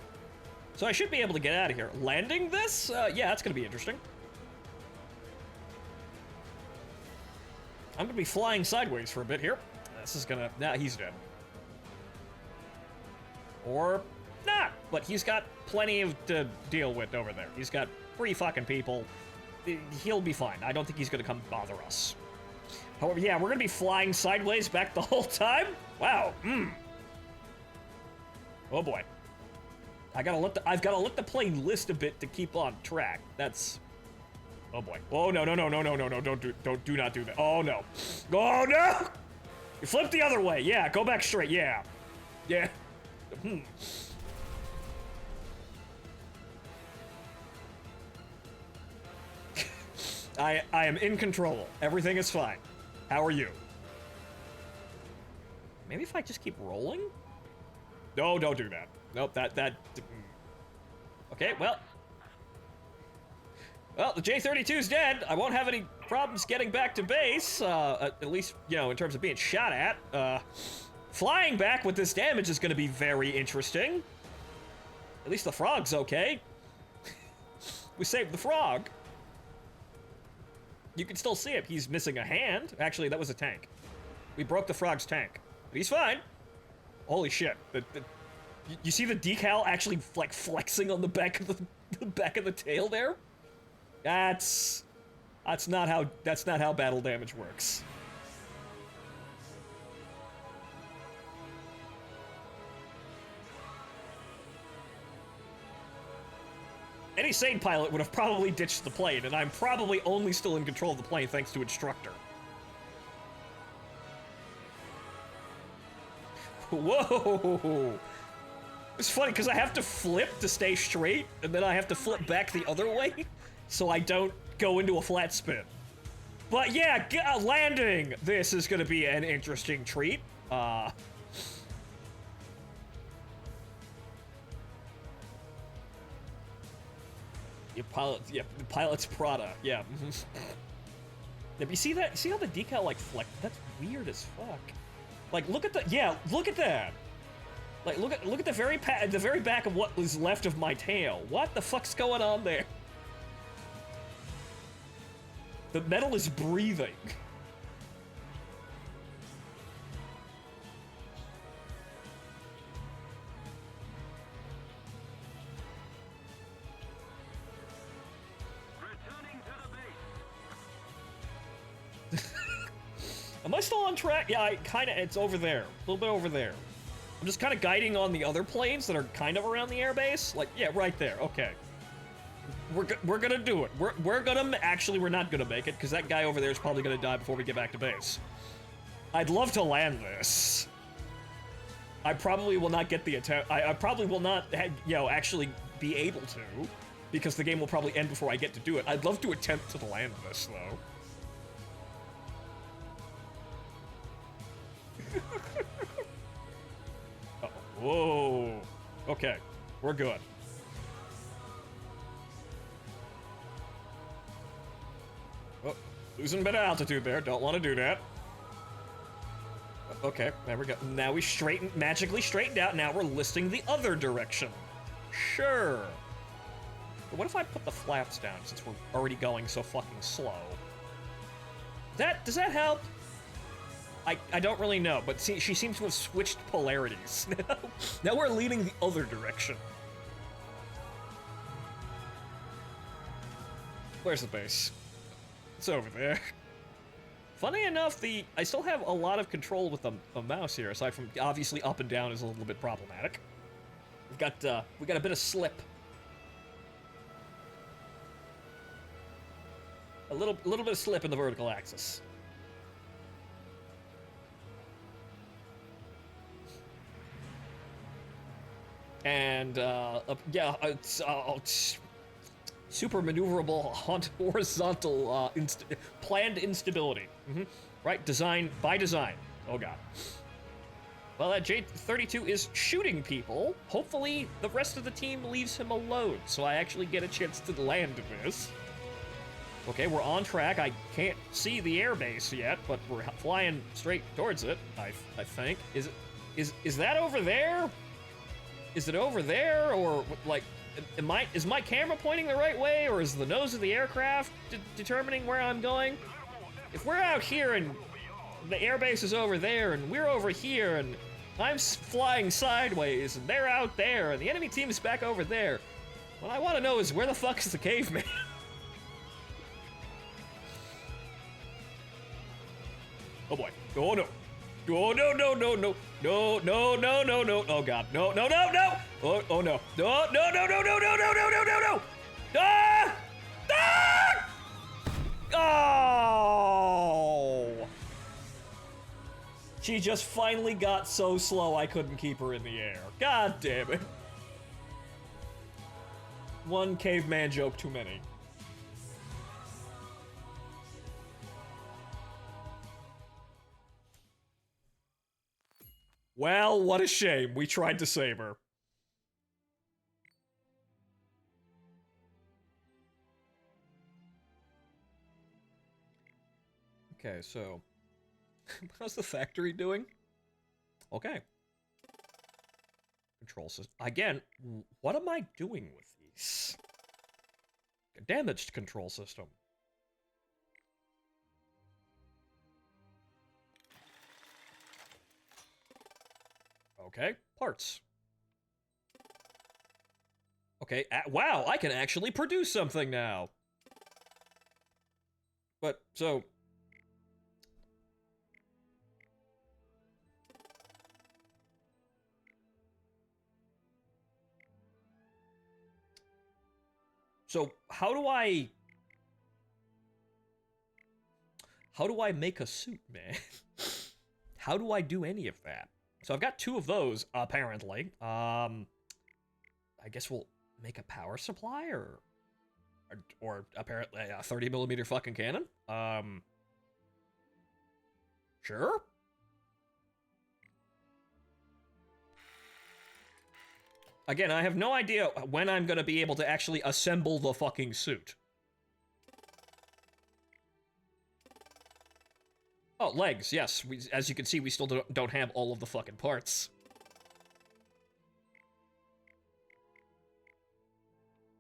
So I should be able to get out of here. Landing this? Yeah, that's gonna be interesting. I'm gonna be flying sideways for a bit here. This is gonna... Nah, he's dead. Or not, but he's got plenty to deal with over there. He's got 3 fucking people. He'll be fine. I don't think he's gonna come bother us. However, yeah, we're gonna be flying sideways back the whole time? Wow, Oh boy. I've gotta let the plane list a bit to keep on track. That's... Oh boy. Oh, no, do not do that. Oh, no. Oh, no! You flip the other way. Yeah, go back straight. Yeah. Yeah. I am in control. Everything is fine. How are you? Maybe if I just keep rolling? No, don't do that. Nope, that... Okay, well... Well, the J-32's dead. I won't have any problems getting back to base. At least, you know, in terms of being shot at. Flying back with this damage is gonna be very interesting. At least the frog's okay. We saved the frog. You can still see him. He's missing a hand. Actually, that was a tank. We broke the frog's tank. But he's fine. Holy shit. You see the decal actually, like, flexing on the back of the back of the tail there? That's not how battle damage works. Any sane pilot would have probably ditched the plane, and I'm probably only still in control of the plane thanks to Instructor. Whoa! It's funny because I have to flip to stay straight, and then I have to flip back the other way, so I don't go into a flat spin. But yeah, landing! This is gonna be an interesting treat. The pilot's Prada, yeah. Yeah, you see that? See how the decal, like, flex? That's weird as fuck. Like, look at look at that! Like, look at the very back of what was left of my tail. What the fuck's going on there? The metal is breathing. Returning to the base. Am I still on track? Yeah, it's over there. A little bit over there. I'm just kind of guiding on the other planes that are kind of around the airbase. Like, yeah, right there. Okay. We're gonna do it. We're not gonna make it, because that guy over there is probably gonna die before we get back to base. I'd love to land this. I probably will not get the attempt. I probably will not, actually be able to, because the game will probably end before I get to do it. I'd love to attempt to land this, though. Whoa. Okay, we're good. Oh, losing a bit of altitude there. Don't want to do that. Okay, there we go. Now we magically straightened out. Now we're listing the other direction. Sure. But what if I put the flaps down since we're already going so fucking slow? Does that help? I don't really know, but see, she seems to have switched polarities now. Now we're leaning the other direction. Where's the base? It's over there. Funny enough, I still have a lot of control with the mouse here, aside from obviously up and down is a little bit problematic. We got a bit of slip. A little bit of slip in the vertical axis. And yeah, it's super maneuverable horizontal planned instability. Right, by design. Oh god. Well, that J-32 is shooting people. Hopefully, the rest of the team leaves him alone, so I actually get a chance to land this. Okay, we're on track. I can't see the airbase yet, but we're flying straight towards it. I think. Is that over there? Is it over there, or like, is my camera pointing the right way, or is the nose of the aircraft determining where I'm going? If we're out here and the airbase is over there, and we're over here, and I'm flying sideways, and they're out there, and the enemy team is back over there, what I want to know is where the fuck is the caveman? Oh boy. Oh no. Oh no no no no no no no no no oh god no no no no oh no no no no no no no no no no no no ah ah oh, she just finally got so slow I couldn't keep her in the air. God damn it. One caveman joke too many. Well, what a shame. We tried to save her. Okay, so how's the factory doing? Okay. Control system. Again, what am I doing with these? A damaged control system. Okay, parts. Okay, wow, I can actually produce something now. But, so... So, how do I make a suit, man? How do I do any of that? So I've got two of those, apparently. I guess we'll make a power supply, or apparently a 30mm fucking cannon. Sure. Again, I have no idea when I'm gonna be able to actually assemble the fucking suit. Oh, legs, yes. As you can see, we still don't have all of the fucking parts.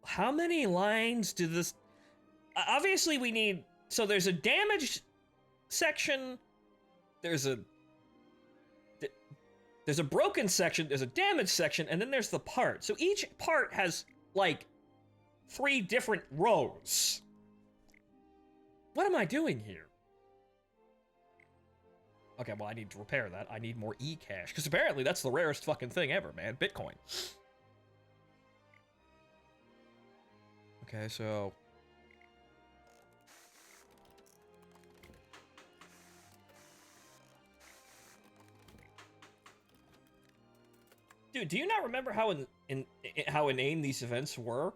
How many lines do this... Obviously, we need... So there's a damaged section, there's a broken section, there's a damaged section, and then there's the part. So each part has, like, 3 different rows. What am I doing here? Okay, well, I need to repair that. I need more e-cash, because apparently that's the rarest fucking thing ever, man. Bitcoin. Okay, so... Dude, do you not remember how how inane these events were?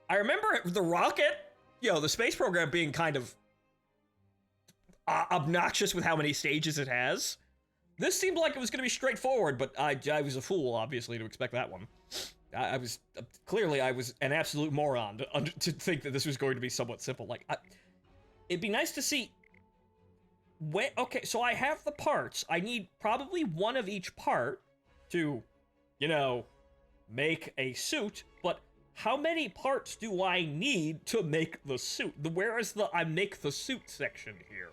I remember the rocket, the space program being kind of obnoxious with how many stages it has. This seemed like it was going to be straightforward, but I was a fool, obviously, to expect that one. I was an absolute moron to think that this was going to be somewhat simple. Like, it'd be nice to see. Okay, so I have the parts. I need probably one of each part to, make a suit, but how many parts do I need to make the suit? Where is the I make the suit section here?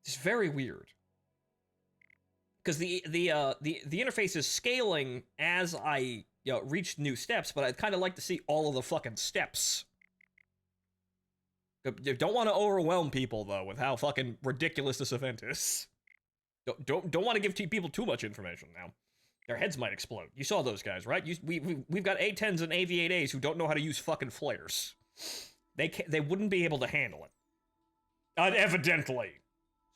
It's very weird. Because the interface is scaling as I reach new steps, but I'd kind of like to see all of the fucking steps. You don't want to overwhelm people though with how fucking ridiculous this event is. Don't want to give people too much information now. Their heads might explode. You saw those guys, right? We've got A10s and AV8As who don't know how to use fucking flares. They wouldn't be able to handle it. Evidently.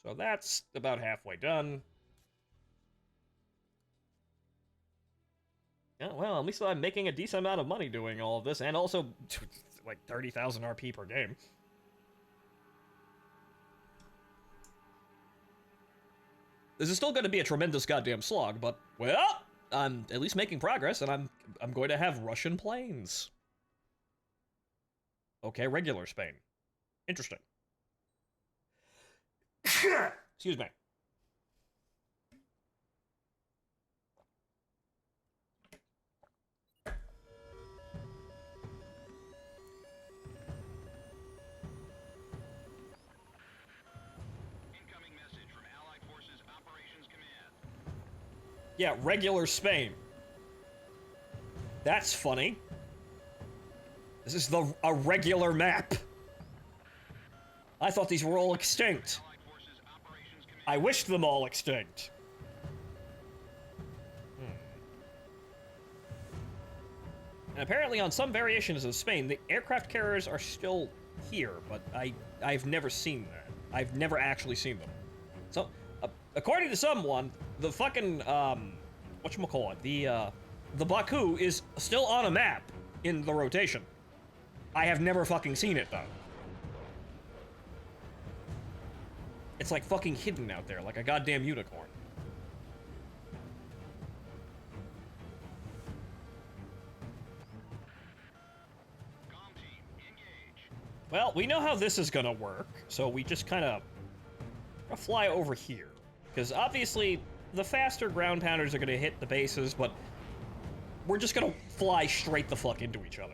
So that's about halfway done. Yeah, well, at least I'm making a decent amount of money doing all of this, and also like 30,000 RP per game. This is still going to be a tremendous goddamn slog, but, well, I'm at least making progress, and I'm going to have Russian planes. Okay, regular Spain. Interesting. Excuse me. Incoming message from Allied Forces Operations Command. Yeah, regular Spain. That's funny. This is a regular map. I thought these were all extinct. Allied Forces Operations Command. I wished them all extinct. And apparently on some variations of Spain, the aircraft carriers are still here, but I've never seen that. I've never actually seen them. So, according to someone, the fucking, whatchamacallit, the Baku is still on a map in the rotation. I have never fucking seen it, though. It's like fucking hidden out there, like a goddamn unicorn. Comm team, engage. Well, we know how this is gonna work, so we just kind of fly over here. Because obviously, the faster ground pounders are gonna hit the bases, but we're just gonna fly straight the fuck into each other.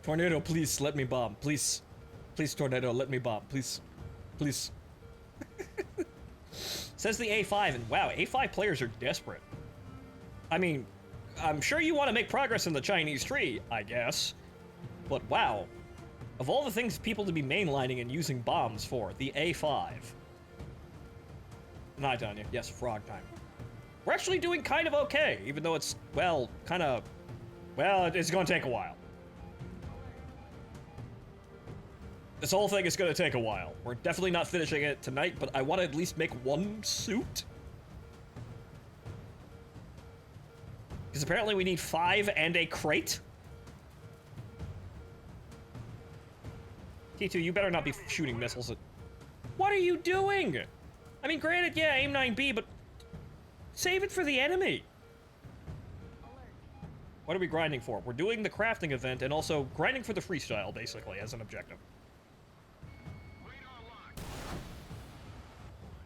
Tornado, please let me bomb. Please. Please, Tornado, let me bomb. Please. Please. Says the A5, and wow, A5 players are desperate. I mean, I'm sure you want to make progress in the Chinese tree, I guess. But wow. Of all the things people to be mainlining and using bombs for, the A5. Night, Tanya. Yes, frog time. We're actually doing kind of okay, even though it's, well, kind of... Well, it's going to take a while. This whole thing is going to take a while. We're definitely not finishing it tonight, but I want to at least make one suit. Because apparently we need 5 and a crate. T2, you better not be shooting missiles at... What are you doing? I mean, granted, yeah, aim 9B, but... Save it for the enemy. What are we grinding for? We're doing the crafting event and also grinding for the freestyle, basically, as an objective.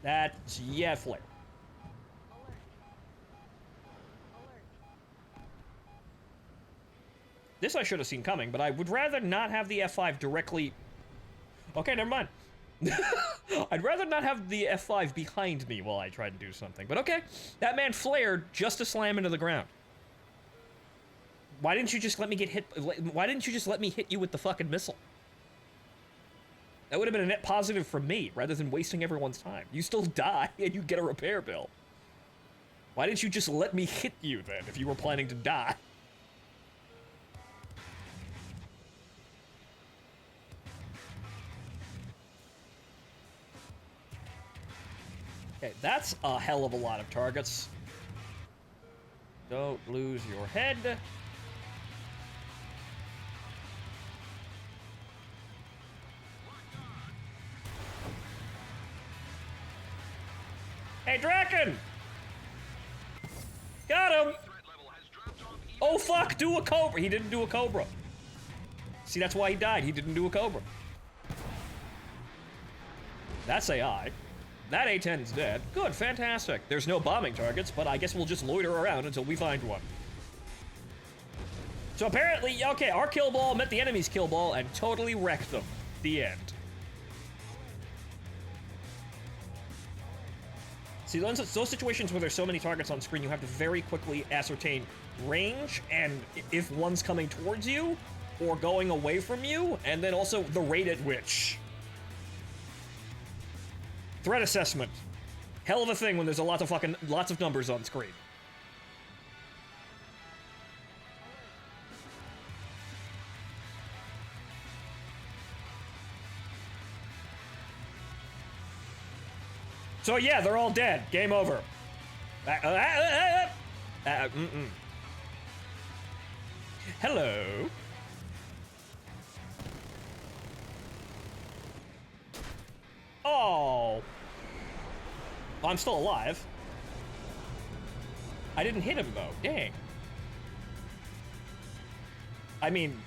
That's, yeah, flare. This I should have seen coming, but I would rather not have the F5 directly... Okay, never mind. I'd rather not have the F5 behind me while I try to do something. But okay, that man flared just to slam into the ground. Why didn't you just let me get hit? Why didn't you just let me hit you with the fucking missile? That would have been a net positive for me, rather than wasting everyone's time. You still die, and you get a repair bill. Why didn't you just let me hit you, then, if you were planning to die? Okay, that's a hell of a lot of targets. Don't lose your head. Hey, Draken! Got him! Oh, fuck, do a Cobra. He didn't do a Cobra. See, that's why he died. He didn't do a Cobra. That's AI. That A-10's dead. Good, fantastic. There's no bombing targets, but I guess we'll just loiter around until we find one. So apparently, okay, our kill ball met the enemy's kill ball and totally wrecked them. The end. See, those situations where there's so many targets on screen, you have to very quickly ascertain range and if one's coming towards you or going away from you, and then also the rate at which. Threat assessment. Hell of a thing when there's lots of numbers on screen. So yeah, they're all dead. Game over. Hello. Oh. Well, I'm still alive. I didn't hit him though. Dang. I mean,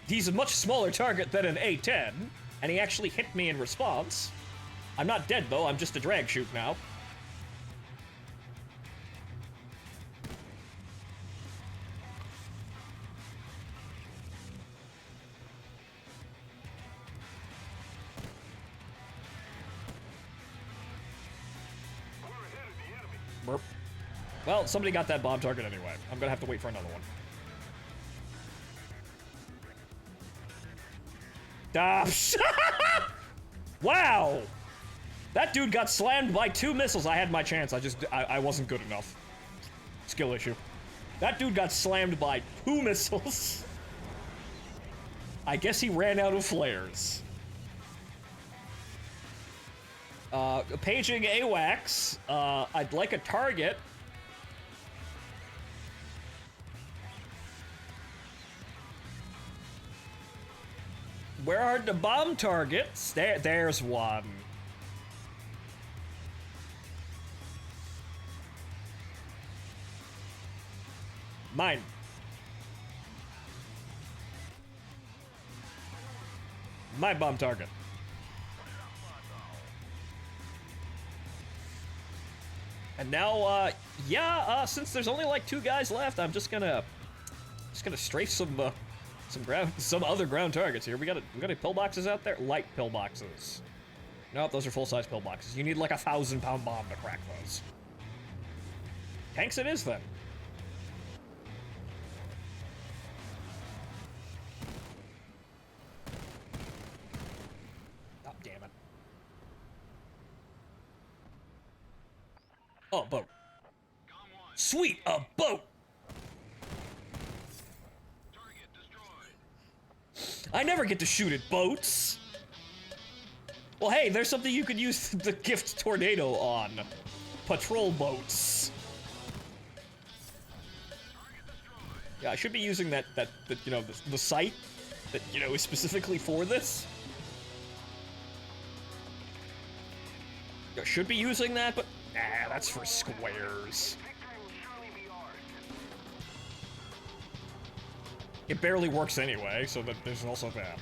he's a much smaller target than an A-10, and he actually hit me in response. I'm not dead though, I'm just a drag shoot now. Burp. Well, somebody got that bomb target anyway. I'm gonna have to wait for another one. Wow! That dude got slammed by 2 missiles. I had my chance. I wasn't good enough. Skill issue. That dude got slammed by 2 missiles. I guess he ran out of flares. Paging AWACS. I'd like a target. Where are the bomb targets? There's one. Mine. My bomb target. And now, since there's only like 2 guys left, I'm just gonna strafe some other ground targets here. We got any pillboxes out there? Light pillboxes. Nope, those are full-size pillboxes. You need like a 1,000-pound bomb to crack those. Tanks it is then. Oh, damn it. Oh, boat. Sweet, a boat! I never get to shoot at boats. Well, hey, there's something you could use the gift tornado on. Patrol boats. Yeah, I should be using that you know, the site that, you know, is specifically for this. I should be using that, but nah, that's for squares. It barely works anyway, so that there's also that.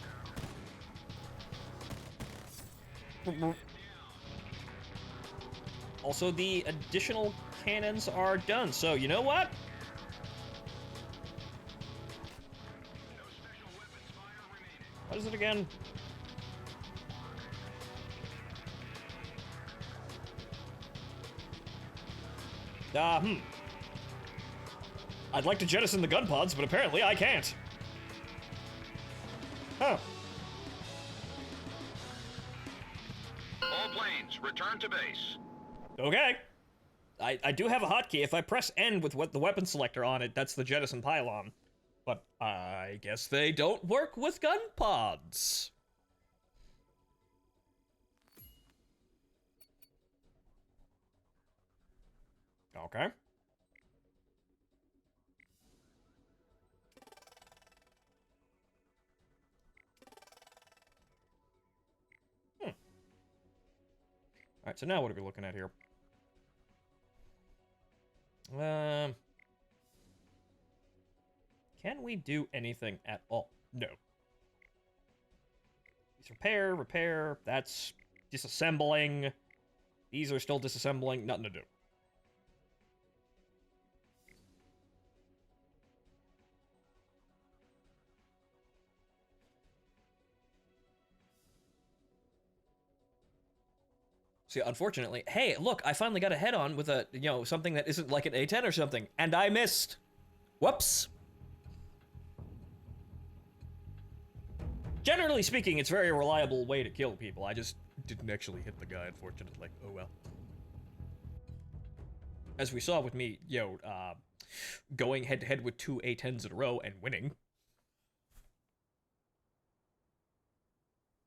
Also, the additional cannons are done, so you know what? What is it again? I'd like to jettison the gun pods, but apparently I can't. Huh. All planes, return to base. Okay. I do have a hotkey. If I press N with the weapon selector on it, that's the jettison pylon. But I guess they don't work with gun pods. Okay. Alright, so now what are we looking at here? Can we do anything at all? No. These repair, that's disassembling. These are still disassembling, nothing to do. See, unfortunately, hey, look, I finally got a head-on with a, you know, something that isn't like an A10 or something, and I missed. Whoops. Generally speaking, it's a very reliable way to kill people. I just didn't actually hit the guy, unfortunately. Oh well. As we saw with me, going head-to-head with 2 A10s in a row and winning.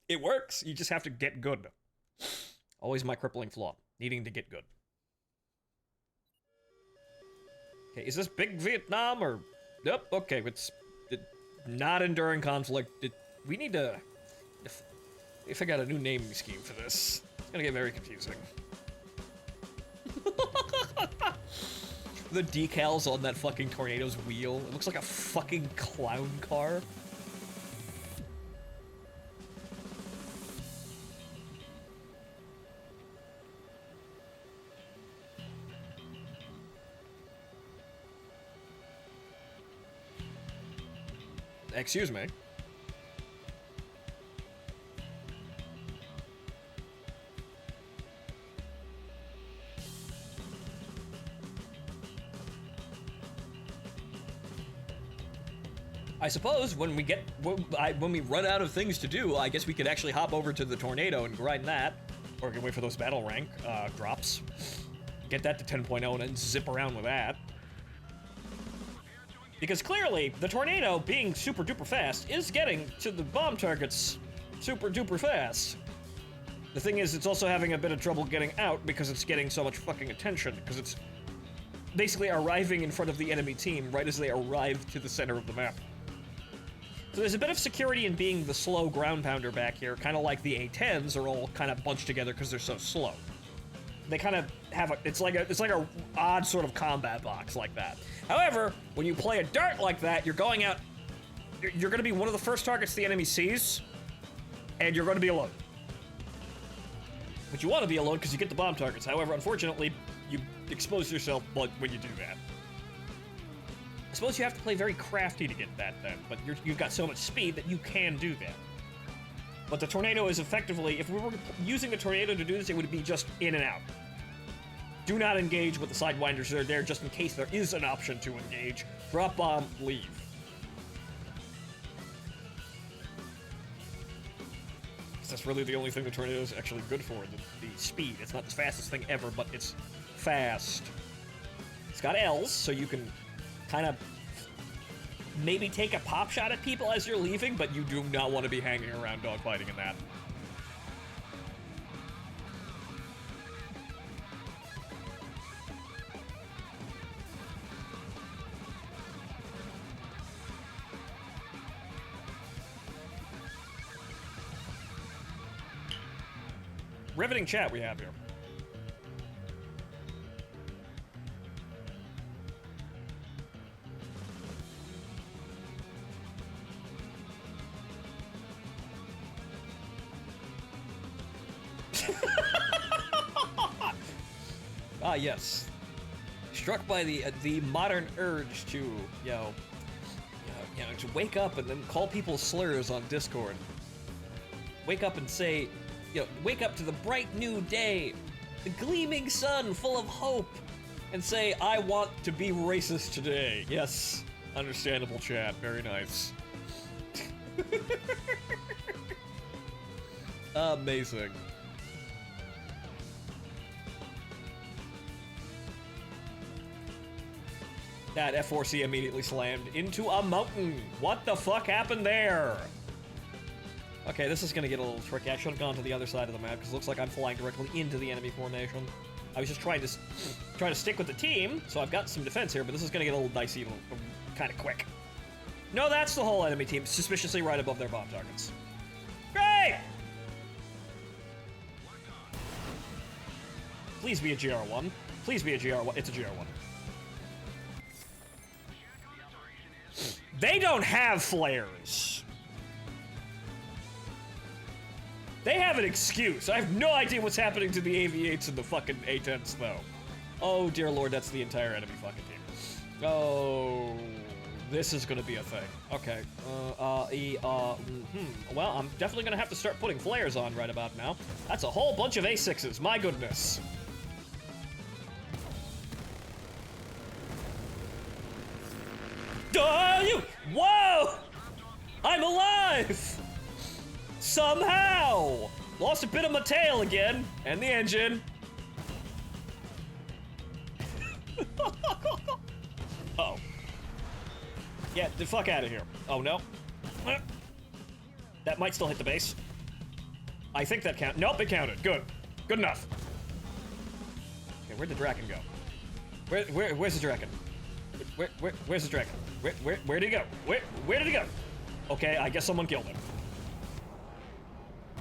It works, you just have to get good. Always my crippling flaw, needing to get good. Okay, is this Big Vietnam or... Nope, okay, it's not enduring conflict. We need to... If I got a new naming scheme for this, it's gonna get very confusing. The decals on that fucking Tornado's wheel, it looks like a fucking clown car. Excuse me. I suppose when we run out of things to do, I guess we could actually hop over to the Tornado and grind that, or we can wait for those battle rank drops, get that to 10.0 and then zip around with that. Because clearly, the Tornado, being super duper fast, is getting to the bomb targets super duper fast. The thing is, it's also having a bit of trouble getting out because it's getting so much fucking attention, because it's basically arriving in front of the enemy team right as they arrive to the center of the map. So there's a bit of security in being the slow ground pounder back here, kind of like the A10s are all kind of bunched together because they're so slow. They kind of have a, it's like a odd sort of combat box like that. However, when you play a dart like that, you're going out, you're going to be one of the first targets the enemy sees, and you're going to be alone. But you want to be alone because you get the bomb targets. However, unfortunately, you expose yourself when you do that. I suppose you have to play very crafty to get that then, but you've got so much speed that you can do that. But the Tornado is effectively, if we were using the Tornado to do this, it would be just in and out. Do not engage with the Sidewinders that are there just in case there is an option to engage. Drop bomb, leave. That's really the only thing the Tornado is actually good for, the speed. It's not the fastest thing ever, but it's fast. It's got L's, so you can kind of maybe take a pop shot at people as you're leaving, but you do not want to be hanging around dogfighting in that. Riveting chat we have here. Ah, yes. Struck by the modern urge to, to wake up and then call people slurs on Discord. Wake up and say, wake up to the bright new day, the gleaming sun full of hope, and say, I want to be racist today. Yes, understandable chat, very nice. Amazing. That F4C immediately slammed into a mountain. What the fuck happened there? Okay, this is gonna get a little tricky. I should have gone to the other side of the map, because it looks like I'm flying directly into the enemy formation. I was just trying to stick with the team, so I've got some defense here, but this is gonna get a little dicey, kind of quick. No, that's the whole enemy team, suspiciously right above their bomb targets. Great! Please be a GR1. Please be a GR1. It's a GR1. They don't have flares. They have an excuse. I have no idea what's happening to the AV-8s and the fucking A-10s, though. Oh, dear lord, that's the entire enemy fucking team. Oh, this is gonna be a thing. Okay. Well, I'm definitely gonna have to start putting flares on right about now. That's a whole bunch of A6s, my goodness. Oh, you! Whoa! I'm alive! Somehow! Lost a bit of my tail again, and the engine. Uh-oh. Get the fuck out of here. Oh, no. That might still hit the base. I think that count. Nope, it counted. Good. Good enough. Okay, where'd the Draken go? Where's the Draken? Where's the Draken? Where did he go? Where did he go? Okay, I guess someone killed him.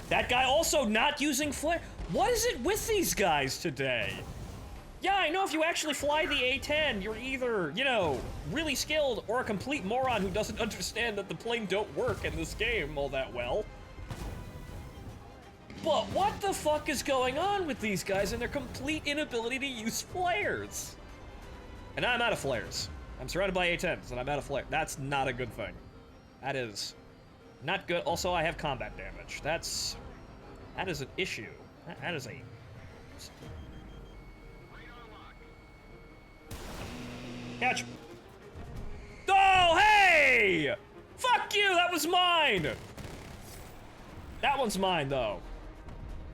That guy also not using flare. What is it with these guys today? Yeah, I know if you actually fly the A-10, you're either, you know, really skilled or a complete moron who doesn't understand that the plane don't work in this game all that well. But what the fuck is going on with these guys and their complete inability to use flares? And I'm out of flares. I'm surrounded by A-10s and I'm out of flare. That's not a good thing. That is not good. Also, I have combat damage. That is an issue. That is a... Catch. Oh, hey! Fuck you, that was mine! That one's mine, though.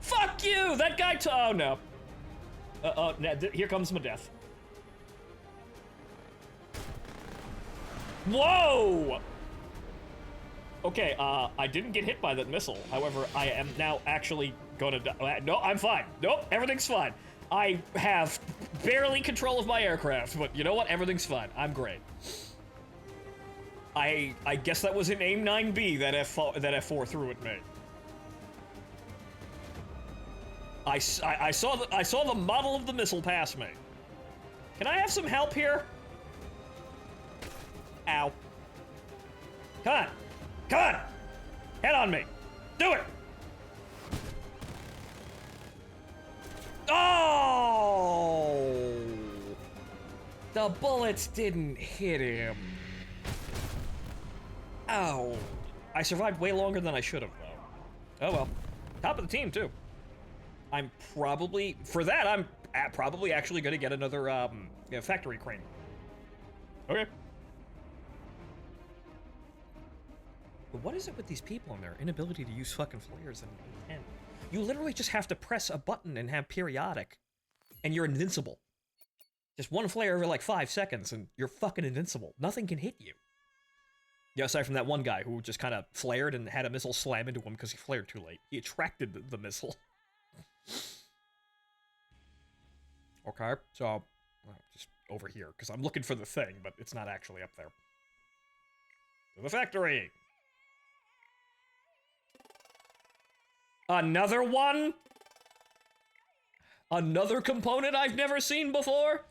Fuck you, that guy oh, no. Here comes my death. Whoa! Okay, I didn't get hit by that missile. However, I am now actually gonna die. No, I'm fine. Nope, everything's fine. I have barely control of my aircraft, but you know what? Everything's fine. I'm great. I guess that was an AIM-9B that F4 threw at me. I saw the model of the missile pass me. Can I have some help here? Ow. Come on. Come on! Head on me. Do it! Oh! The bullets didn't hit him. Ow. I survived way longer than I should have, though. Oh well. Top of the team, too. I'm probably... For that, I'm probably actually going to get another factory crane. Okay. But what is it with these people and their inability to use fucking flares and intent? You literally just have to press a button and have periodic, and you're invincible. Just one flare every like 5 seconds, and you're fucking invincible. Nothing can hit you. Yeah, aside from that one guy who just kind of flared and had a missile slam into him because he flared too late. He attracted the missile. Okay, so just over here, because I'm looking for the thing, but it's not actually up there. To the factory! Another one? Another component I've never seen before?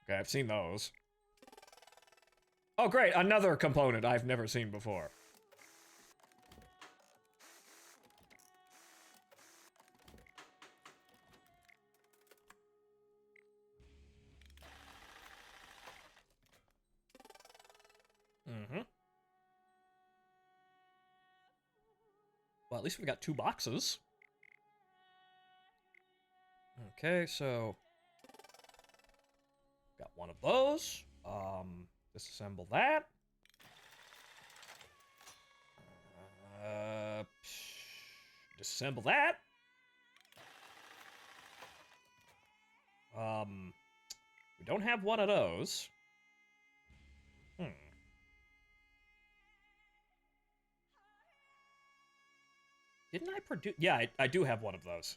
Okay, I've seen those. Oh great, another component I've never seen before. Mm-hmm. Well, at least we got 2 boxes. Okay, so... got one of those. Disassemble that. Disassemble that. We don't have one of those. Didn't I produce... Yeah, I do have one of those.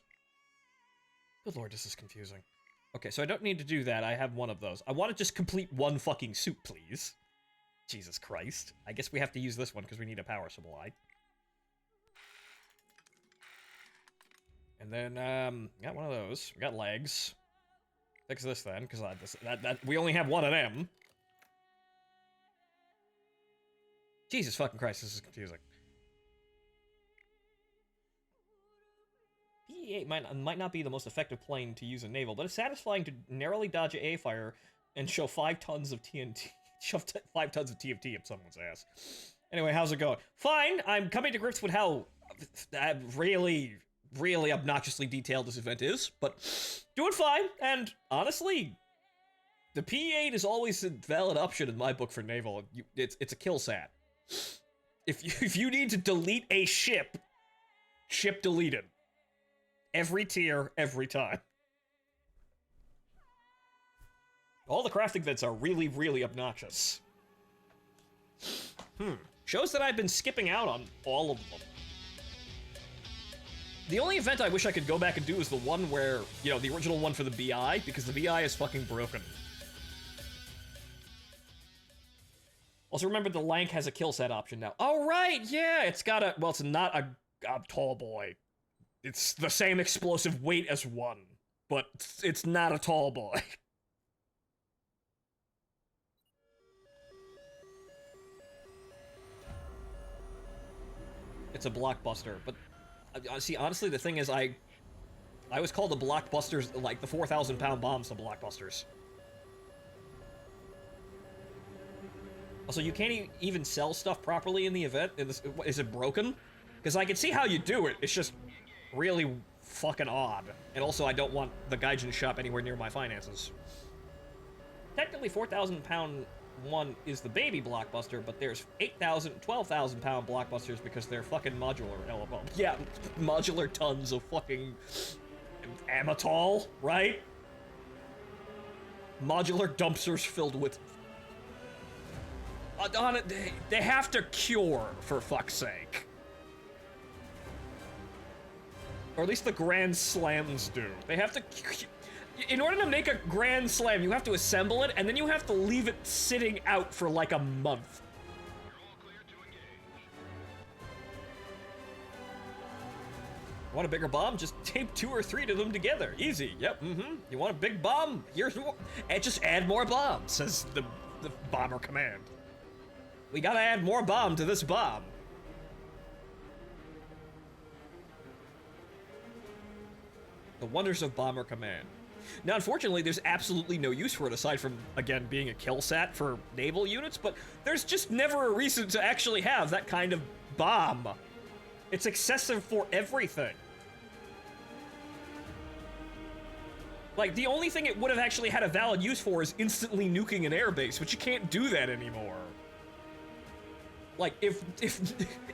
Good lord, this is confusing. Okay, so I don't need to do that. I have one of those. I want to just complete one fucking suit, please. Jesus Christ. I guess we have to use this one because we need a power supply. And then, got one of those. We got legs. Fix this then, because we only have one of them. Jesus fucking Christ, this is confusing. PE-8 might not be the most effective plane to use in naval, but it's satisfying to narrowly dodge a fire and show 5 tons of TNT. Shove 5 tons of TNT up someone's ass. Anyway, how's it going? Fine. I'm coming to grips with how really obnoxiously detailed this event is, but doing fine. And honestly, the PE-8 is always a valid option in my book for naval. It's a kill sat. If you need to delete a ship deleted. Every tier, every time. All the crafting events are really, really obnoxious. Shows that I've been skipping out on all of them. The only event I wish I could go back and do is the one where, you know, the original one for the BI, because the BI is fucking broken. Also, remember the Lank has a kill set option now. Oh, right, yeah, it's got a, well, it's not a tall boy. It's the same explosive weight as one, but it's not a tall boy. It's a blockbuster, but see, honestly, the thing is, I was called the blockbusters, like the 4,000-pound bombs, the blockbusters. Also, you can't even sell stuff properly in the event. Is it broken? Because I can see how you do it. It's just really fucking odd. And also, I don't want the Gaijin shop anywhere near my finances. Technically, 4,000-pound one is the baby blockbuster, but there's 8,000, 12,000-pound blockbusters because they're fucking modular. Yeah, modular tons of fucking Amatol, right? Modular dumpsters filled with... they have to cure, for fuck's sake. Or at least the Grand Slams do. They have to... In order to make a Grand Slam, you have to assemble it, and then you have to leave it sitting out for like a month. Want a bigger bomb? Just tape 2 or 3 to them together. Easy. Yep. You want a big bomb? Here's more. And just add more bombs, says the bomber command. We gotta add more bomb to this bomb. The wonders of Bomber Command. Now, unfortunately, there's absolutely no use for it aside from, again, being a kill sat for naval units, but there's just never a reason to actually have that kind of bomb. It's excessive for everything. Like, the only thing it would have actually had a valid use for is instantly nuking an airbase, but you can't do that anymore. Like, if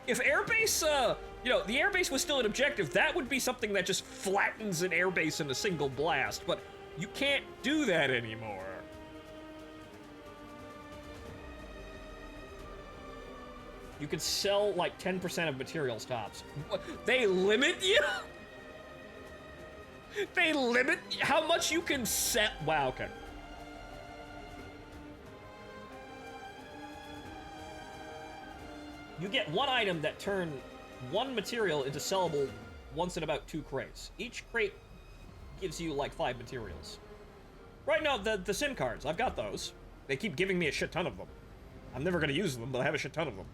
airbase, you know, the airbase was still an objective, that would be something that just flattens an airbase in a single blast, but you can't do that anymore. You could sell, like, 10% of materials tops. They limit you? They limit how much you can sell? Wow, okay. You get one item that turn one material into sellable once in about 2 crates. Each crate gives you like 5 materials. Right now, the SIM cards, I've got those. They keep giving me a shit ton of them. I'm never gonna use them, but I have a shit ton of them.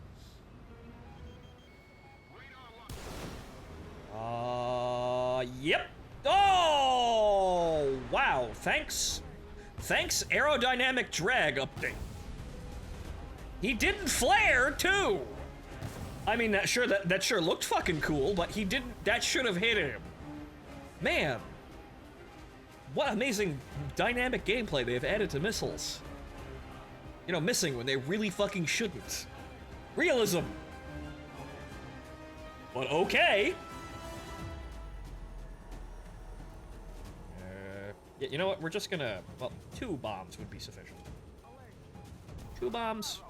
Yep. Oh, wow. Thanks, aerodynamic drag update. He didn't flare, too. I mean, that sure looked fucking cool, but he didn't, that should have hit him. Man. What amazing dynamic gameplay they have added to missiles. You know, missing when they really fucking shouldn't. Realism. But okay. Yeah, you know what? We're just gonna, well, 2 bombs would be sufficient. 2 bombs?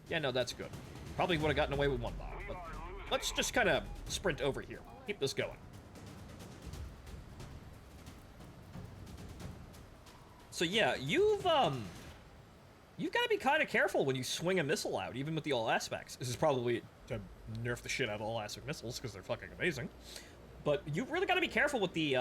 Yeah, no, that's good. Probably would have gotten away with 1 bomb, but let's just kind of sprint over here. Keep this going. So yeah, you've got to be kind of careful when you swing a missile out, even with the all aspects. This is probably to nerf the shit out of all aspect missiles because they're fucking amazing. But you really got to be careful with the,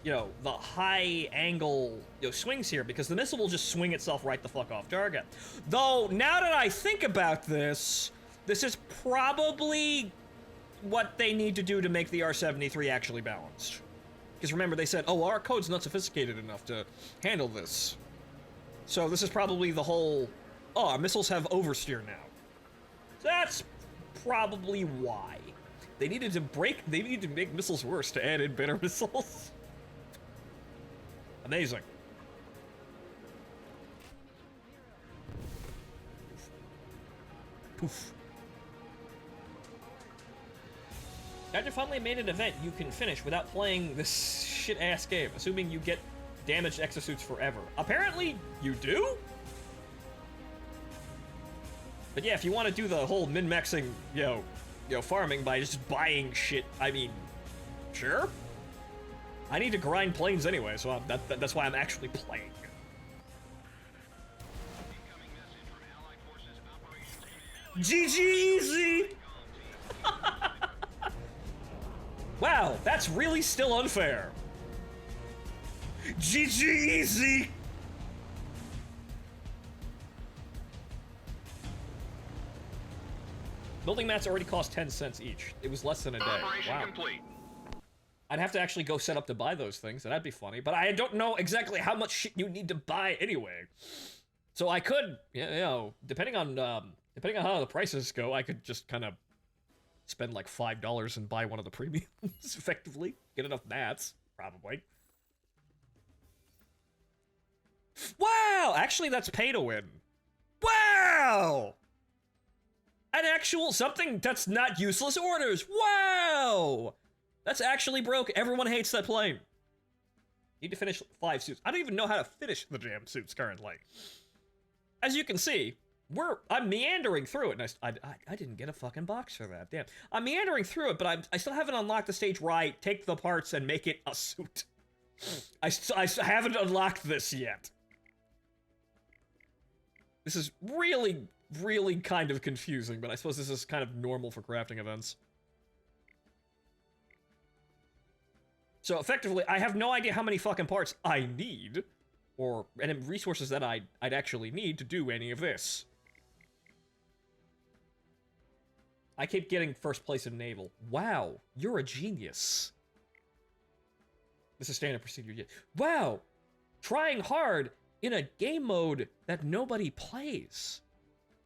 the high angle, swings here, because the missile will just swing itself right the fuck off target. Though, now that I think about this, this is probably what they need to do to make the R-73 actually balanced. Because remember, they said, oh, our code's not sophisticated enough to handle this. So this is probably the whole, oh, our missiles have oversteer now. So that's probably why. They needed to make missiles worse to add in better missiles. Amazing. Poof. After finally made an event you can finish without playing this shit-ass game, assuming you get damaged exosuits forever. Apparently, you do? But yeah, if you want to do the whole min-maxing, farming by just buying shit, I mean, sure. I need to grind planes anyway, so that's why I'm actually playing. GG easy! Wow, that's really still unfair. GG easy! Building mats already cost 10 cents each. It was less than a day. Operation Wow. complete. I'd have to actually go set up to buy those things, and that'd be funny. But I don't know exactly how much shit you need to buy anyway. So I could, depending on how the prices go, I could just kind of spend like $5 and buy one of the premiums effectively. Get enough mats, probably. Wow! Actually, that's pay to win. Wow! An actual something that's not useless orders. Wow! That's actually broke. Everyone hates that plane. Need to finish 5 suits. I don't even know how to finish the damn suits currently. As you can see, I'm meandering through it, and I didn't get a fucking box for that. Damn. I'm meandering through it, but I still haven't unlocked the stage where I take the parts and make it a suit. I haven't unlocked this yet. This is really, really kind of confusing, but I suppose this is kind of normal for crafting events. So effectively, I have no idea how many fucking parts I need, or any resources that I'd actually need to do any of this. I keep getting first place in naval. Wow, you're a genius. This is standard procedure yet. Wow, trying hard in a game mode that nobody plays.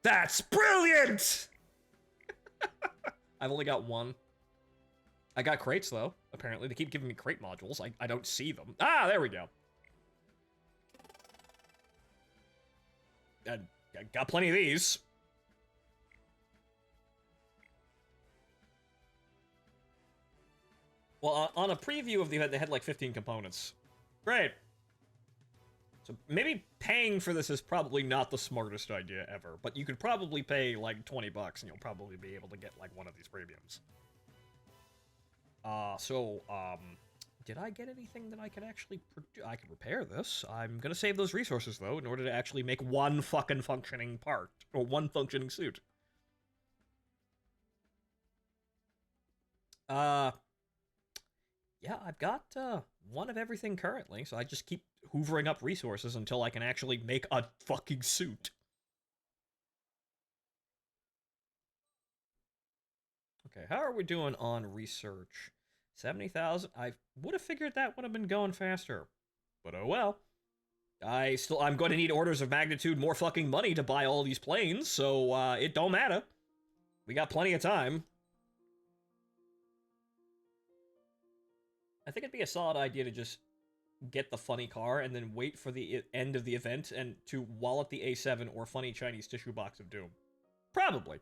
That's brilliant! I've only got one. I got crates, though, apparently. They keep giving me crate modules. I don't see them. Ah, there we go. I got plenty of these. Well, on a preview of the event, they had like 15 components. Great. So maybe paying for this is probably not the smartest idea ever, but you could probably pay like $20 and you'll probably be able to get like one of these premiums. Did I get anything that I could actually I could repair this? I'm gonna save those resources, though, in order to actually make one fucking functioning part, or one functioning suit. Yeah, I've got, one of everything currently, so I just keep hoovering up resources until I can actually make a fucking suit. Okay, how are we doing on research? 70,000? I would have figured that would have been going faster. But oh well. I'm going to need orders of magnitude more fucking money to buy all these planes, so, it don't matter. We got plenty of time. I think it'd be a solid idea to just get the funny car and then wait for the end of the event and to wallet the A7 or funny Chinese tissue box of doom. Probably.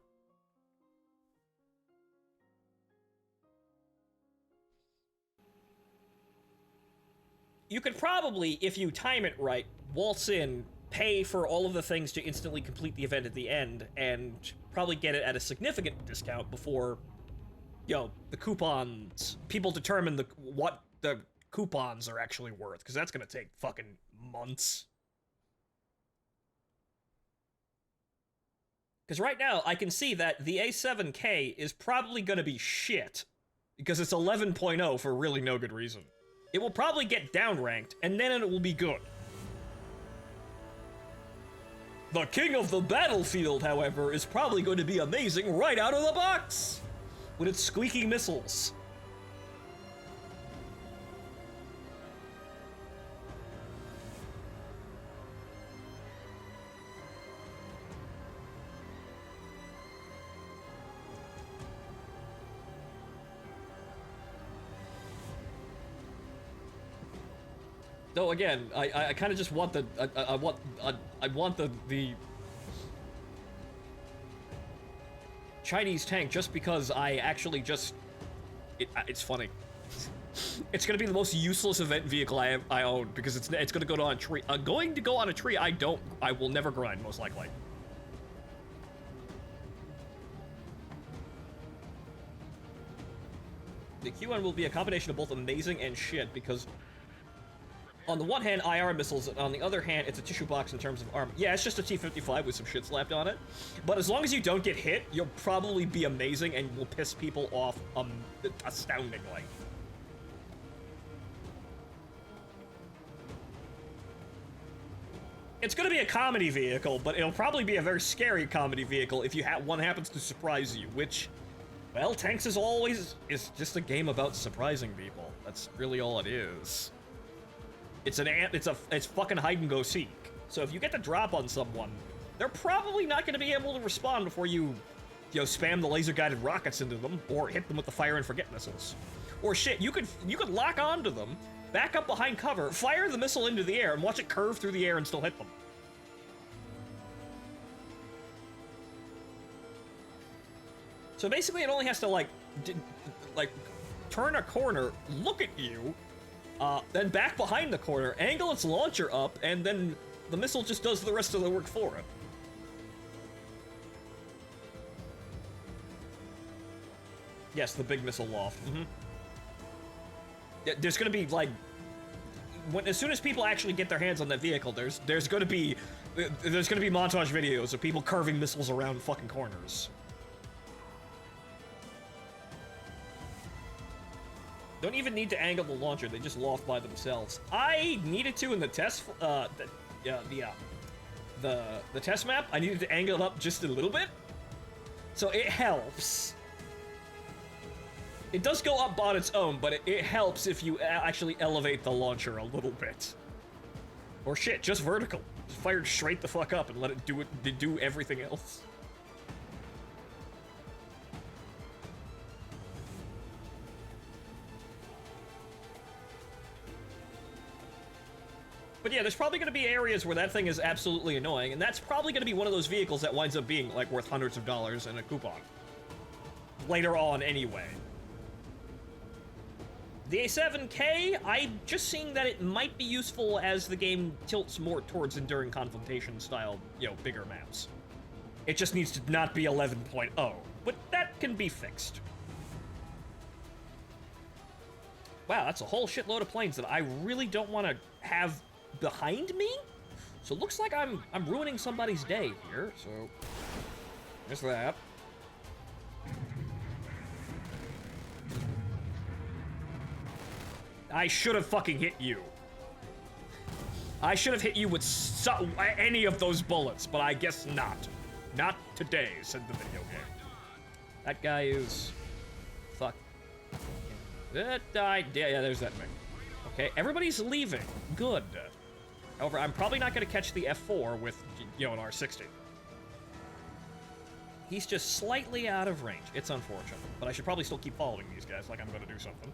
You could probably, if you time it right, waltz in, pay for all of the things to instantly complete the event at the end, and probably get it at a significant discount before, the coupons, people determine what the coupons are actually worth, because that's gonna take fucking months. Because right now, I can see that the A7K is probably going to be shit. Because it's 11.0 for really no good reason. It will probably get downranked, and then it will be good. The king of the battlefield, however, is probably going to be amazing right out of the box! With its squeaky missiles. Though again, I kind of just want the I want the Chinese tank just because I actually just it's funny. It's gonna be the most useless event vehicle I own because it's gonna go on a tree. Going to go on a tree. I will never grind most likely. The QN will be a combination of both amazing and shit because. On the one hand, IR missiles, and on the other hand, it's a tissue box in terms of armor. Yeah, it's just a T-55 with some shit slapped on it. But as long as you don't get hit, you'll probably be amazing and will piss people off astoundingly. It's gonna be a comedy vehicle, but it'll probably be a very scary comedy vehicle if one happens to surprise you, which, well, tanks is just a game about surprising people. That's really all it is. It's fucking hide and go seek. So if you get the drop on someone, they're probably not going to be able to respond before you spam the laser guided rockets into them or hit them with the fire and forget missiles. Or shit, you could lock onto them, back up behind cover, fire the missile into the air, and watch it curve through the air and still hit them. So basically, it only has to like turn a corner, look at you. Then back behind the corner, angle its launcher up, and then the missile just does the rest of the work for it. Yes, the big missile loft. There's gonna be like, as soon as people actually get their hands on that vehicle, there's gonna be montage videos of people curving missiles around fucking corners. Don't even need to angle the launcher, they just loft by themselves. I needed to in the test, the test map, I needed to angle it up just a little bit. So it helps. It does go up on its own, but it helps if you actually elevate the launcher a little bit. Or shit, just vertical. Just fire it straight the fuck up and let it do everything else. But yeah, there's probably going to be areas where that thing is absolutely annoying, and that's probably going to be one of those vehicles that winds up being, like, worth hundreds of dollars in a coupon. Later on, anyway. The A7K, I'm just seeing that it might be useful as the game tilts more towards enduring confrontation style, bigger maps. It just needs to not be 11.0, but that can be fixed. Wow, that's a whole shitload of planes that I really don't want to have behind me? So it looks like I'm ruining somebody's day here, so there's that. I should have fucking hit you. I should have hit you with any of those bullets, but I guess not. Not today, said the video game. That guy is... Fuck. That died. Yeah, there's that thing. Okay, everybody's leaving. Good. However, I'm probably not going to catch the F4 with, an R60. He's just slightly out of range. It's unfortunate, but I should probably still keep following these guys like I'm going to do something.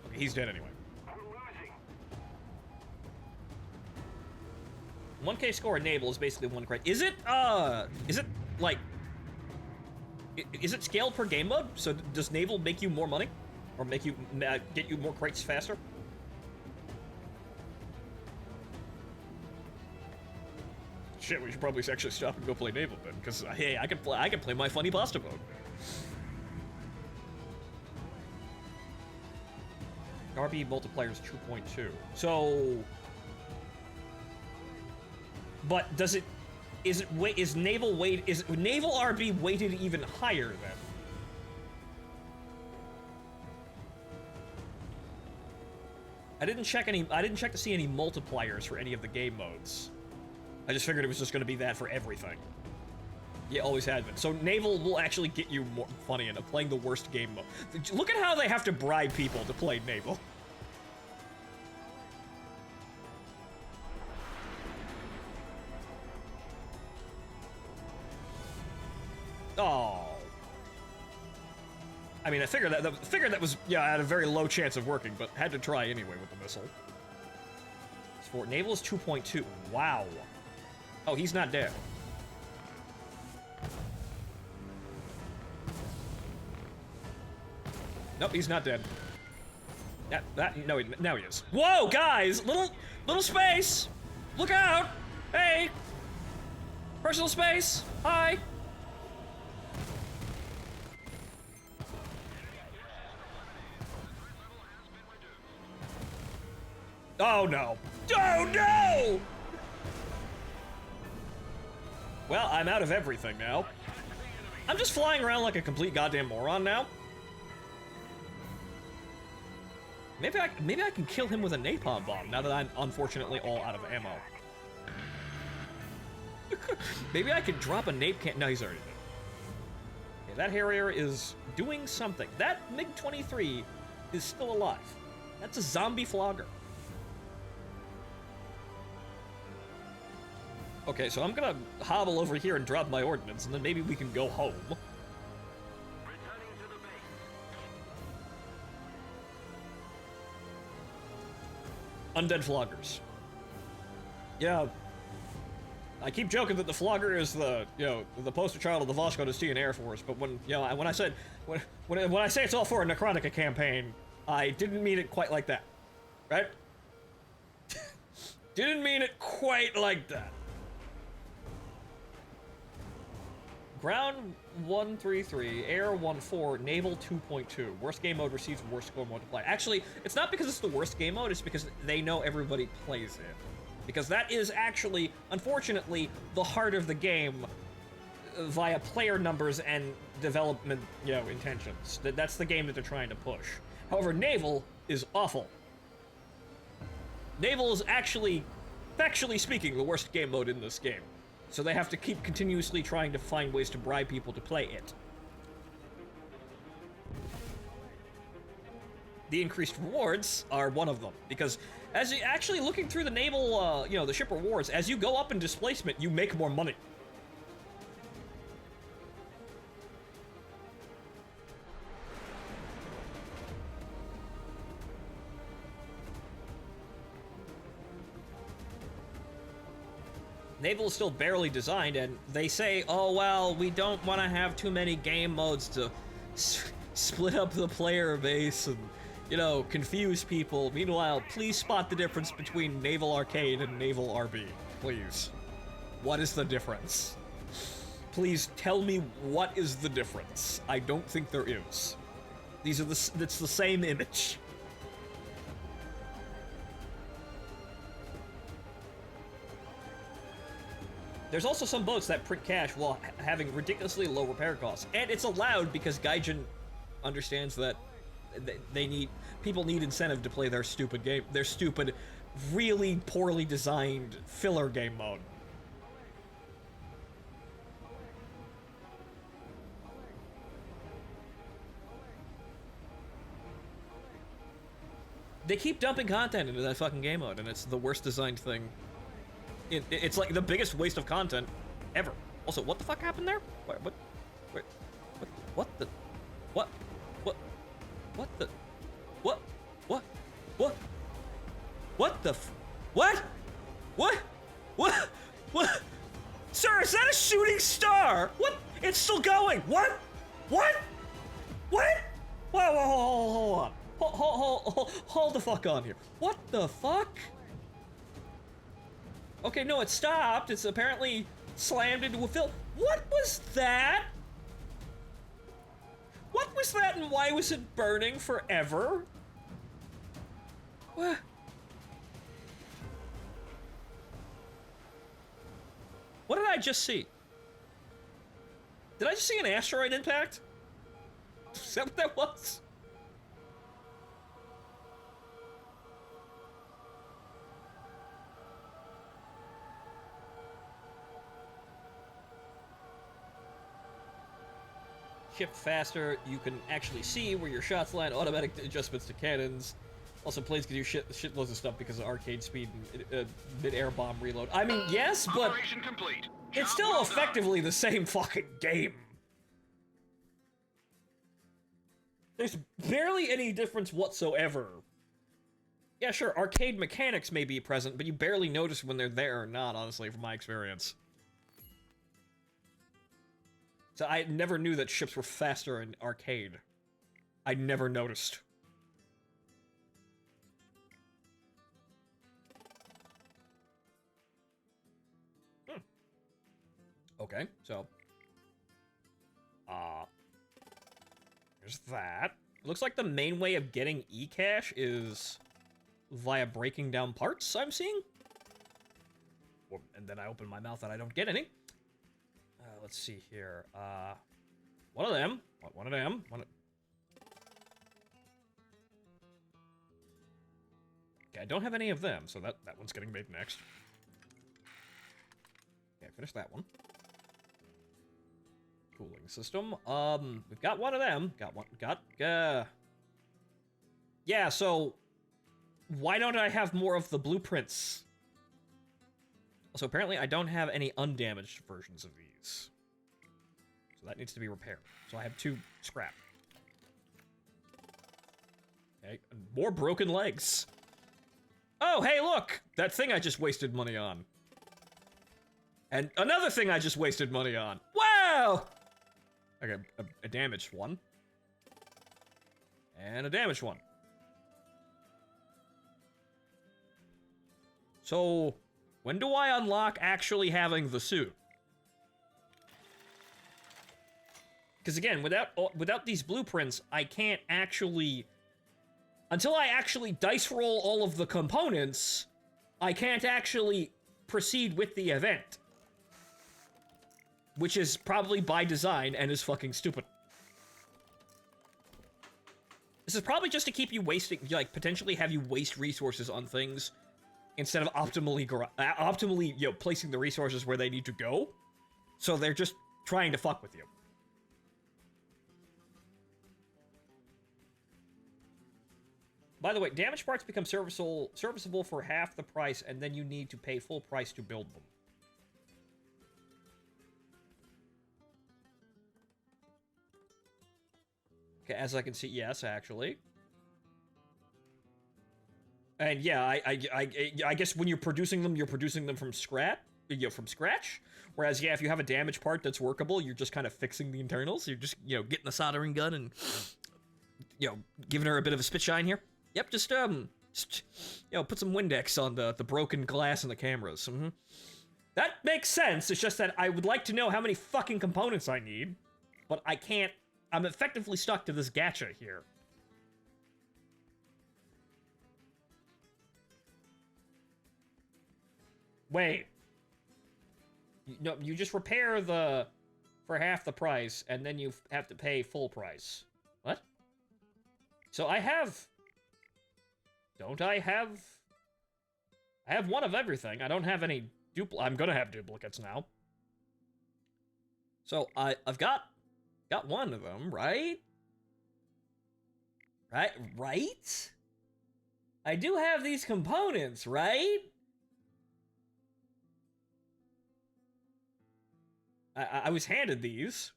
Okay, he's dead anyway. 1K score in Naval is basically 1 crate. Is it scaled per game mode? So does Naval make you more money? Or make you, get you more crates faster? Shit, we should probably actually stop and go play Naval then, because hey, I can play my funny pasta mode. RB multiplier is 2.2. So, but does it Is naval RB weighted even higher then? I didn't check to see any multipliers for any of the game modes. I just figured it was just going to be that for everything. Yeah, always had been. So naval will actually get you more funny into playing the worst game mode. Look at how they have to bribe people to play naval. Oh. I mean, I figured that was, yeah, I had a very low chance of working, but had to try anyway with the missile. For naval is 2.2. Wow. Oh, he's not dead. Nope, he's not dead. No, now he is. Whoa, guys! Little space! Look out! Hey! Personal space! Hi! Oh no! Oh no! Well, I'm out of everything now. I'm just flying around like a complete goddamn moron now. Maybe I can kill him with a napalm bomb now that I'm unfortunately all out of ammo. Maybe I could drop a nape can. No, he's already dead. Okay, that Harrier is doing something. That MiG-23 is still alive. That's a zombie flogger. Okay, so I'm gonna hobble over here and drop my ordnance, and then maybe we can go home. Returning to the base. Undead floggers. Yeah. I keep joking that the flogger is the, the poster child of the Vasco da Gama Air Force, but when I say it's all for a Necrotica campaign, I didn't mean it quite like that. Right? Didn't mean it quite like that. Ground 133, air 14, naval 2.2. Worst game mode receives worst score multiplier. Actually, it's not because it's the worst game mode, it's because they know everybody plays it. Because that is actually, unfortunately, the heart of the game via player numbers and development, intentions. That's the game that they're trying to push. However, naval is awful. Naval is actually, factually speaking, the worst game mode in this game. So they have to keep continuously trying to find ways to bribe people to play it. The increased rewards are one of them, because as you actually looking through the naval, the ship rewards, as you go up in displacement, you make more money. Naval is still barely designed, and they say, oh, well, we don't want to have too many game modes to split up the player base and, confuse people. Meanwhile, please spot the difference between Naval Arcade and Naval RB, please. What is the difference? Please tell me what is the difference. I don't think there is. It's the same image. There's also some boats that print cash while having ridiculously low repair costs. And it's allowed because Gaijin understands that people need incentive to play their stupid game, their stupid, really poorly designed filler game mode. They keep dumping content into that fucking game mode, and it's the worst designed thing. It's like the biggest waste of content ever. Also, what the fuck happened there? What the, what the, what the, what? Sir, is that a shooting star? What? It's still going. What? Whoa, hold on. Hold the fuck on here. What the fuck? Okay, no, it stopped. It's apparently slammed into a fill. What was that? What was that, and why was it burning forever? What? What did I just see? Did I just see an asteroid impact? Is that what that was? Ship faster, you can actually see where your shots land, automatic adjustments to cannons. Also, planes can do shitloads of stuff because of arcade speed and mid-air bomb reload. I mean, yes, but Operation complete. it's Job still well done. effectively the same fucking game. There's barely any difference whatsoever. Yeah, sure, arcade mechanics may be present, but you barely notice when they're there or not, honestly, from my experience. So I never knew that ships were faster in arcade. I never noticed. Okay, so... There's that. Looks like the main way of getting E-cash is via breaking down parts, I'm seeing. And then I open my mouth and I don't get any. Let's see here. One of them. One of them. Okay, I don't have any of them, so that one's getting made next. Okay, finish that one. Cooling system. We've got one of them. Yeah, so why don't I have more of the blueprints? Also, apparently I don't have any undamaged versions of these. So that needs to be repaired. So I have 2 scrap. Okay, more broken legs. Oh, hey, look! That thing I just wasted money on. And another thing I just wasted money on. Wow! Okay, a damaged one. And a damaged one. So, when do I unlock actually having the suit? Because again, without these blueprints, I can't actually... Until I actually dice roll all of the components, I can't actually proceed with the event. Which is probably by design and is fucking stupid. This is probably just to keep you wasting, like, potentially have you waste resources on things instead of optimally, you know, placing the resources where they need to go. So they're just trying to fuck with you. By the way, damaged parts become serviceable for half the price, and then you need to pay full price to build them. Okay, as I can see, yes, actually. And yeah, I guess when you're producing them from scratch. Whereas, yeah, if you have a damaged part that's workable, you're just kind of fixing the internals. You're just, you know, getting the soldering gun and, you know, giving her a bit of a spit shine here. Yep, just you know, put some Windex on the broken glass in the cameras. That makes sense. It's just that I would like to know how many fucking components I need, but I can't. I'm effectively stuck to this gacha here. Wait. No, you just repair for half the price, and then you have to pay full price. What? So I have... Don't I have... I have one of everything. I don't have any I'm gonna have duplicates now. So I've got one of them, right? Right? I do have these components, right? I was handed these.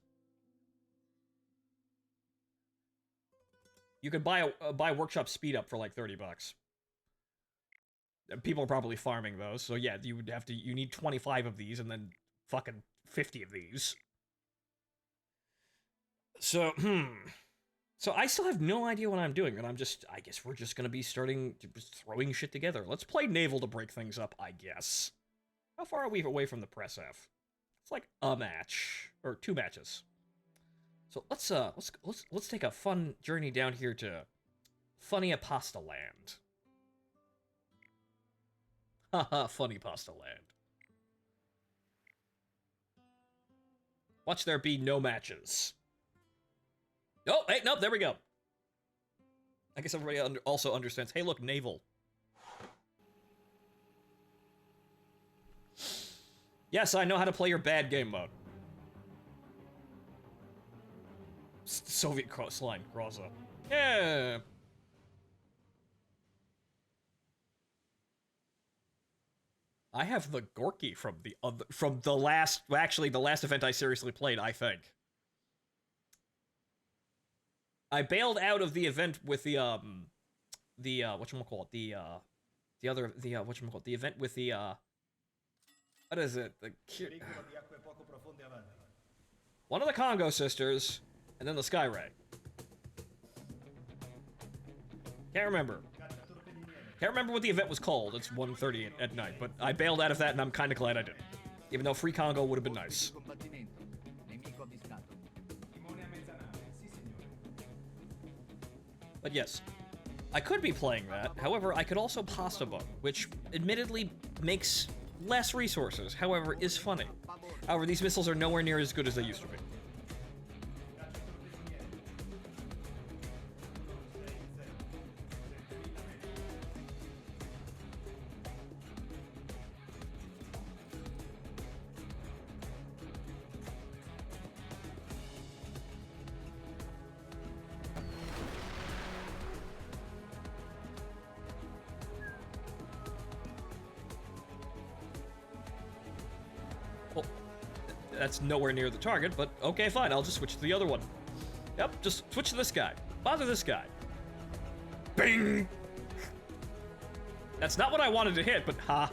You could buy workshop speed up for like $30. People are probably farming those, so yeah, you need 25 of these and then fucking 50 of these. So, So I still have no idea what I'm doing, and I guess we're just gonna be starting throwing shit together. Let's play naval to break things up, I guess. How far are we away from the press F? It's like a match, or 2 matches. So let's take a fun journey down here to Funny Pasta Land. Haha, Funny Pasta Land. Watch there be no matches. Oh, hey, nope, there we go. I guess everybody also understands. Hey, look, naval. Yes, I know how to play your bad game mode. Soviet coastline, Groza. Yeah. I have the Gorky from the last, actually the last event I seriously played, I think. I bailed out of the event with the whatchamacallit, the event with the, what is it? One of the Congo sisters, and then the Skyray. Can't remember. Can't remember what the event was called. It's 1:30 at night, but I bailed out of that, and I'm kind of glad I did. Even though Free Congo would have been nice. But yes, I could be playing that. However, I could also pasta boat, which admittedly makes less resources. However, is funny. However, these missiles are nowhere near as good as they used to be. Well, that's nowhere near the target, but okay, fine. I'll just switch to the other one. Yep, just switch to this guy. Bother this guy. Bing! That's not what I wanted to hit, but ha.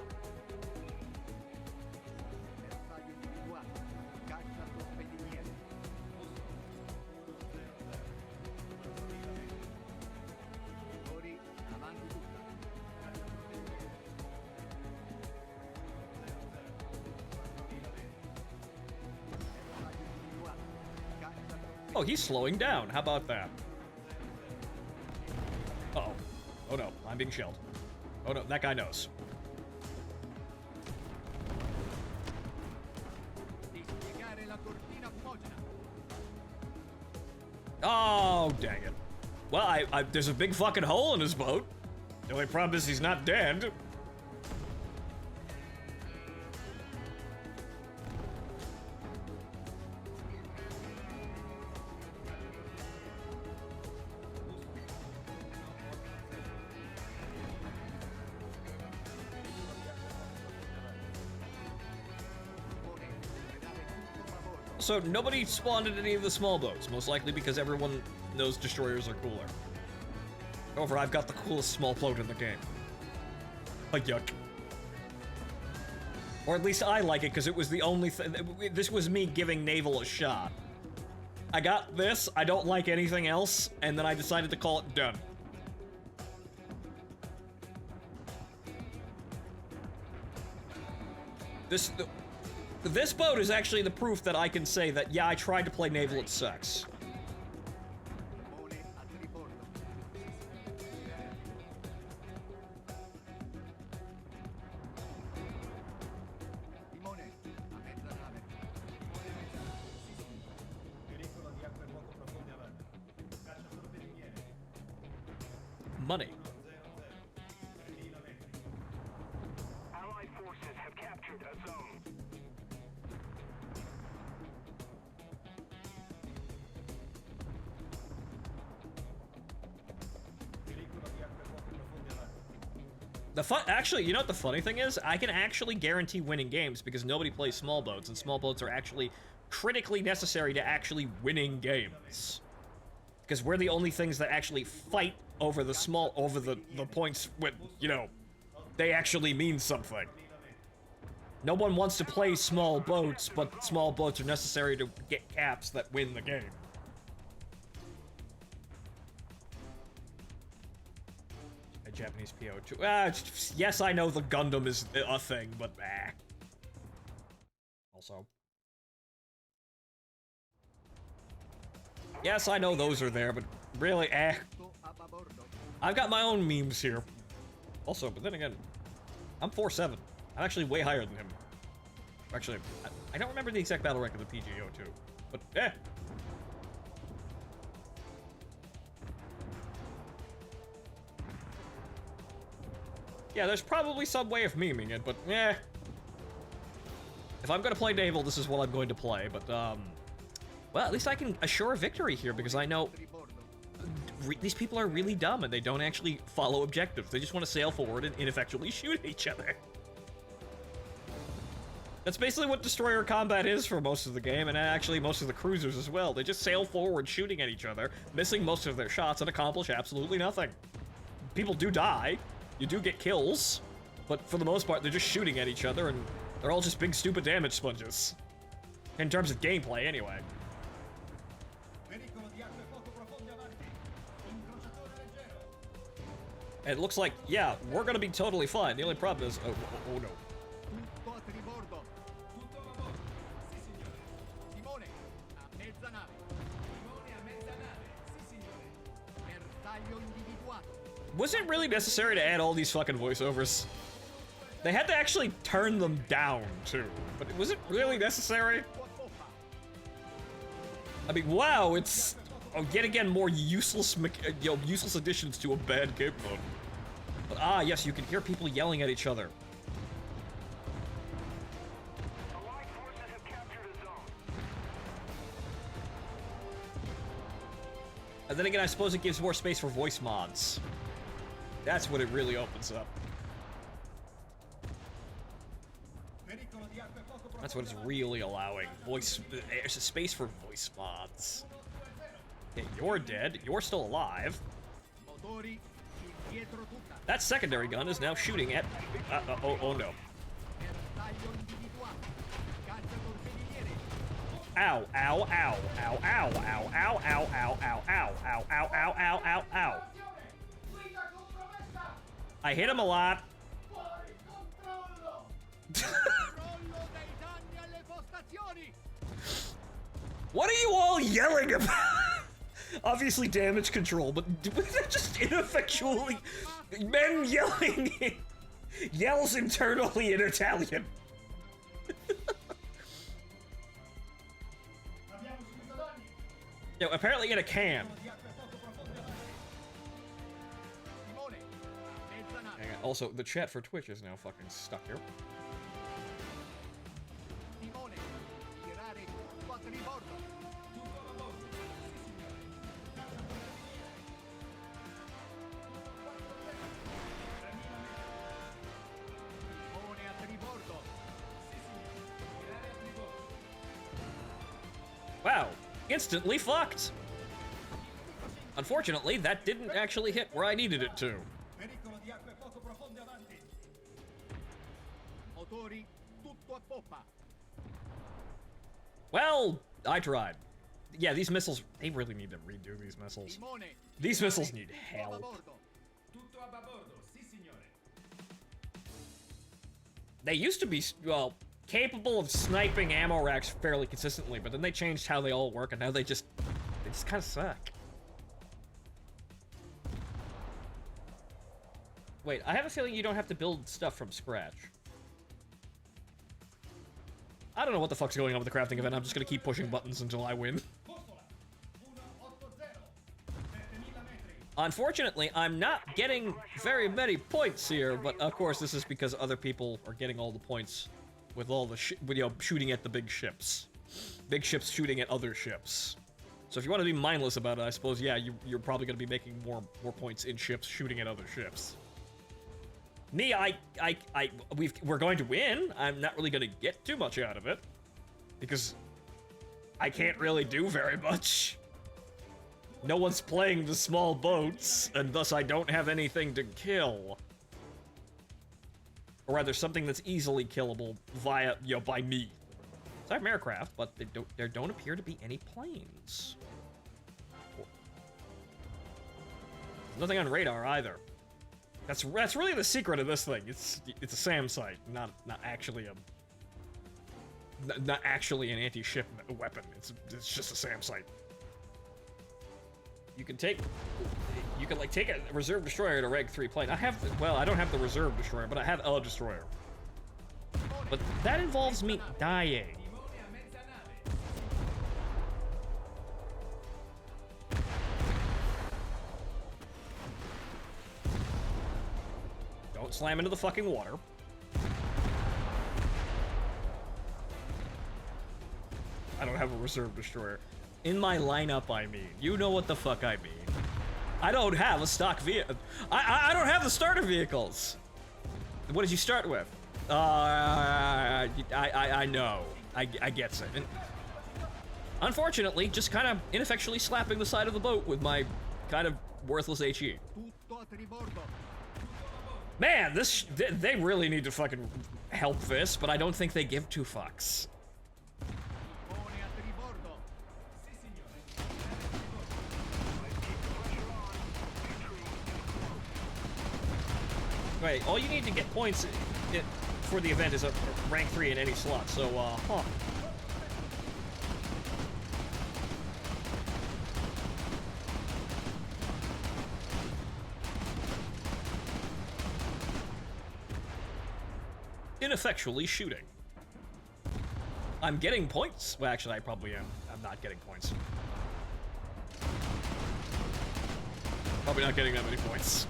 Oh, he's slowing down. How about that? Uh-oh. Oh no, I'm being shelled. Oh no, that guy knows. Oh, dang it. Well, there's a big fucking hole in his boat. The only problem is he's not dead. So nobody spawned at any of the small boats, most likely because everyone knows destroyers are cooler. However, I've got the coolest small boat in the game. Yuck. Or at least I like it because it was the only thing. This was me giving naval a shot. I got this, I don't like anything else, and then I decided to call it done. This boat is actually the proof that I can say that, yeah, I tried to play naval, it sucks. Money. Allied forces have captured a zone. Actually, you know what the funny thing is? I can actually guarantee winning games because nobody plays small boats, and small boats are actually critically necessary to actually winning games. Because we're the only things that actually fight over the points when, you know, they actually mean something. No one wants to play small boats, but small boats are necessary to get caps that win the game. A Japanese PO2. Yes, I know the Gundam is a thing, but also. Yes, I know those are there, but really, I've got my own memes here. Also, but then again, I'm 4'7". I'm actually way higher than him. Actually, I don't remember the exact battle rank of the PGO2, but eh. Yeah, there's probably some way of memeing it, but eh. If I'm gonna play Naval, this is what I'm going to play, but well, at least I can assure victory here because I know these people are really dumb and they don't actually follow objectives. They just want to sail forward and ineffectually shoot at each other. That's basically what destroyer combat is for most of the game, and actually most of the cruisers as well. They just sail forward shooting at each other, missing most of their shots, and accomplish absolutely nothing. People do die, you do get kills, but for the most part, they're just shooting at each other, and they're all just big stupid damage sponges. In terms of gameplay, anyway. And it looks like, yeah, we're gonna be totally fine. The only problem is, oh no. Was it really necessary to add all these fucking voiceovers? They had to actually turn them down, too. But was it really necessary? I mean, wow, it's yet again more useless, useless additions to a bad game mode. But yes, you can hear people yelling at each other. Allied forces have captured a zone. And then again, I suppose it gives more space for voice mods. That's what it really opens up. That's what it's really allowing. There's a space for voice mods. Okay, you're dead. You're still alive. That secondary gun is now shooting at... oh no. Ow, ow, ow, ow, ow, ow, ow, ow, ow, ow, ow, ow, ow, ow, ow, ow, ow. I hit him a lot. What are you all yelling about? Obviously damage control, but was that just ineffectually men yelling yells internally in Italian? Yo, apparently in a can. Also, the chat for Twitch is now fucking stuck here. Wow, instantly fucked. Unfortunately, that didn't actually hit where I needed it to. Well, I tried. Yeah, these missiles, they really need to redo these missiles. These missiles need help. They used to be, well, capable of sniping ammo racks fairly consistently, but then they changed how they all work, and now they just kind of suck. Wait, I have a feeling you don't have to build stuff from scratch. I don't know what the fuck's going on with the crafting event. I'm just gonna keep pushing buttons until I win. Unfortunately, I'm not getting very many points here, but of course this is because other people are getting all the points with all the shooting at the big ships. Big ships shooting at other ships. So if you want to be mindless about it, I suppose, yeah, you're probably going to be making more points in ships shooting at other ships. Me, we're going to win. I'm not really going to get too much out of it because I can't really do very much. No one's playing the small boats, and thus I don't have anything to kill. Or rather, something that's easily killable via, by me. So I have aircraft, but there don't appear to be any planes. Nothing on radar either. That's really the secret of this thing. It's a SAM site, not actually an anti-ship weapon. It's just a SAM site. You can take a reserve destroyer to rank 3 plane. I don't have the reserve destroyer, but I have a destroyer. But that involves me dying. Don't slam into the fucking water. I don't have a reserve destroyer. In my lineup, I mean. You know what the fuck I mean. I don't have a stock vehicle. I don't have the starter vehicles. What did you start with? I know. I gets it. And unfortunately, just kind of ineffectually slapping the side of the boat with my kind of worthless HE. Man, they really need to fucking help this, but I don't think they give two fucks. Right, all you need to get points for the event is a rank 3 in any slot, so, huh. Ineffectually shooting. I'm getting points. Well, actually, I probably am. I'm not getting points. Probably not getting that many points.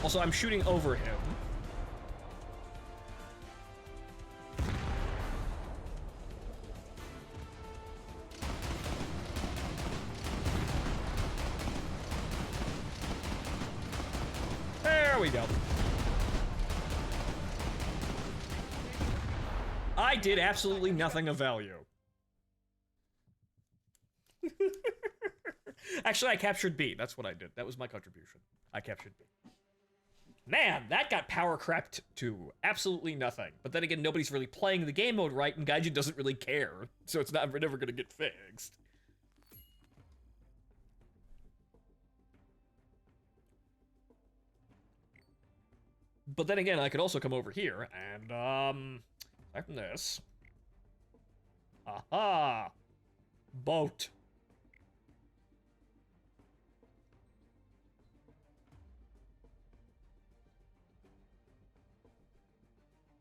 Also, I'm shooting over him. There we go. I did absolutely nothing of value. Actually, I captured B. That's what I did. That was my contribution. I captured B. Man, that got power crept to absolutely nothing. But then again, nobody's really playing the game mode right, and Gaijin doesn't really care, so it's never gonna get fixed. But then again, I could also come over here and, aside from this. Aha! Boat.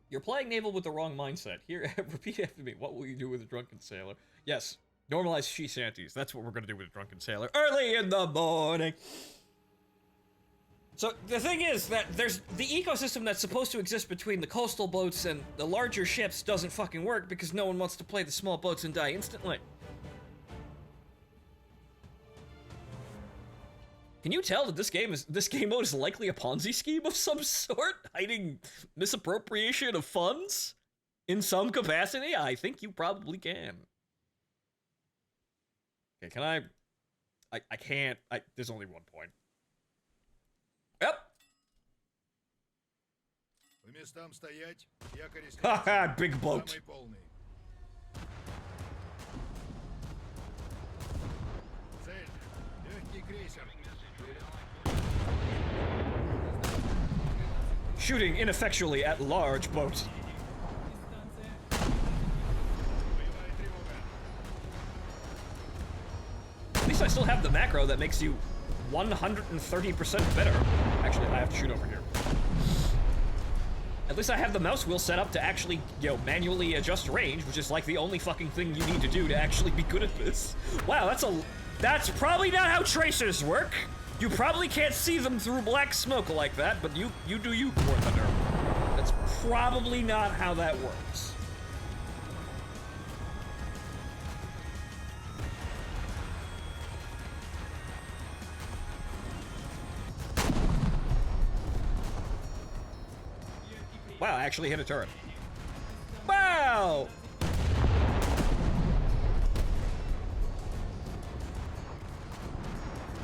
You're playing naval with the wrong mindset. Here, repeat after me. What will you do with a drunken sailor? Yes, normalize she shanties. That's what we're gonna do with a drunken sailor. Early in the morning. So the thing is that there's the ecosystem that's supposed to exist between the coastal boats and the larger ships doesn't fucking work because no one wants to play the small boats and die instantly. Can you tell that this game mode is likely a Ponzi scheme of some sort, hiding misappropriation of funds in some capacity? I think you probably can. Okay, can I can't. There's only one point. Yep. Haha, big boat. Shooting ineffectually at large boat. At least I still have the macro that makes you 130% better. Actually, I have to shoot over here. At least I have the mouse wheel set up to actually, manually adjust range, which is like the only fucking thing you need to do to actually be good at this. Wow, that's probably not how tracers work. You probably can't see them through black smoke like that, but you do you, War Thunder. That's probably not how that works. Wow, I actually hit a turret. Wow!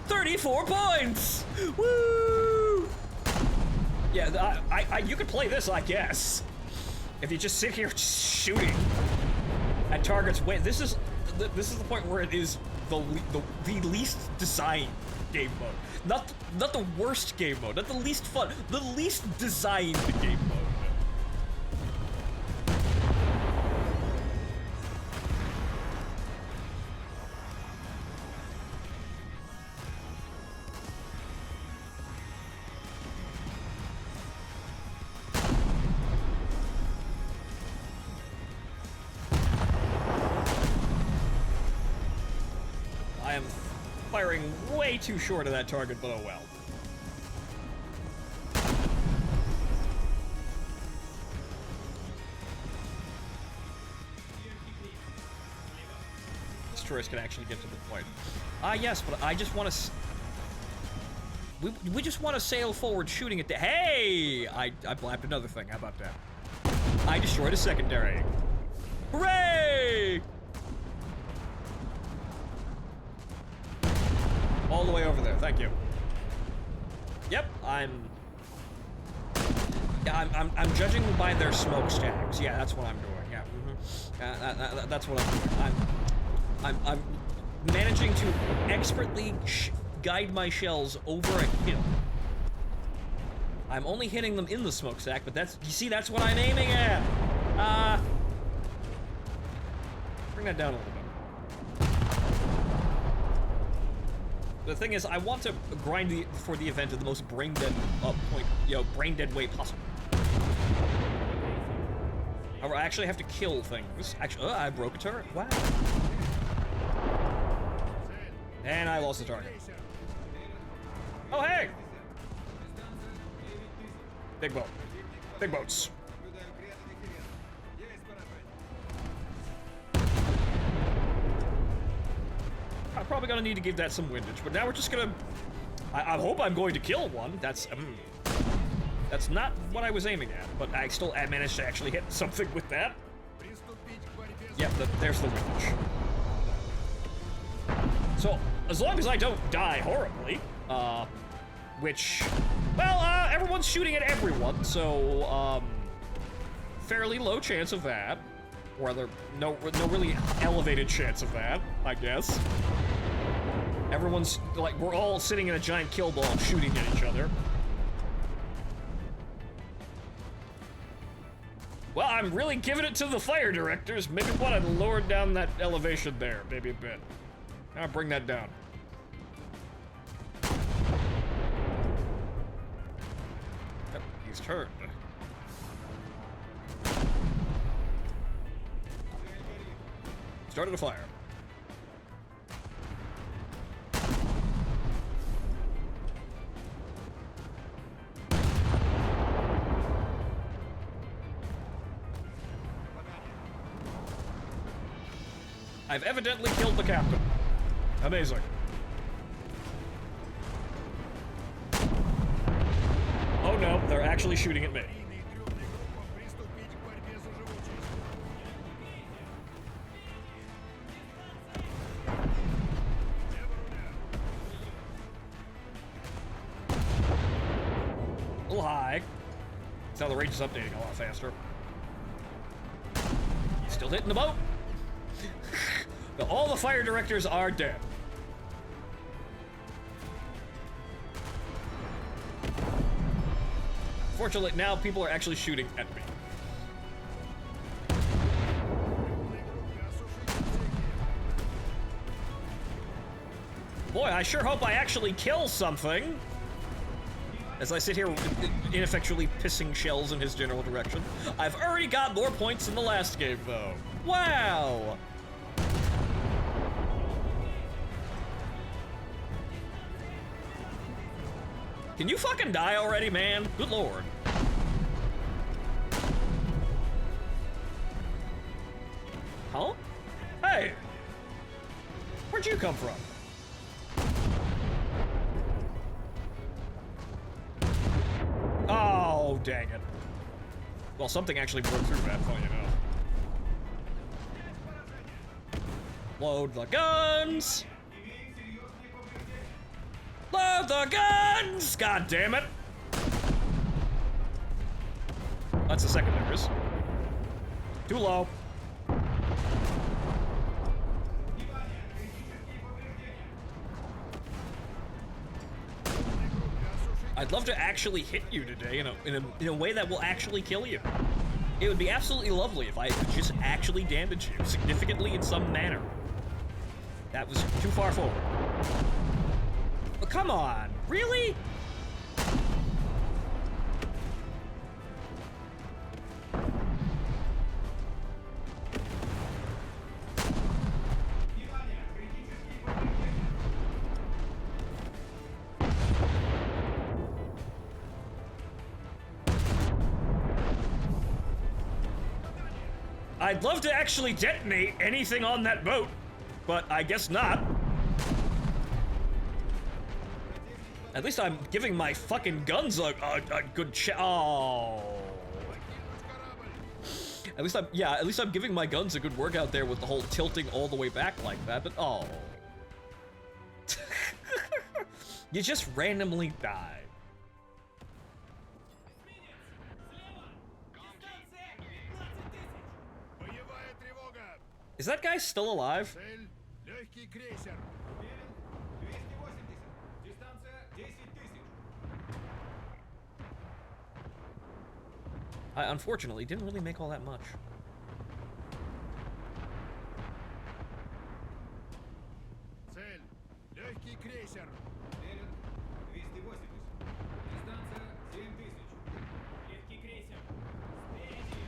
$34 points! Woo! Yeah, you could play this, I guess. If you just sit here shooting at targets. Wait, this is the point where it is the least designed game mode. Not the worst game mode, not the least fun, the least designed game mode. am firing way too short of that target, but oh well. Destroyers can actually get to the point. Ah, yes, but I just want to... We just want to sail forward shooting at the... Hey! I blapped another thing. How about that? I destroyed a secondary. Hooray! All the way over there. Thank you. Yep, I'm judging by their smokestacks. Yeah, that's what I'm doing. Yeah, that's what I'm doing. I'm managing to expertly guide my shells over a hill. I'm only hitting them in the smokestack, but you see, that's what I'm aiming at. Bring that down a little bit. The thing is, I want to grind for the event at the most brain-dead brain-dead way possible. I actually have to kill things. Actually, I broke a turret. Wow. And I lost the target. Oh, hey! Big boat. Big boats. I'm probably gonna need to give that some windage, but now we're just gonna... I hope I'm going to kill one. That's not what I was aiming at, but I still managed to actually hit something with that. Yep, there's the windage. So, as long as I don't die horribly, which, well, everyone's shooting at everyone, so, fairly low chance of that. Or rather, no really elevated chance of that, I guess. Everyone's, like, we're all sitting in a giant kill ball shooting at each other. Well, I'm really giving it to the fire directors. Maybe want to lower down that elevation there, maybe a bit. I'll bring that down. Yep, he's turned. Started a fire. I've evidently killed the captain. Amazing. Oh no, they're actually shooting at me. A little high. That's how the range is updating a lot faster. Still hitting the boat. All the fire directors are dead. Fortunately, now people are actually shooting at me. Boy, I sure hope I actually kill something. As I sit here ineffectually pissing shells in his general direction. I've already got more points than the last game, though. Wow! Can you fucking die already, man? Good lord. Huh? Hey! Where'd you come from? Oh, dang it. Well, something actually broke through that, funny enough. Load the guns! Load the guns! God damn it! That's the secondaries. Too low. I'd love to actually hit you today in a way that will actually kill you. It would be absolutely lovely if I could just actually damage you significantly in some manner. That was too far forward. But come on, really? I'd love to actually detonate anything on that boat, but I guess not. At least I'm giving my fucking guns a good Oh. At least I'm giving my guns a good workout there with the whole tilting all the way back like that, but oh. You just randomly die. Is that guy still alive? I unfortunately didn't really make all that much. Цель. Легкий крейсер. Уверен, 280. Дистанция 7000. Легкий крейсер. Спереди.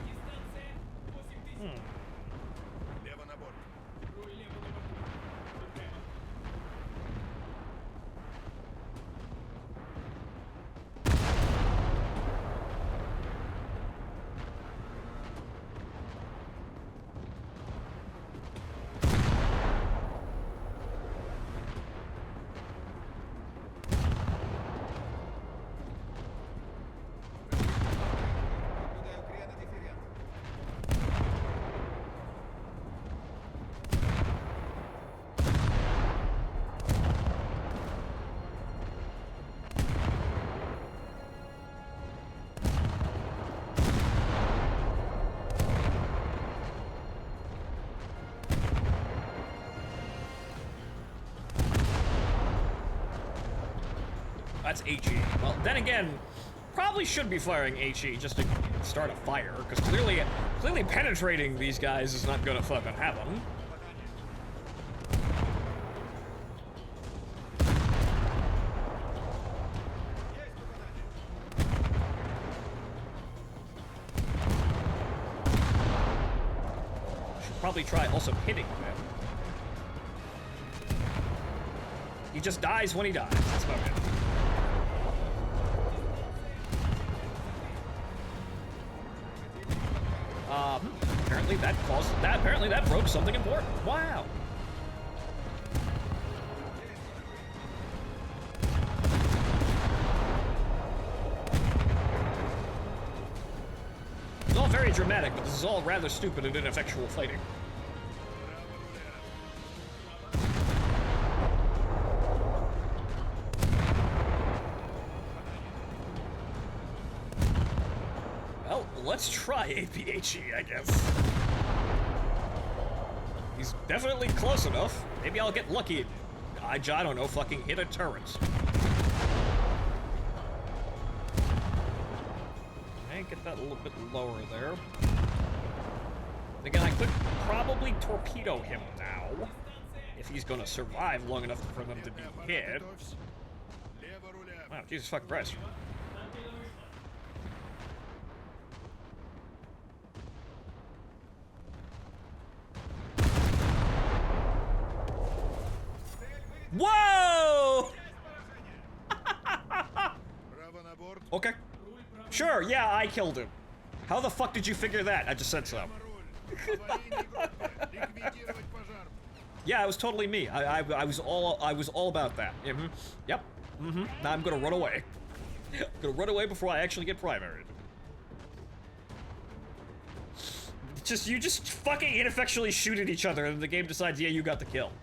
Дистанция 8000. Лево на борт. Руль лево на борту. Руль прямо. Наблюдаю крен и дифферент. That's HE. Well, then again, probably should be firing HE just to start a fire, because clearly penetrating these guys is not gonna fucking happen. Should probably try also hitting them. He just dies when he dies. That's about it. Apparently that broke something important. Wow. It's all very dramatic, but this is all rather stupid and ineffectual fighting. Well, let's try APHE, I guess. He's definitely close enough. Maybe I'll get lucky. I don't know, fucking hit a turret. Okay, get that a little bit lower there. Again, I could probably torpedo him now, if he's gonna survive long enough for them to be hit. Лево руля. Wow, Jesus fucking Christ. Whoa! Право на борт. Okay. Sure, yeah, I killed him. How the fuck did you figure that? I just said so. Руль. Аварийной группе. Ликвидировать пожар. Yeah, it was totally me. I was all about that. Mm-hmm. Yep. Mm-hmm. Now I'm gonna run away. I'm gonna run away before I actually get primaried. You just fucking ineffectually shoot at each other, and the game decides, yeah, you got the kill.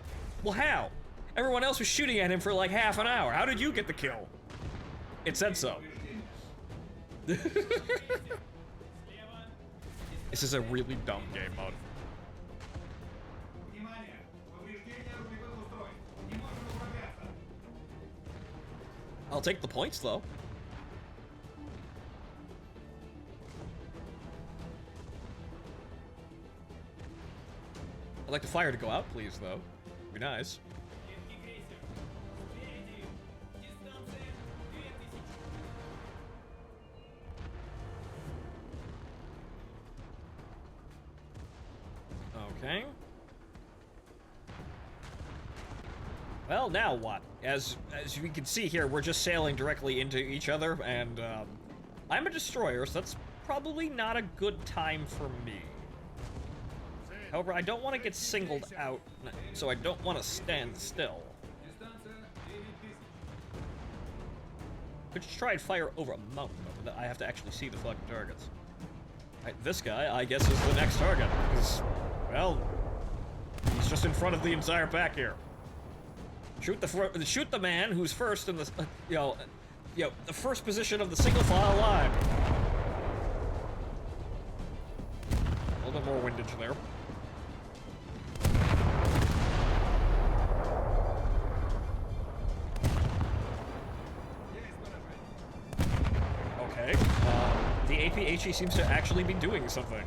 Well, how? Everyone else was shooting at him for like half an hour. How did you get the kill? It said so. This is a really dumb game mode. Внимание! Повреждение рулевых устройств. Не можем управляться. I'll take the points, though. I'd like the fire to go out, please, though. Be nice. Легкий крейсер. Спереди. Дистанция 2000. Okay. Well, now what? As we can see here, we're just sailing directly into each other, and I'm a destroyer, so that's probably not a good time for me. However, I don't want to get singled out, so I don't want to stand still. Дистанция 9000. Could just try and fire over a mountain, but I have to actually see the fucking targets. Right, this guy, I guess, is the next target, because, well, he's just in front of the entire pack here. Shoot the man who's first in the, the first position of the single file line. A little bit more windage there. Okay. The APHE seems to actually be doing something.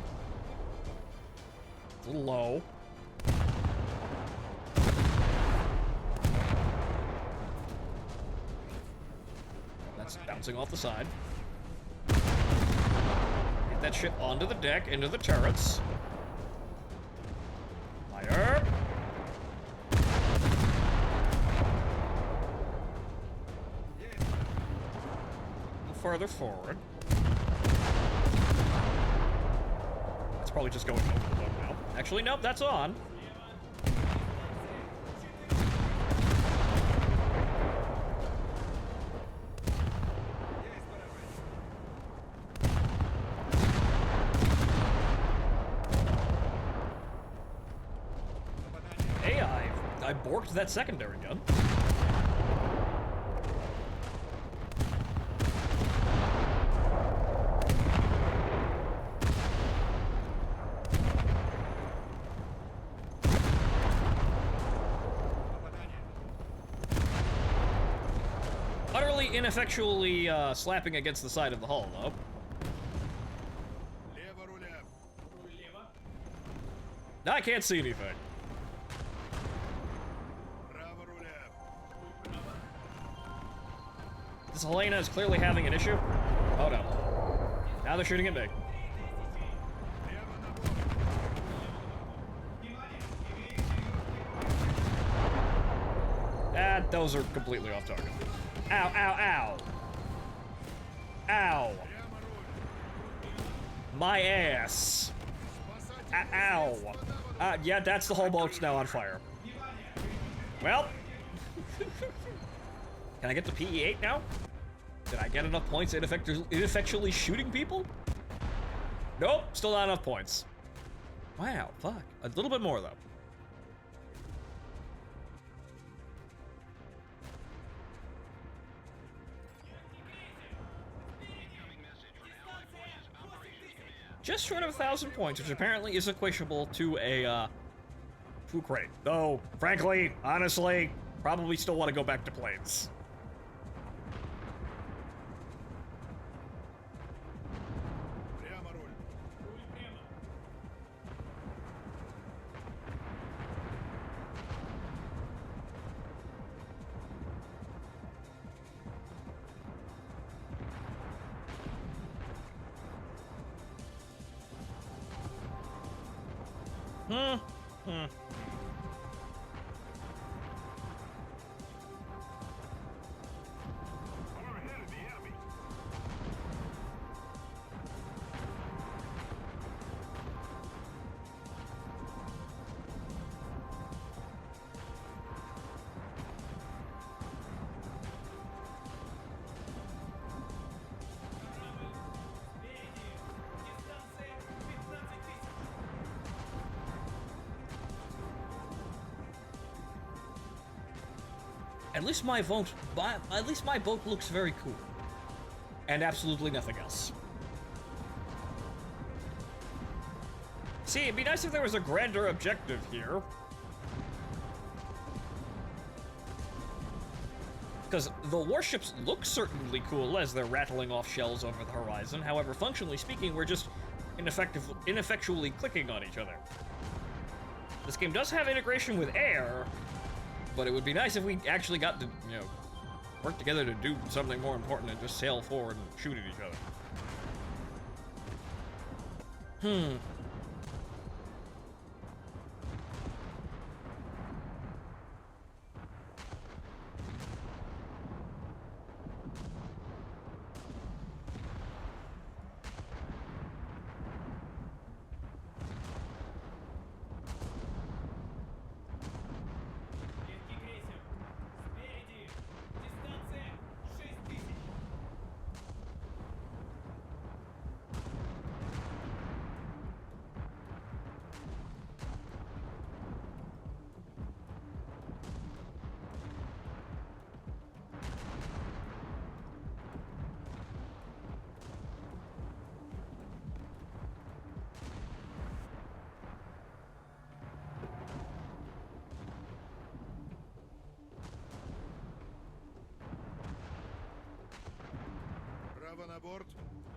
It's a little low. That's bouncing off the side. Get that shit onto the deck, into the turrets. Fire. A little farther forward. That's probably just going over the boat now. Actually, nope, that's on. Hey, I borked that secondary gun. Utterly ineffectually slapping against the side of the hull, though. Лево руля. Руль лево. Now I can't see anything. Право руля. Руль право. This Helena is clearly having an issue. Oh no. Now they're shooting at me. 3000. Лево на борт. Внимание! Имеете Ah, those are completely off target. Ow, ow, ow. Ow. Прямо руль. My ass. Спасательные Ow. средства на воду. Yeah, that's the whole boat's now on fire. Well. Can I get to PE8 now? Did I get enough points ineffectually shooting people? Nope, still not enough points. Wow, fuck. A little bit more, though. Just short of 1,000 points, which apparently is equatable to a, crate. Though, frankly, honestly, probably still want to go back to planes. Прямо руль. руль прямо. We're ahead of the enemy. Дистанция 15000. At least my boat looks very cool. And absolutely nothing else. See, it'd be nice if there was a grander objective here. Because the warships look certainly cool as they're rattling off shells over the horizon. However, functionally speaking, we're just ineffectually clicking on each other. This game does have integration with air, but it would be nice if we actually got to, work together to do something more important than just sail forward and shoot at each other. на борт.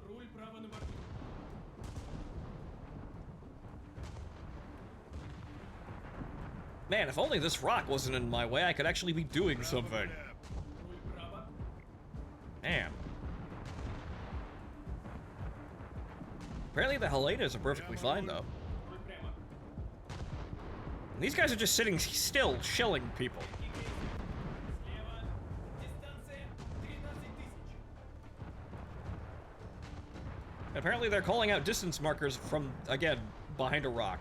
Руль право на борту. Man, if only this rock wasn't in my way, I could actually be doing Право something. руля. Руль право. Man. Apparently the Helenas are perfectly fine, though. Руль прямо. And these guys are just sitting still, shelling people. Слева. Дистанция 13 тысяч. Apparently they're calling out distance markers from, again, behind a rock.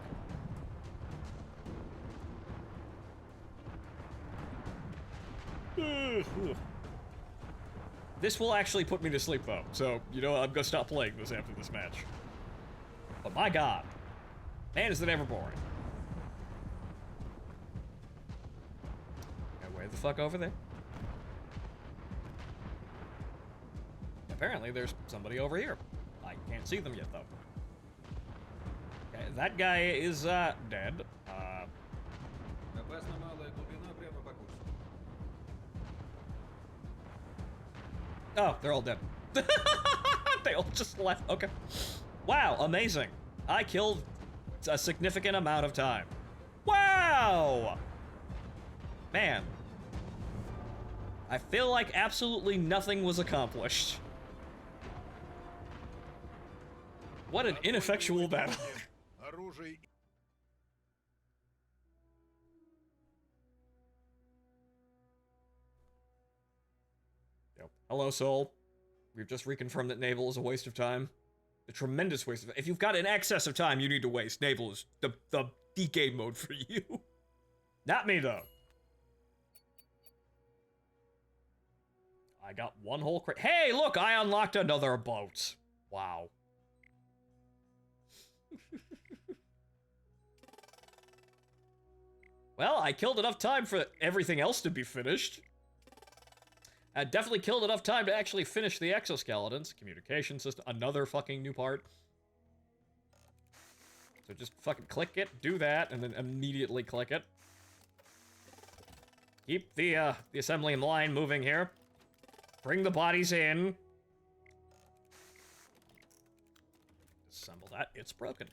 This will actually put me to sleep, though, so, you know, I'm gonna stop playing this after this match. But my god, man, is it ever boring. Okay, way the fuck over there. Apparently there's somebody over here. I can't see them yet, though. Okay, that guy is, dead. Опасно малая глубина прямо по курсу. Oh, they're all dead. They all just left. Okay. Wow, amazing. I killed a significant amount of time. Wow! Man. I feel like absolutely nothing was accomplished. What an ineffectual battle. Оружие. Yep. Hello, Soul. We've just reconfirmed that naval is a waste of time. A tremendous waste of time. If you've got an excess of time you need to waste, naval is the game mode for you. Not me, though. I got one whole crate. Hey, look, I unlocked another boat. Wow. Well, I killed enough time for everything else to be finished. I definitely killed enough time to actually finish the exoskeletons. Communication system, another fucking new part. So just fucking click it, do that, and then immediately click it. Keep the assembly line moving here. Bring the bodies in. Disassemble that. It's broken.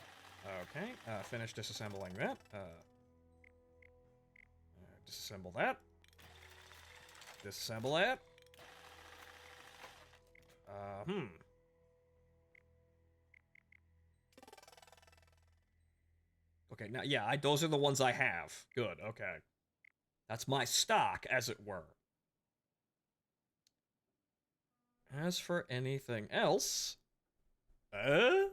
Okay, finish disassembling that. Disassemble that. Disassemble that. Okay, now, yeah, those are the ones I have. Good, okay. That's my stock, as it were. As for anything else... I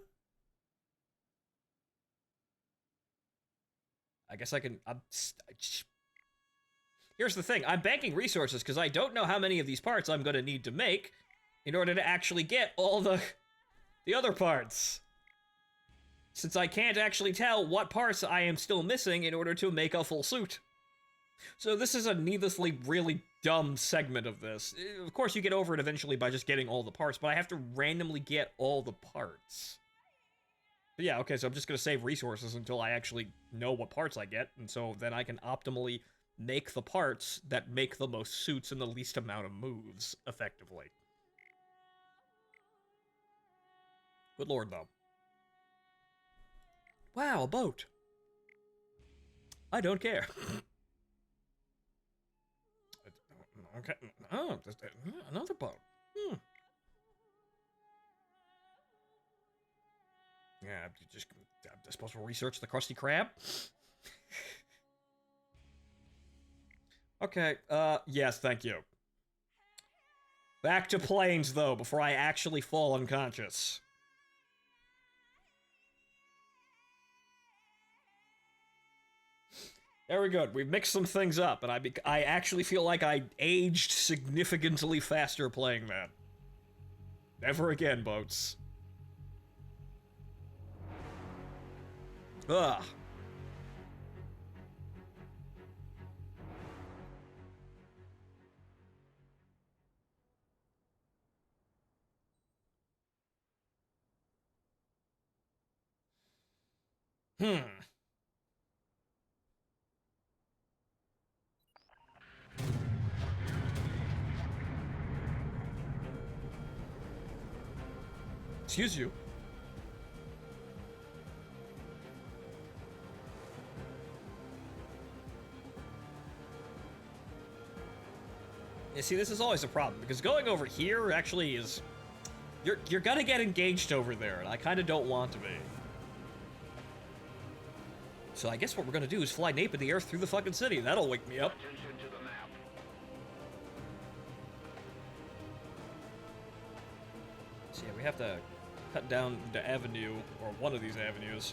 guess I can... Here's the thing, I'm banking resources because I don't know how many of these parts I'm going to need to make in order to actually get all the other parts. Since I can't actually tell what parts I am still missing in order to make a full suit. So this is a needlessly really dumb segment of this. Of course you get over it eventually by just getting all the parts, but I have to randomly get all the parts. But yeah, okay, so I'm just going to save resources until I actually know what parts I get, and so then I can optimally make the parts that make the most suits and the least amount of moves, effectively. Good lord, though. Wow, a boat. I don't care. Okay. Oh, another boat. Yeah, I'm supposed to research the Krusty Krab? Okay, yes, thank you. Back to planes, though, before I actually fall unconscious. Very good. We've mixed some things up, and I actually feel like I aged significantly faster playing that. Never again, boats. Ugh. Excuse you. You see, this is always a problem, because going over here actually is... You're gonna get engaged over there, and I kind of don't want to be. So I guess what we're gonna do is fly Nape in the air through the fucking city. That'll wake me up. Attention to the map. So yeah, we have to cut down the avenue, or one of these avenues.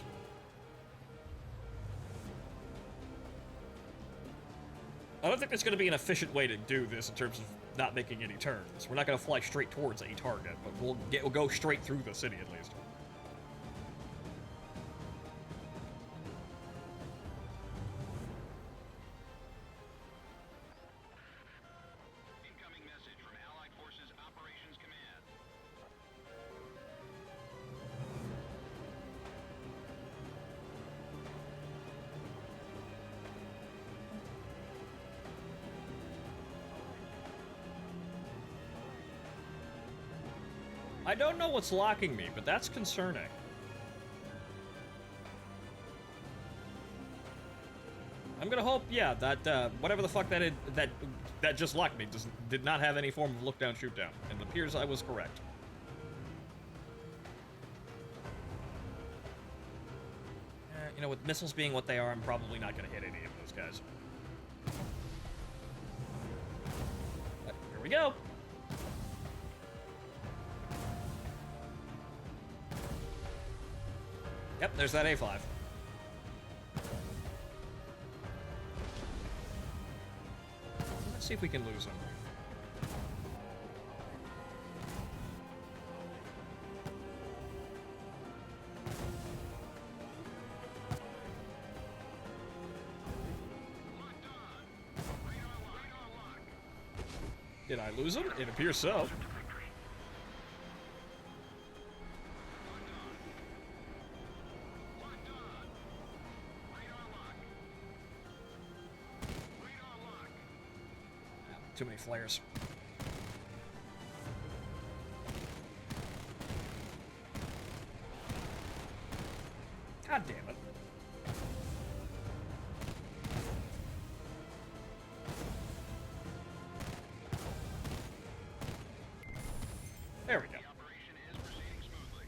I don't think there's going to be an efficient way to do this in terms of not making any turns. We're not going to fly straight towards a target, but we'll go straight through the city at least. Incoming message from Allied Forces Operations Command. I don't know what's locking me, but that's concerning. I'm gonna hope, yeah, that whatever the fuck that just locked me did not have any form of look down, shoot down, and it appears I was correct. You know, with missiles being what they are, I'm probably not gonna hit any of those guys. But here we go. Yep, there's that A5. Let's see if we can lose him. Did I lose him? It appears so. Too many flares. God damn it. There we go.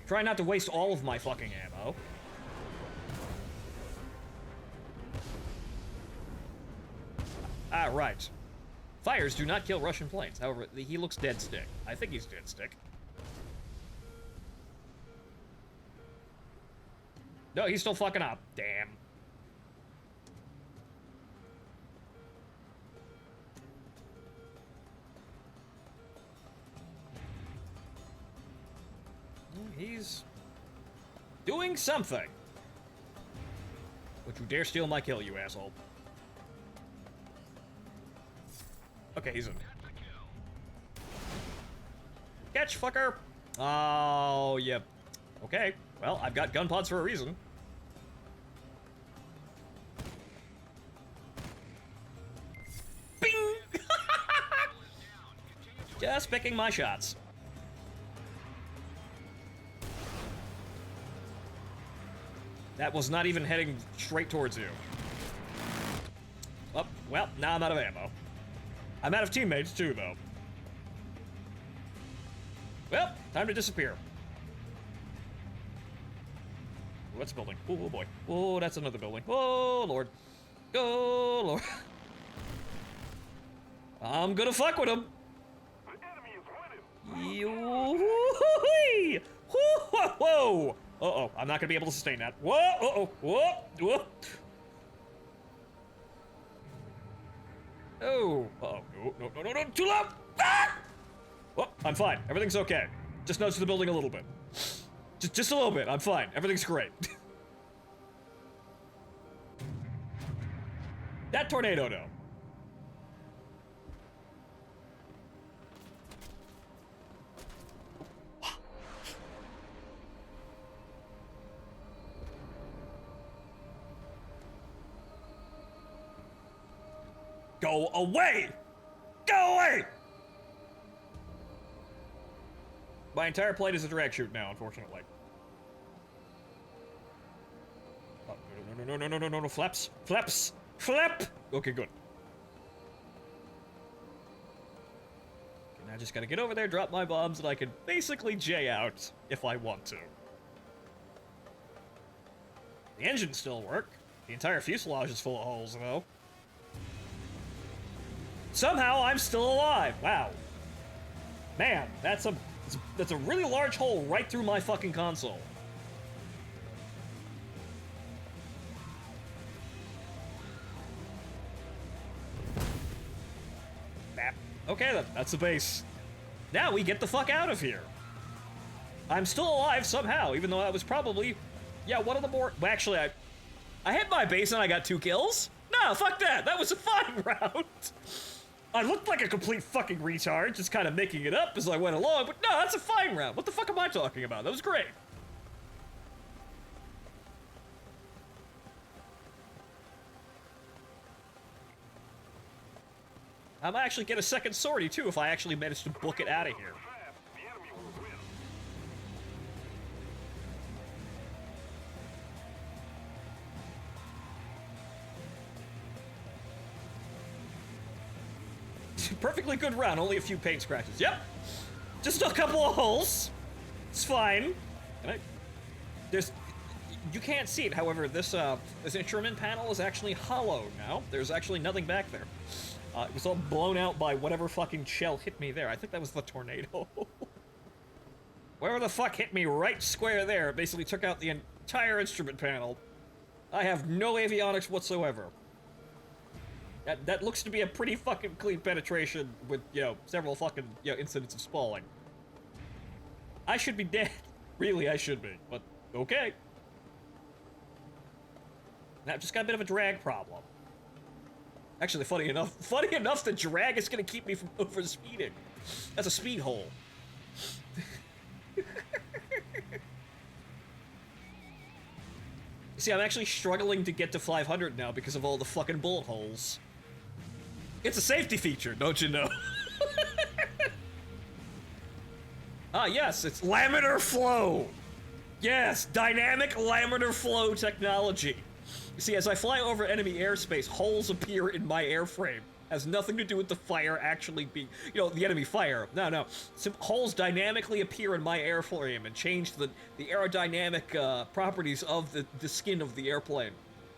Try not to waste all of my fucking ammo. Ah, right. Fires do not kill Russian planes. However, he looks dead stick. I think he's dead stick. No, he's still fucking up. Damn. He's doing something. Would you dare steal my kill, you asshole? Okay, he's in. Catch, fucker! Oh, yep. Okay, well, I've got gun pods for a reason. Bing! Just picking my shots. That was not even heading straight towards you. Oh, well, now I'm out of ammo. I'm out of teammates, too, though. Well, time to disappear. Ooh, that's a building. Oh, boy. Oh, that's another building. Oh, Lord. Oh, Lord. I'm gonna fuck with him. Yo-hoo-hee! Whoa! Uh-oh, I'm not gonna be able to sustain that. Whoa! Uh-oh! Whoa! Whoa! Oh! Uh-oh. No, too loud! Ah! Oh, I'm fine. Everything's okay. Just nudge the building a little bit. Just a little bit. I'm fine. Everything's great. That tornado, no. Go away! Go away! My entire plate is a drag chute now, unfortunately. Oh, no, flaps, flaps, flap! Okay, good. Okay, now I just gotta get over there, drop my bombs, and I can basically J out if I want to. The engines still work. The entire fuselage is full of holes, though. Somehow, I'm still alive. Wow. Man, that's a really large hole right through my fucking console. Bap. Okay, then. That's the base. Now we get the fuck out of here. I'm still alive somehow, even though I was probably... Yeah, one of the more... Well, actually, I hit my base and I got 2 kills. No, fuck that. That was a fine round. I looked like a complete fucking retard, just kind of making it up as I went along, but no, that's a fine round. What the fuck am I talking about? That was great. I might actually get a second sortie, too, if I actually manage to book it out of here. Perfectly good round, only a few paint scratches. Yep. Just a couple of holes. It's fine. You can't see it, however, this instrument panel is actually hollow now. There's actually nothing back there. It was all blown out by whatever fucking shell hit me there. I think that was the tornado. Whatever the fuck hit me right square there basically took out the entire instrument panel. I have no avionics whatsoever. That looks to be a pretty fucking clean penetration with, you know, several fucking, you know, incidents of spalling. I should be dead. Really, I should be, but okay. Now, I've just got a bit of a drag problem. Actually, funny enough, the drag is gonna keep me from overspeeding. That's a speed hole. See, I'm actually struggling to get to 500 now because of all the fucking bullet holes. It's a safety feature, don't you know? Ah, yes, it's laminar flow. Yes, dynamic laminar flow technology. You see, as I fly over enemy airspace, holes appear in my airframe. Has nothing to do with the fire actually being, you know, the enemy fire. No. Holes dynamically appear in my airframe and change the aerodynamic properties of the skin of the airplane.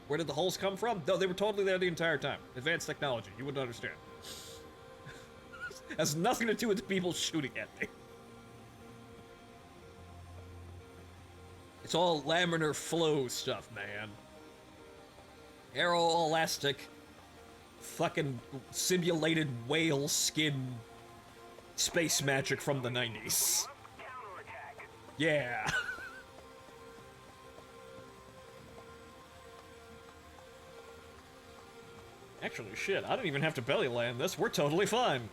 Where did the holes come from? No, they were totally there the entire time. Advanced technology, you wouldn't understand. Has nothing to do with the people shooting at me. It's all laminar flow stuff, man. Aeroelastic, fucking simulated whale skin space magic from the 90s. Yeah. Actually, shit, I don't even have to belly land this. We're totally fine.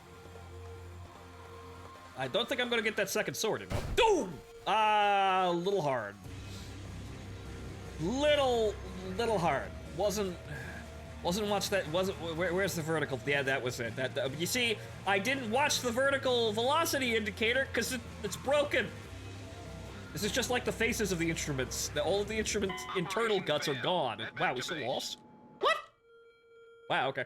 I don't think I'm gonna get that second sword, you know. Boom! A little hard. Little hard. Wasn't watch that. Where's the vertical? Yeah, that was it. You see, I didn't watch the vertical velocity indicator because it's broken. This is just like the faces of the instruments. All of the instruments' internal guts are gone. Wow, we still lost? What? Wow, okay.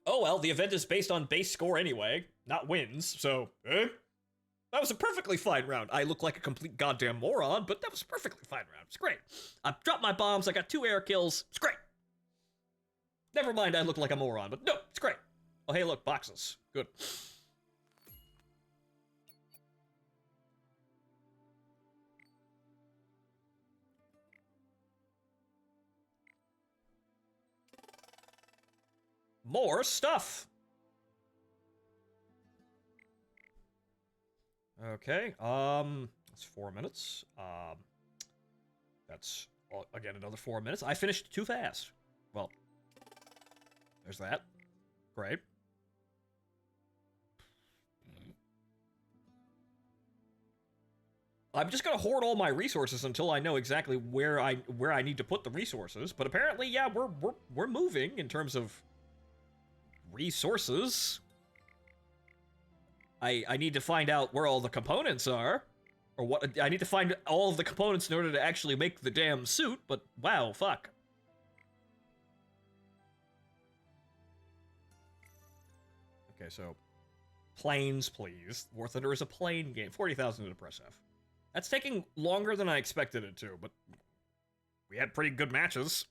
Oh well, the event is based on base score anyway, not wins, so, That was a perfectly fine round. I look like a complete goddamn moron, but that was a perfectly fine round. It's great. I dropped my bombs, I got 2 air kills. It's great. Never mind, I look like a moron, but no, it's great. Oh, hey, look, boxes. Good. More stuff. Okay, that's 4 minutes. That's, again, another 4 minutes. I finished too fast. Well, there's that. Great. I'm just gonna hoard all my resources until I know exactly where I need to put the resources. But apparently, yeah, we're moving in terms of resources. I need to find out where all the components are. Or what, I need to find all of the components in order to actually make the damn suit, but wow, fuck. Okay, so, planes, please. War Thunder is a plane game. 40,000 to press F. That's taking longer than I expected it to, but we had pretty good matches.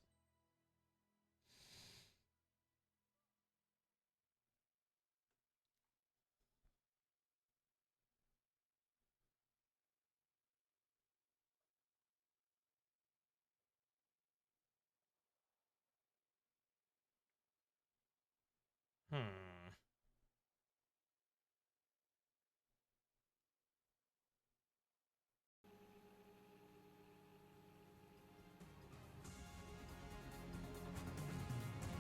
Hmm.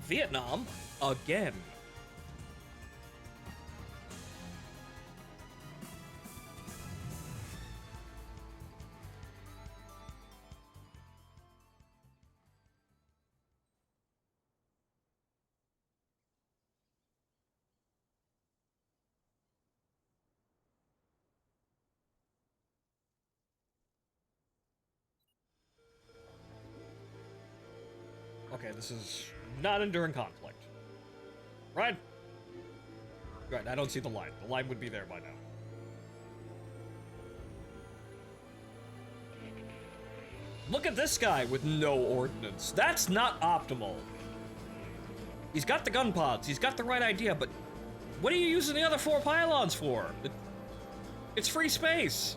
Vietnam? Again. Okay, this is not enduring conflict. Right? Right, I don't see the line. The line would be there by now. Look at this guy with no ordnance. That's not optimal. He's got the gun pods, he's got the right idea, but what are you using the other 4 pylons for? It's free space.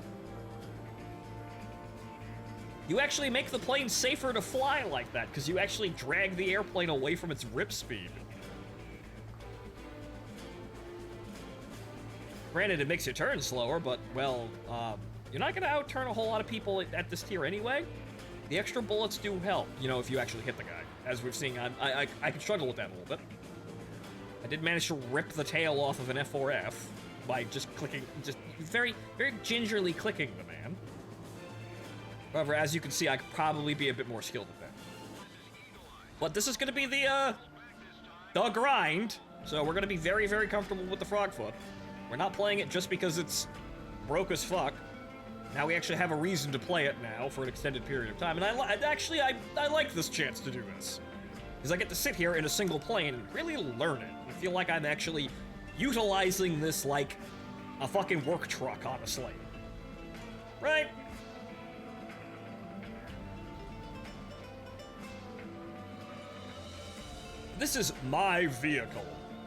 You actually make the plane safer to fly like that, because you actually drag the airplane away from its rip speed. Granted, it makes you turn slower, but, well, you're not gonna outturn a whole lot of people at this tier anyway. The extra bullets do help, you know, if you actually hit the guy. As we've seen, I can struggle with that a little bit. I did manage to rip the tail off of an F4F by just clicking, just very, very gingerly clicking the man. However, as you can see, I could probably be a bit more skilled at that. But this is gonna be the grind, so we're gonna be very, very comfortable with the frog foot. We're not playing it just because it's broke as fuck. Now we actually have a reason to play it now for an extended period of time, and I like this chance to do this. Because I get to sit here in a single plane and really learn it. I feel like I'm actually utilizing this like a fucking work truck, honestly. Right? This is my vehicle.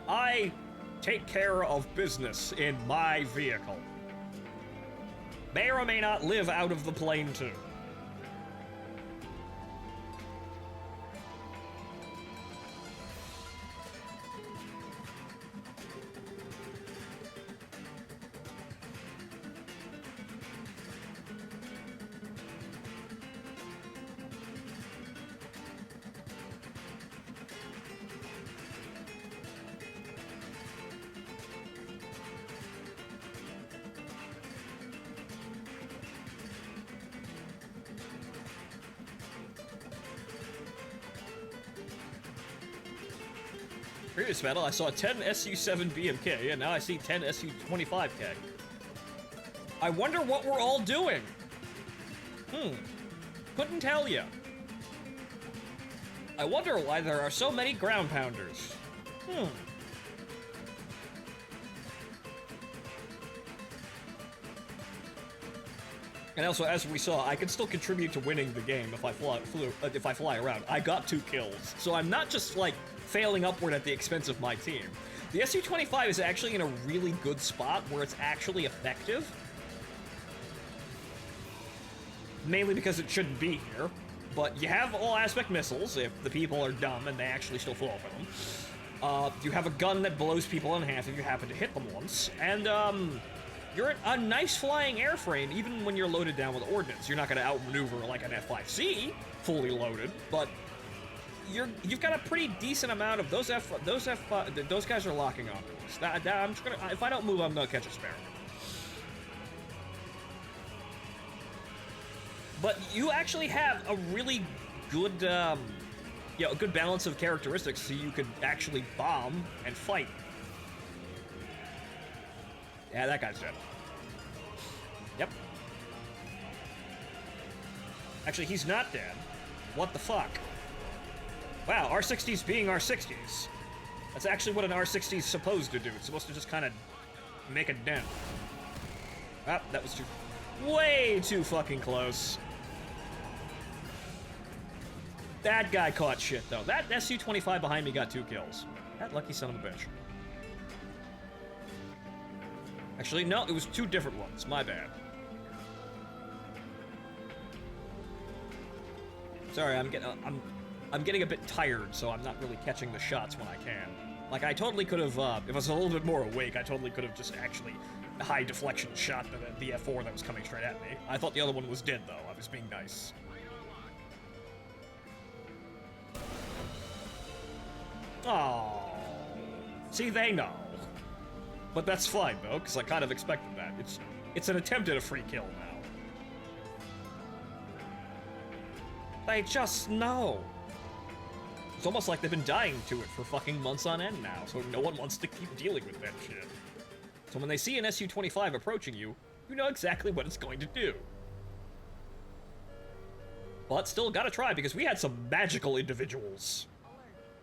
I take care of business in my vehicle. May or may not live out of the plane too. Previous battle, I saw 10 SU-7 BMK, and now I see 10 SU-25K. I wonder what we're all doing. Couldn't tell you. I wonder why there are so many ground pounders. And also, as we saw, I can still contribute to winning the game if I fly around. I got 2 kills, so I'm not just like failing upward at the expense of my team. The Su-25 is actually in a really good spot where it's actually effective. Mainly because it shouldn't be here. But you have all-aspect missiles if the people are dumb and they actually still fall for them. You have a gun that blows people in half if you happen to hit them once. And, you're a nice flying airframe even when you're loaded down with ordnance. You're not going to outmaneuver like an F-5C, fully loaded, but you've got a pretty decent amount of those guys are locking onto us. I'm just gonna, if I don't move, I'm gonna catch a sparrow. But you actually have a really good, a good balance of characteristics, so you could actually bomb and fight. Yeah, that guy's dead. Yep. Actually, he's not dead. What the fuck? Wow, R60's being R60's. That's actually what an R60's supposed to do. It's supposed to just kind of make a dent. Ah, that was way too fucking close. That guy caught shit, though. That SU-25 behind me got 2 kills. That lucky son of a bitch. Actually, no, it was 2 different ones. My bad. Sorry, I'm getting a bit tired, so I'm not really catching the shots when I can. Like, I totally could have, if I was a little bit more awake, I totally could have just actually high deflection shot the F4 that was coming straight at me. I thought the other one was dead, though. I was being nice. Oh, see, they know. But that's fine, though, because I kind of expected that. It's an attempt at a free kill now. They just know. It's almost like they've been dying to it for fucking months on end now, so no one wants to keep dealing with that shit. So when they see an SU-25 approaching you, you know exactly what it's going to do. But still gotta try, because we had some magical individuals.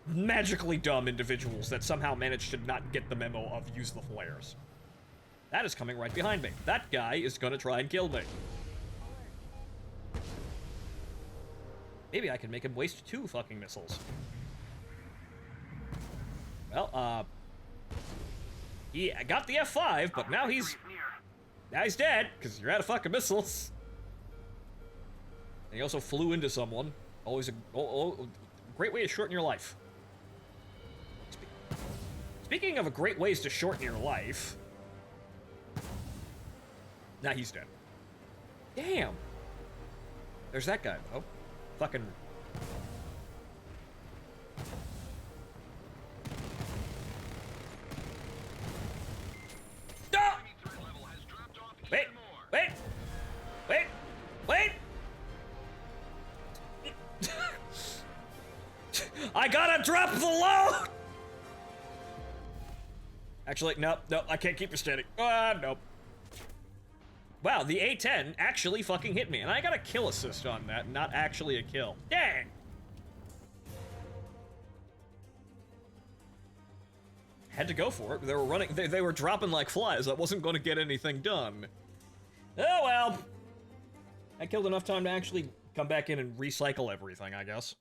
Magically dumb individuals that somehow managed to not get the memo of use the flares. That is coming right behind me. That guy is gonna try and kill me. Maybe I can make him waste 2 fucking missiles. Well, he got the F5, but now he's dead, because you're out of fucking missiles. And he also flew into someone. Always a great way to shorten your life. Speaking of great ways to shorten your life... Nah, he's dead. Damn! There's that guy, though. Fucking... Ah! Wait! Wait! Wait! Wait! I gotta drop the load! Actually, nope, I can't keep her steady. Nope. Wow, the A-10 actually fucking hit me, and I got a kill assist on that, not actually a kill. Dang! Had to go for it. They were running, they were dropping like flies. I wasn't going to get anything done. Oh well. I killed enough time to actually come back in and recycle everything, I guess.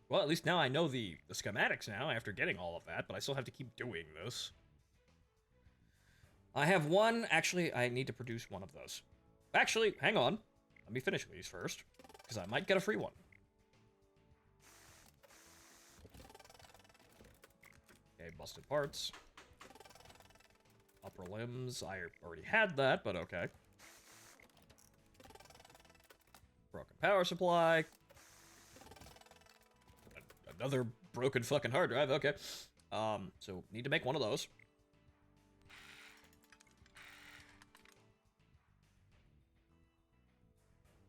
Well, at least now I know the schematics now after getting all of that, but I still have to keep doing this. I have one. Actually, I need to produce one of those. Actually, hang on. Let me finish these first, because I might get a free one. Okay, busted parts. Upper limbs. I already had that, but okay. Broken power supply. Another broken fucking hard drive, okay. So need to make one of those.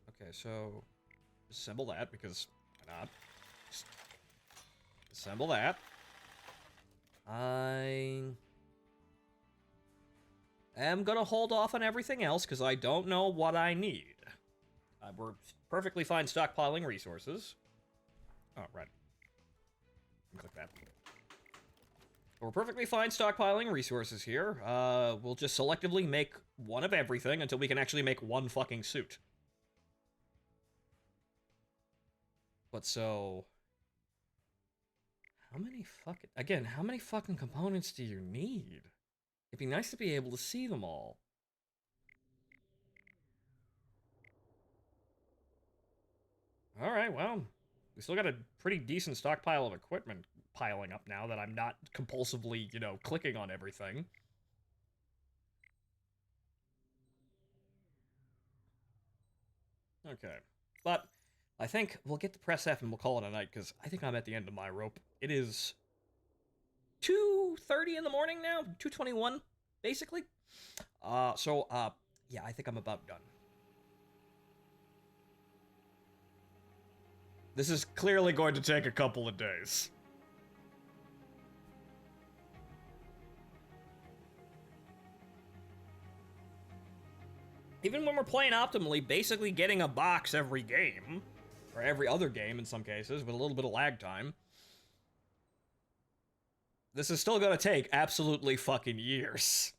Okay, so assemble that, because why not? Just assemble that. I am gonna hold off on everything else, because I don't know what I need. We're perfectly fine stockpiling resources. Oh, right. Click that. We're perfectly fine stockpiling resources here. We'll just selectively make one of everything until we can actually make one fucking suit. But so... how many fucking components do you need? It'd be nice to be able to see them all. Alright, well... we still got a pretty decent stockpile of equipment piling up now that I'm not compulsively, you know, clicking on everything. Okay. But I think we'll get to press F and we'll call it a night, because I think I'm at the end of my rope. It is 2:30 in the morning now, 2:21, basically. Yeah, I think I'm about done. This is clearly going to take a couple of days. Even when we're playing optimally, basically getting a box every game, or every other game in some cases, with a little bit of lag time, this is still gonna take absolutely fucking years.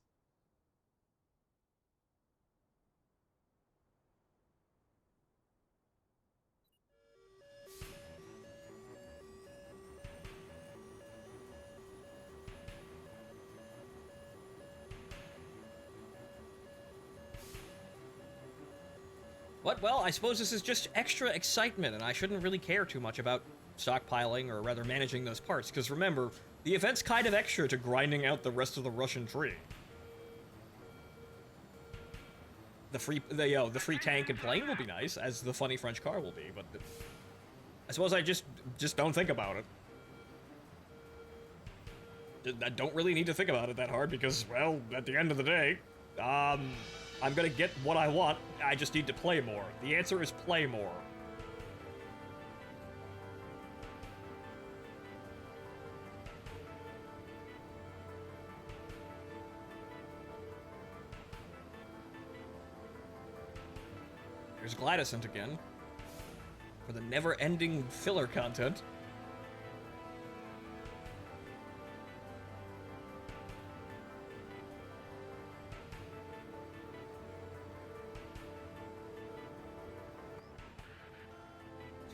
What? Well, I suppose this is just extra excitement, and I shouldn't really care too much about stockpiling, or rather managing those parts, because remember, the event's kind of extra to grinding out the rest of the Russian tree. The free tank and plane will be nice, as the funny French car will be, but I suppose I just don't think about it. I don't really need to think about it that hard, because, well, at the end of the day, I'm gonna get what I want, I just need to play more. The answer is play more. There's Gladysant again. For the never-ending filler content.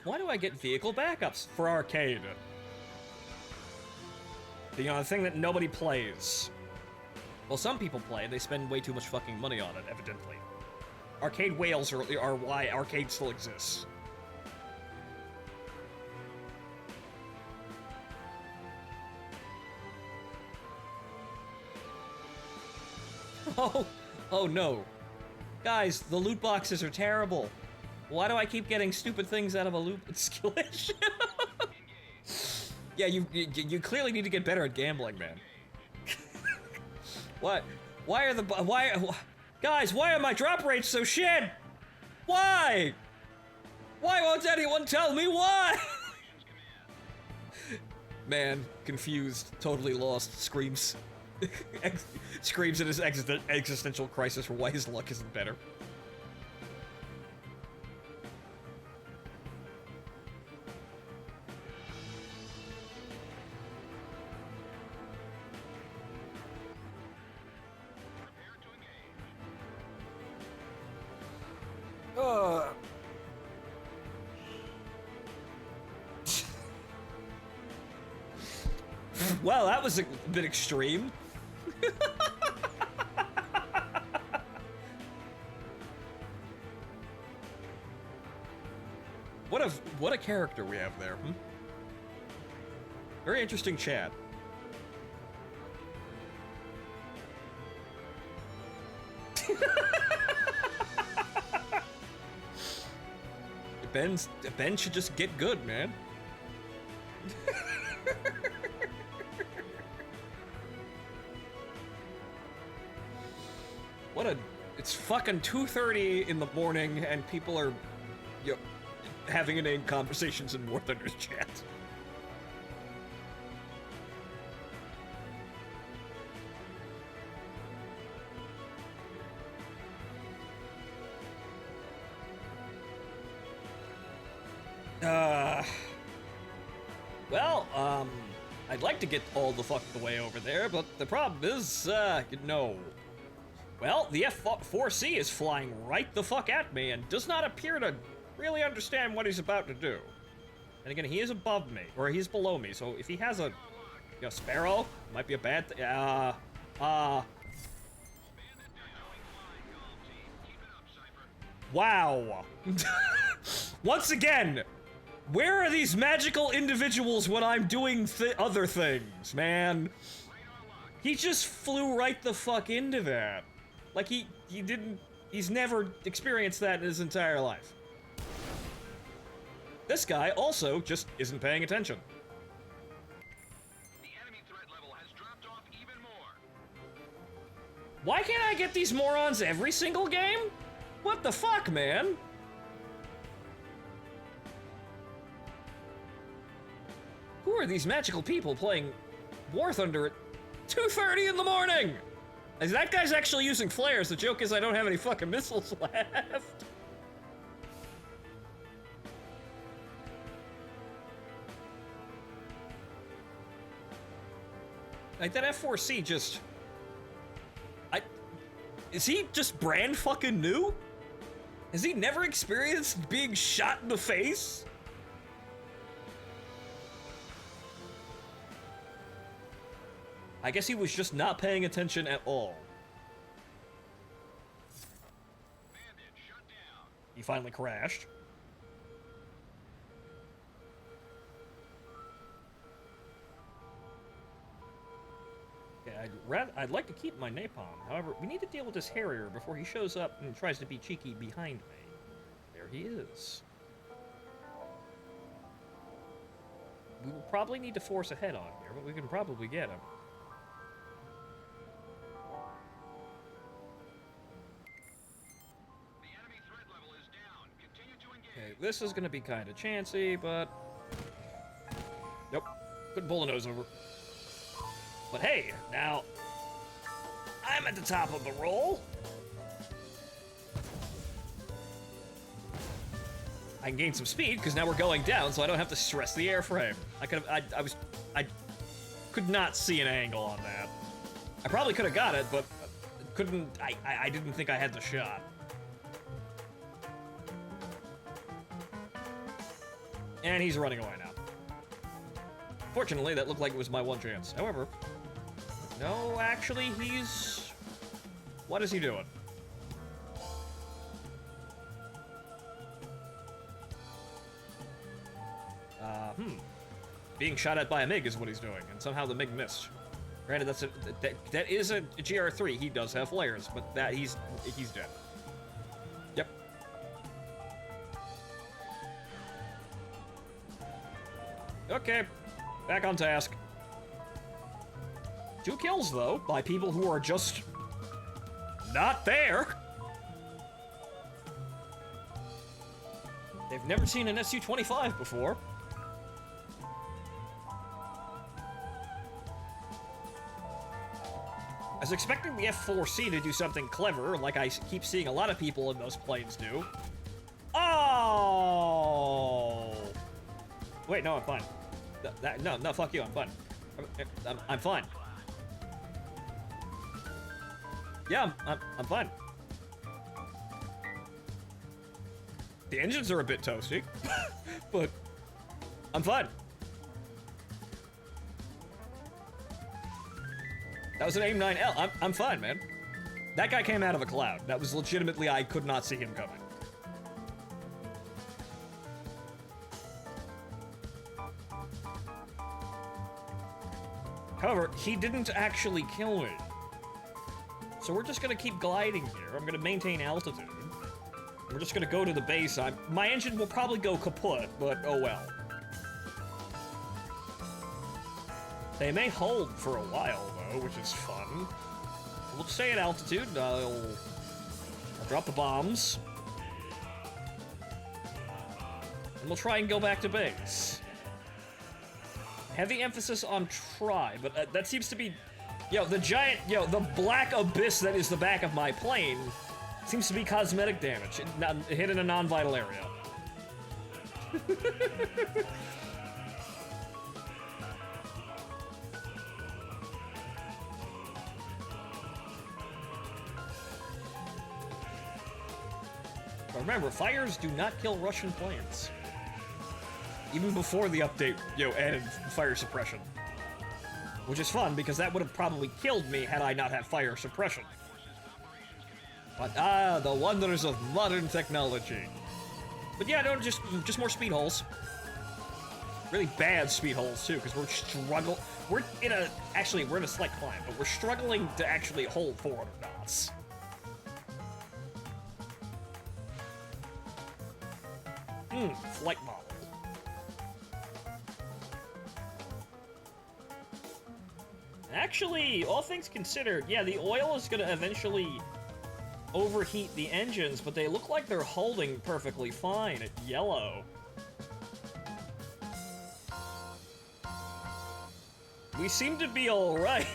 Why do I get vehicle backups for arcade? You know, the thing that nobody plays. Well, some people play, they spend way too much fucking money on it, evidently. Arcade whales are why arcade still exists. Oh no. Guys, the loot boxes are terrible. Why do I keep getting stupid things out of a loot skill issue? Yeah, you clearly need to get better at gambling, man. What? Guys, why are my drop rates so shit? Why? Why won't anyone tell me why? Man, confused, totally lost, screams. Screams in his existential crisis for why his luck isn't better. Well, that was a bit extreme. What a character we have there. Very interesting chat. Ben should just get good, man. It's fucking 2:30 in the morning and people are, you know, having inane conversations in War Thunder's chat. Well, I'd like to get all the fuck the way over there, but the problem is, no. Well, the F-4C is flying right the fuck at me and does not appear to really understand what he's about to do. And again, he is above me, or he's below me, so if he has a, Sparrow, might be a bad thing. Wow. Once again, where are these magical individuals when I'm doing other things, man? He just flew right the fuck into that. Like, he's never experienced that in his entire life. This guy also just isn't paying attention. The enemy threat level has Why can't I get these morons every single game? What the fuck, man? Who are these magical people playing War Thunder at 2:30 in the morning? As that guy's actually using flares. The joke is I don't have any fucking missiles left. Like, that F4C just... Is he just brand fucking new? Has he never experienced being shot in the face? I guess he was just not paying attention at all. Bandit shut down. He finally crashed. Okay, I'd like to keep my napalm. However, we need to deal with this Harrier before he shows up and tries to be cheeky behind me. There he is. We will probably need to force ahead on here, but we can probably get him. The enemy threat level is down. Continue to engage. Okay, this is gonna be kind of chancy, but... Nope. Couldn't pull the nose over. But hey, now... I'm at the top of the roll. I can gain some speed, because now we're going down, so I don't have to stress the airframe. I could not see an angle on that. I probably could have got it, but I didn't think I had the shot. And he's running away now. Fortunately, that looked like it was my one chance. However, no, actually, he's... What is he doing? Being shot at by a MiG is what he's doing, and somehow the MiG missed. Granted, that is a GR3. He does have flares, but that he's dead. Yep. Okay, back on task. 2 kills, though, by people who are just not there. They've never seen an Su-25 before. I was expecting the F4C to do something clever, like I keep seeing a lot of people in those planes do. Oh! Wait, no, I'm fine. No, fuck you, I'm fine. I'm fine. Yeah, I'm fine. The engines are a bit toasty, but I'm fine. That was an AIM-9L. I'm fine, man. That guy came out of a cloud. That was legitimately, I could not see him coming. However, he didn't actually kill me. So we're just gonna keep gliding here. I'm gonna maintain altitude. We're just gonna go to the base. My engine will probably go kaput, but oh well. They may hold for a while, though, which is fun. We'll stay at altitude. I'll drop the bombs. And we'll try and go back to base. Heavy emphasis on try, but that seems to be... the giant, the black abyss that is the back of my plane seems to be cosmetic damage. It hit in a non-vital area. But remember, fires do not kill Russian planes. Even before the update, added fire suppression. Which is fun, because that would have probably killed me had I not had fire suppression. But the wonders of modern technology. But yeah, no, just more speed holes. Really bad speed holes, too, because we're in a slight climb, but we're struggling to actually hold 400 knots. Flight model. Actually, all things considered, yeah, the oil is gonna eventually overheat the engines, but they look like they're holding perfectly fine at yellow. We seem to be alright.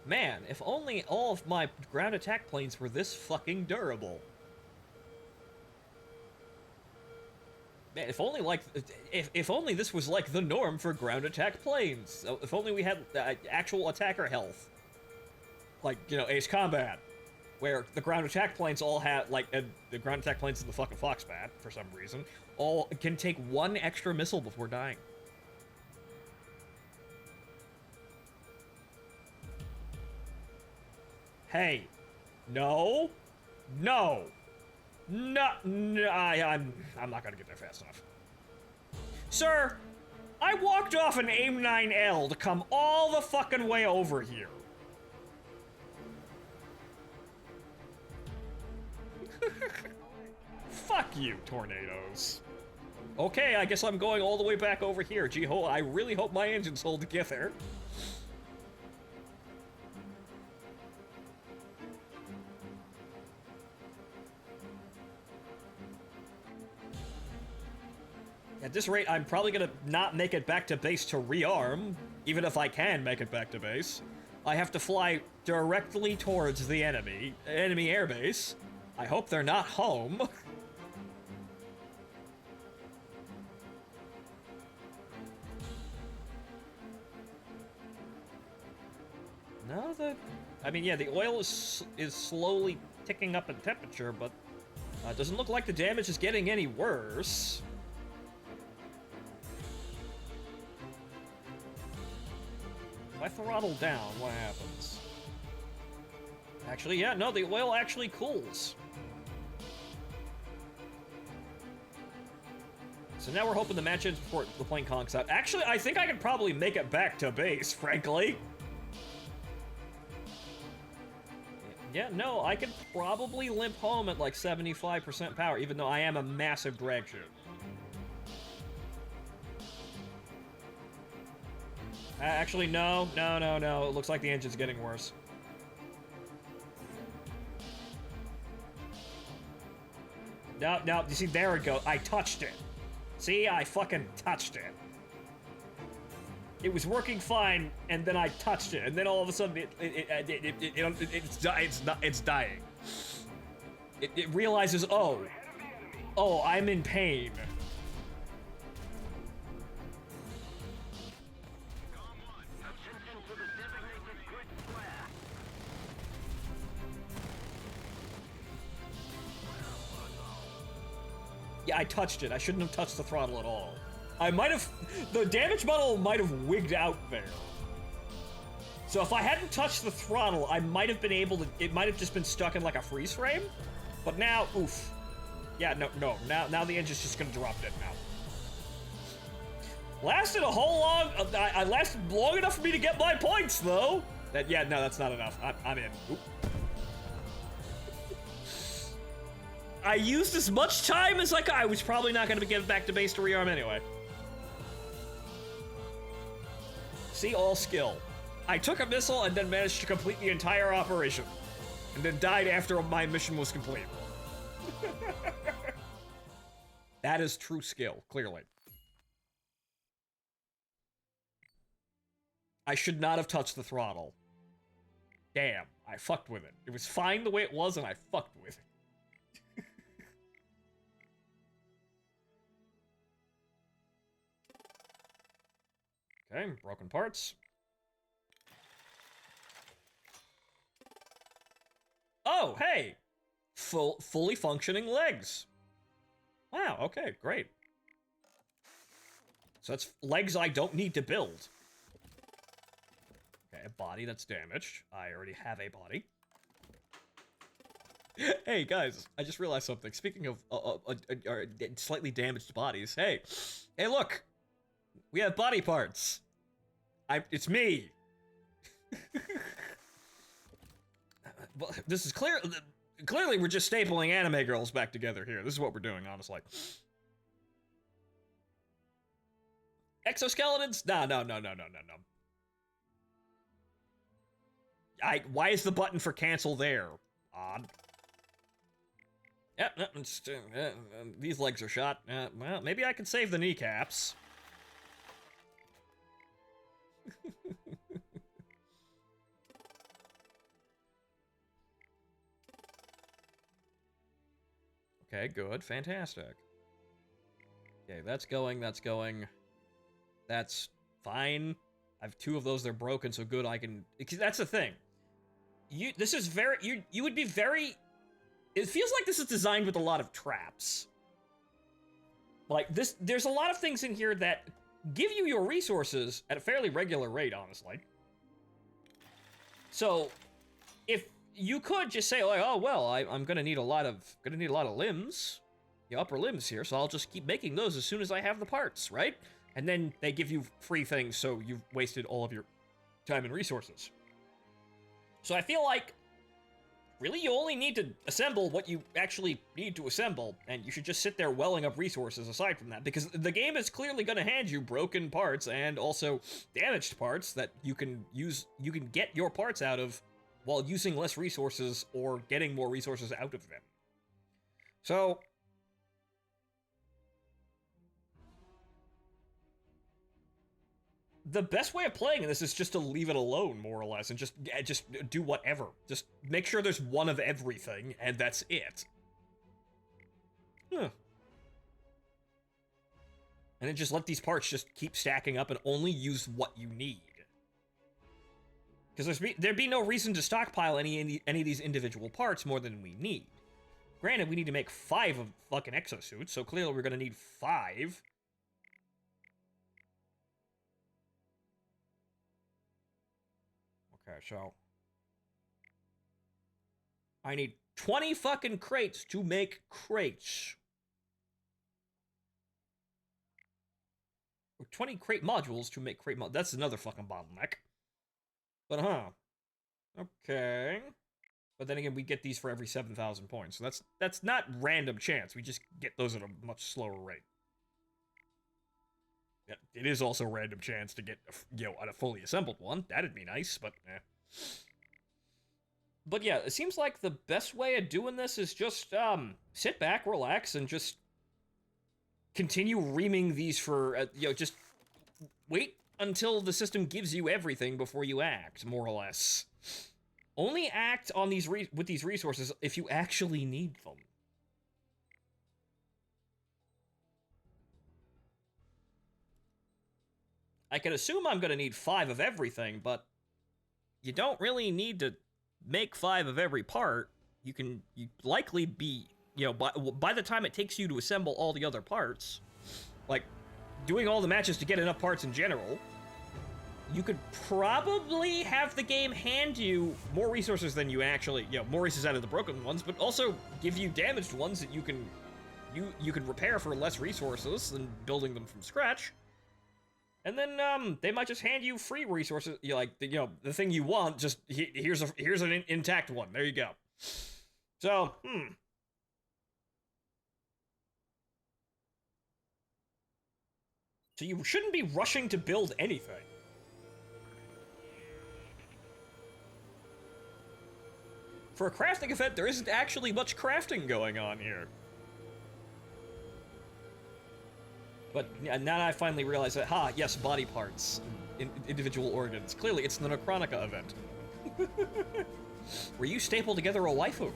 Man, if only all of my ground attack planes were this fucking durable. Man, if only like, if only this was like the norm for ground attack planes. So if only we had actual attacker health. Like, you know, Ace Combat. Where the ground attack planes all have, like, the ground attack planes in the fucking Foxbat, for some reason, all can take one extra missile before dying. Hey, no, no, no, no I'm not gonna get there fast enough. Sir, I walked off an AIM-9L to come all the fucking way over here. Fuck you, tornadoes. Okay, I guess I'm going all the way back over here. Gee, I really hope my engines hold together. At this rate, I'm probably gonna not make it back to base to rearm, even if I can make it back to base. I have to fly directly towards the enemy airbase. I hope they're not home. No, I mean, yeah, the oil is slowly ticking up in temperature, but it doesn't look like the damage is getting any worse. If I throttle down, what happens? Actually, yeah, no, the oil actually cools. So now we're hoping the match ends before the plane conks out. Actually, I think I could probably make it back to base, frankly. Yeah, no, I could probably limp home at like 75% power, even though I am a massive drag chute. Actually, no. It looks like the engine's getting worse. No, you see, there it goes. I touched it. See, I fucking touched it. It was working fine, and then I touched it, and then all of a sudden it's dying. It realizes, oh, I'm in pain. Yeah, I touched it. I shouldn't have touched the throttle at all. I might have... The damage model might have wigged out there. So if I hadn't touched the throttle, I might have been able to... It might have just been stuck in like a freeze frame. But now, oof. Yeah, no. Now the engine's just gonna drop dead now. Lasted a whole long... I lasted long enough for me to get my points, though. Yeah, no, that's not enough. I'm in. Oop. I used as much time as I was probably not going to get back to base to rearm anyway. See, all skill. I took a missile and then managed to complete the entire operation. And then died after my mission was complete. That is true skill, clearly. I should not have touched the throttle. Damn, I fucked with it. It was fine the way it was and I fucked with it. Okay, broken parts. Oh, hey! Fully functioning legs. Wow, okay, great. So that's legs I don't need to build. Okay, a body that's damaged. I already have a body. Hey, guys, I just realized something. Speaking of slightly damaged bodies, hey, look! We have body parts. It's me. Well, this is clearly we're just stapling anime girls back together here. This is what we're doing, honestly. Exoskeletons? No. Why is the button for cancel there? Odd. Yep, these legs are shot. Well, maybe I can save the kneecaps. Okay, good, fantastic. Okay, that's going. That's fine. I have 2 of those, they're broken, so good I can... That's the thing. You would be very... It feels like this is designed with a lot of traps. Like, there's a lot of things in here that give you your resources at a fairly regular rate, honestly. So, if you could just say, like, oh, well, I'm gonna need a lot of limbs, the upper limbs here, so I'll just keep making those as soon as I have the parts, right? And then they give you free things, so you've wasted all of your time and resources. So I feel like, really, you only need to assemble what you actually need to assemble, and you should just sit there welling up resources aside from that, because the game is clearly going to hand you broken parts and also damaged parts that you can get your parts out of while using less resources or getting more resources out of them. So... the best way of playing this is just to leave it alone, more or less, and just do whatever. Just make sure there's one of everything, and that's it. Huh. And then just let these parts just keep stacking up and only use what you need. Because there'd be no reason to stockpile any of these individual parts more than we need. Granted, we need to make 5 of fucking exosuits, so clearly we're gonna need 5. Okay, so I need 20 fucking crates to make crates. Or 20 crate modules to make crate modules. That's another fucking bottleneck. But okay. But then again, we get these for every 7,000 points. So that's not random chance. We just get those at a much slower rate. Yeah, it is also random chance to get, a fully assembled one. That'd be nice, but eh. But yeah, it seems like the best way of doing this is just, sit back, relax, and just continue reaming these for, just wait until the system gives you everything before you act, more or less. Only act on these with these resources if you actually need them. I can assume I'm gonna need 5 of everything, but you don't really need to make 5 of every part. You likely be, by the time it takes you to assemble all the other parts, like doing all the matches to get enough parts in general, you could probably have the game hand you more resources than you actually, more resources out of the broken ones, but also give you damaged ones that you can repair for less resources than building them from scratch. And then, they might just hand you free resources, the thing you want, just, here's an intact one, there you go. So, So you shouldn't be rushing to build anything. For a crafting event, there isn't actually much crafting going on here. But now I finally realize that, yes, body parts, individual organs. Clearly, it's the Necronica event. Where you staple together a waifu.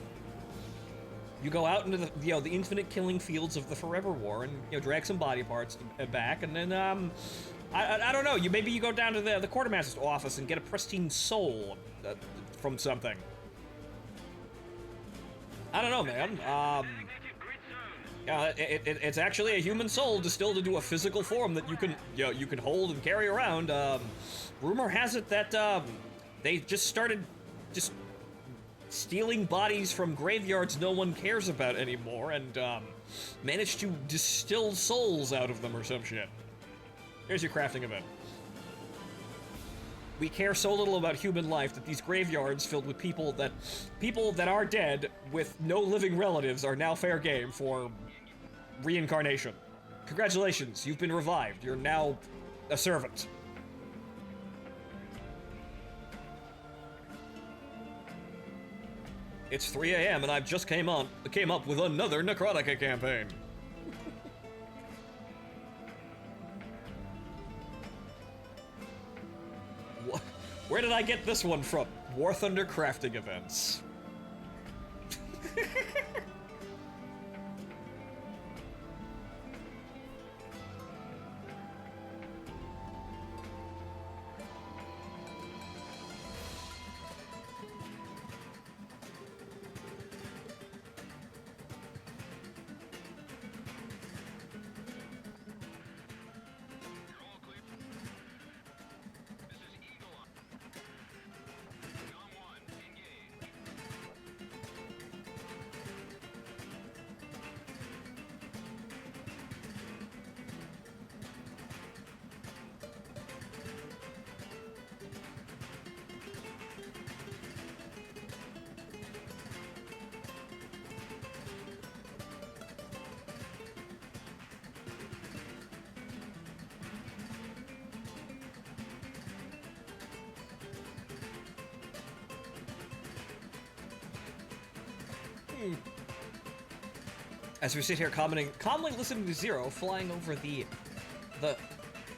You go out into the infinite killing fields of the Forever War and, drag some body parts back, and then, I don't know, maybe you go down to the quartermaster's office and get a pristine soul from something. I don't know, man. It's actually a human soul distilled into a physical form that you can hold and carry around. Rumor has it that they just started stealing bodies from graveyards no one cares about anymore, and managed to distill souls out of them or some shit. Here's your crafting event. We care so little about human life that these graveyards filled with people that are dead with no living relatives are now fair game for reincarnation. Congratulations, you've been revived. You're now a servant. It's 3 a.m. and I've just came up with another Necrotica campaign. Where did I get this one from? War Thunder crafting events. You're all clear. This is Eagle Eye. Dom 1, engage. As we sit here calmly listening to Zero flying over the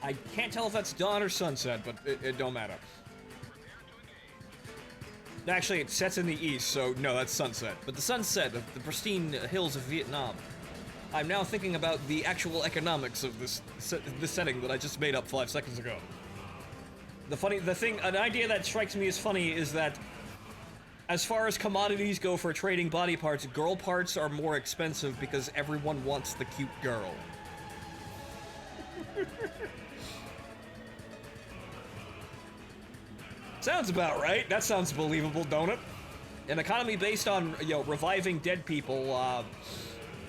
I can't tell if that's dawn or sunset, but it don't matter. Actually, it sets in the east, so no, that's sunset. But the sunset of the pristine hills of Vietnam. I'm now thinking about the actual economics of this setting that I just made up 5 seconds ago. An idea that strikes me as funny is that as far as commodities go for trading body parts, girl parts are more expensive because everyone wants the cute girl. Sounds about right. That sounds believable, don't it? An economy based on, reviving dead people,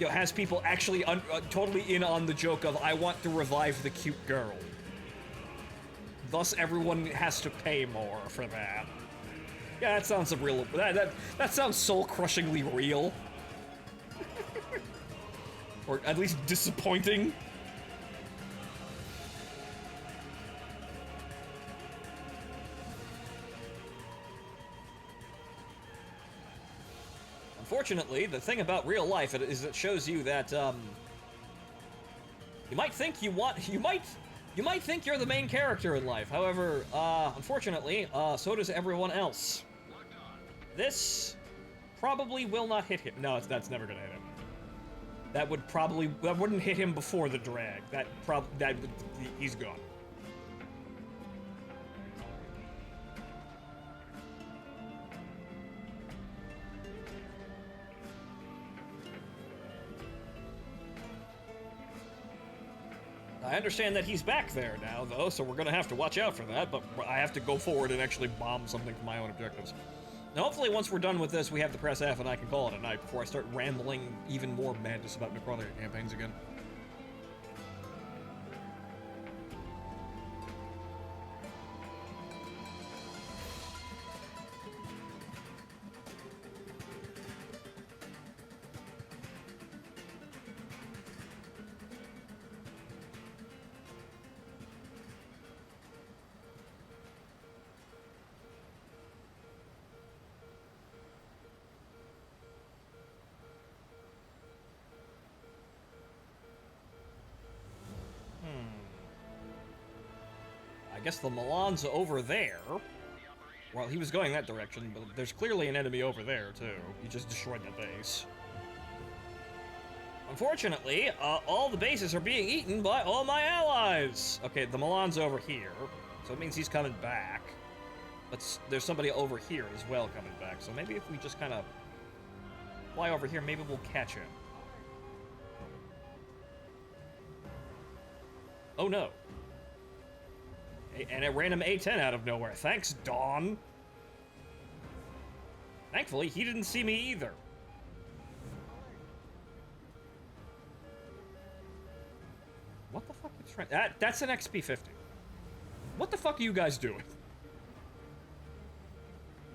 has people actually totally in on the joke of, I want to revive the cute girl. Thus, everyone has to pay more for that. Yeah, that sounds real. That sounds soul-crushingly real. Or at least disappointing. Unfortunately, the thing about real life is it shows you that you might think you might think you're the main character in life. However, unfortunately, so does everyone else. This probably will not hit him. No, that's never gonna hit him. That wouldn't hit him before the drag. He's gone. I understand that he's back there now, though, so we're gonna have to watch out for that, but I have to go forward and actually bomb something for my own objectives. Now, hopefully, once we're done with this, we have the press F and I can call it a night before I start rambling even more madness about Necrotica campaigns again. I guess the Milan's over there. Well, he was going that direction, but there's clearly an enemy over there, too. He just destroyed the base. Unfortunately, all the bases are being eaten by all my allies! Okay, the Milan's over here, so it means he's coming back. But there's somebody over here as well coming back, so maybe if we just kind of fly over here, maybe we'll catch him. Oh no. And a random A10 out of nowhere. Thanks, Dawn. Thankfully, he didn't see me either. What the fuck? That's an XP50. What the fuck are you guys doing?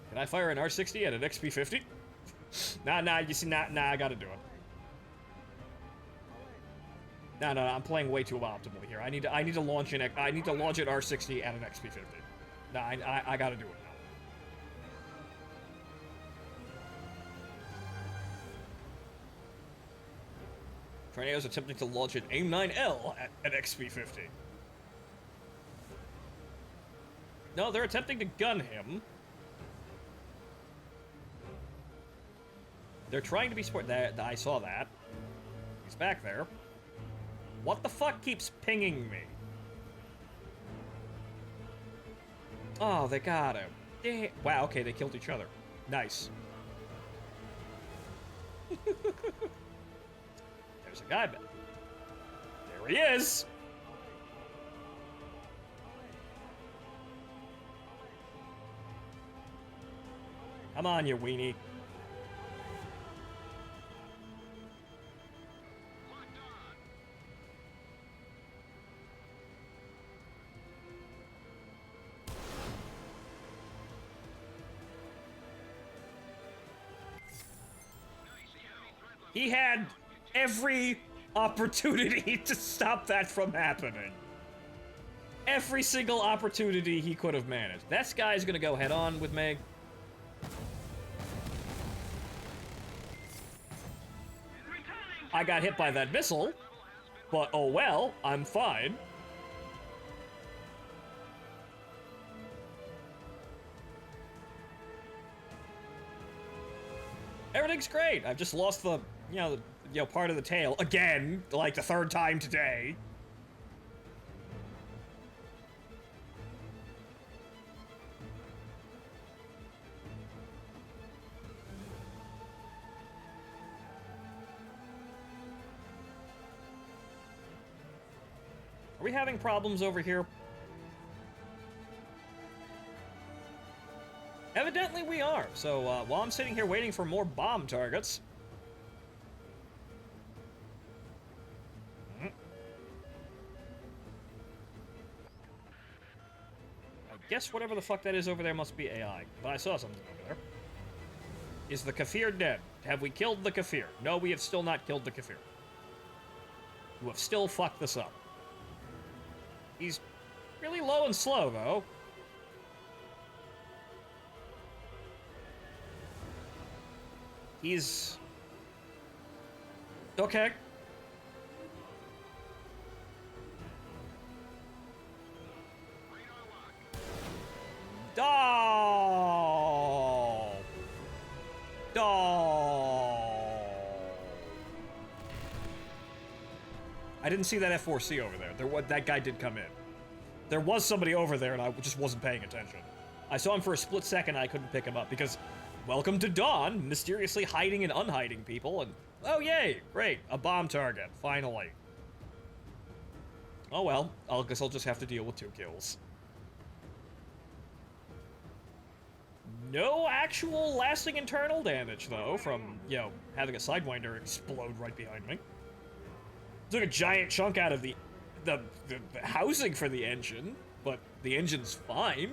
Can I fire an R60 at an XP50? Nah, you see, nah, I gotta do it. No, I'm playing way too optimally here. I need to launch an R60 at an XP50. Nah, I gotta do it now. Tornado's attempting to launch an AIM-9L at an XP50. No, they're attempting to gun him. They're trying to be sport. I saw that. He's back there. What the fuck keeps pinging me? Oh, they got him. Wow, okay, they killed each other. Nice. There's a guy back. There he is! Come on, you weenie. He had every opportunity to stop that from happening. Every single opportunity he could have managed. That guy's gonna go head on with me. I got hit by that missile, but oh well, I'm fine. Everything's great. I've just lost the, part of the tail again, like the third time today. Are we having problems over here? Evidently we are. So while I'm sitting here waiting for more bomb targets. I guess whatever the fuck that is over there must be AI. But I saw something over there. Is the Kafir dead? Have we killed the Kafir? No, we have still not killed the Kafir. You have still fucked this up. He's really low and slow, though. He's... okay. Oh! Oh! I didn't see that F4C over there. That guy did come in. There was somebody over there, and I just wasn't paying attention. I saw him for a split second, and I couldn't pick him up, because... welcome to Dawn, mysteriously hiding and unhiding people, and... oh, yay! Great, a bomb target, finally. Oh well, I guess I'll just have to deal with 2 kills. No actual lasting internal damage, though, from, having a Sidewinder explode right behind me. Took a giant chunk out of the housing for the engine, but the engine's fine.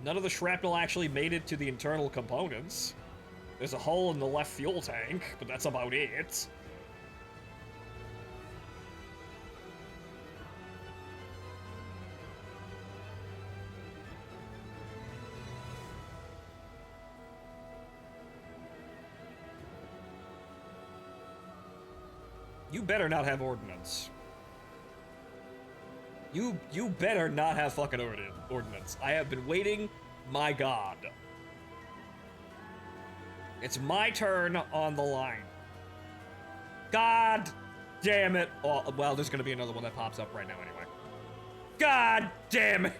None of the shrapnel actually made it to the internal components. There's a hole in the left fuel tank, but that's about it. You better not have ordnance. You better not have fucking ordnance. I have been waiting, my god. It's my turn on the line. God damn it. Oh, well, there's gonna be another one that pops up right now anyway. God damn it.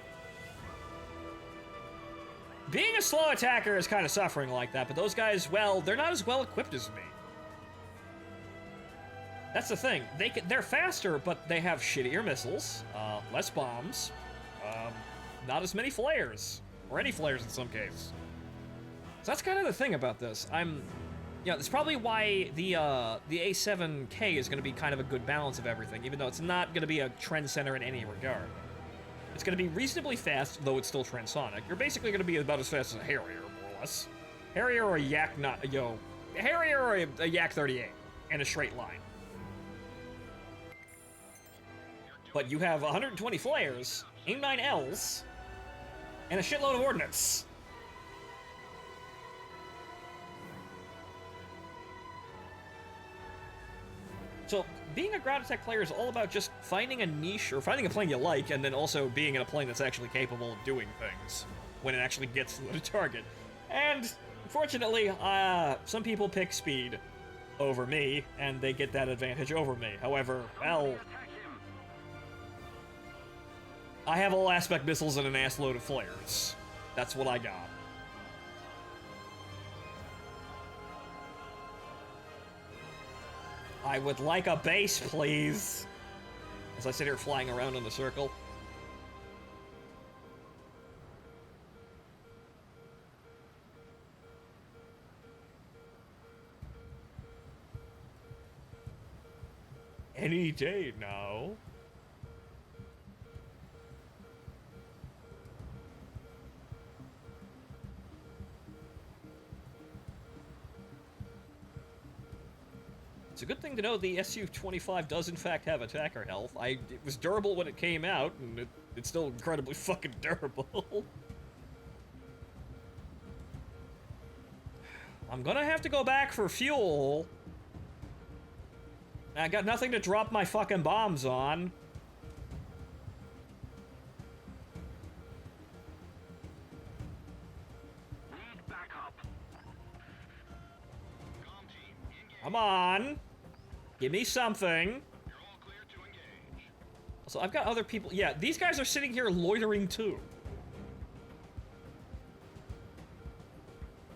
Being a slow attacker is kind of suffering like that, but those guys, well, they're not as well equipped as me. That's the thing. They're faster, but they have shittier missiles, less bombs, not as many flares, or any flares in some cases. So that's kind of the thing about this. You know, that's probably why the A7K is going to be kind of a good balance of everything, even though it's not going to be a trend center in any regard. It's going to be reasonably fast, though it's still transonic. You're basically going to be about as fast as a Harrier, more or less. Harrier or a Yak, Harrier or a Yak 38 in a straight line. But you have 120 flares, 89 Ls, and a shitload of ordnance. So, being a ground attack player is all about just finding a niche, or finding a plane you like, and then also being in a plane that's actually capable of doing things when it actually gets to the target. And, fortunately, some people pick speed over me, and they get that advantage over me. However, well, I have all aspect missiles and an assload of flares. That's what I got. I would like a base, please. As I sit here flying around in a circle. Any day now. It's a good thing to know the Su-25 does in fact have attacker health. It was durable when it came out, and it's still incredibly fucking durable. I'm gonna have to go back for fuel. I got nothing to drop my fucking bombs on. Need backup. Comm team, engage. Come on. Give me something. You're all clear to engage. So I've got other people. Yeah, these guys are sitting here loitering too.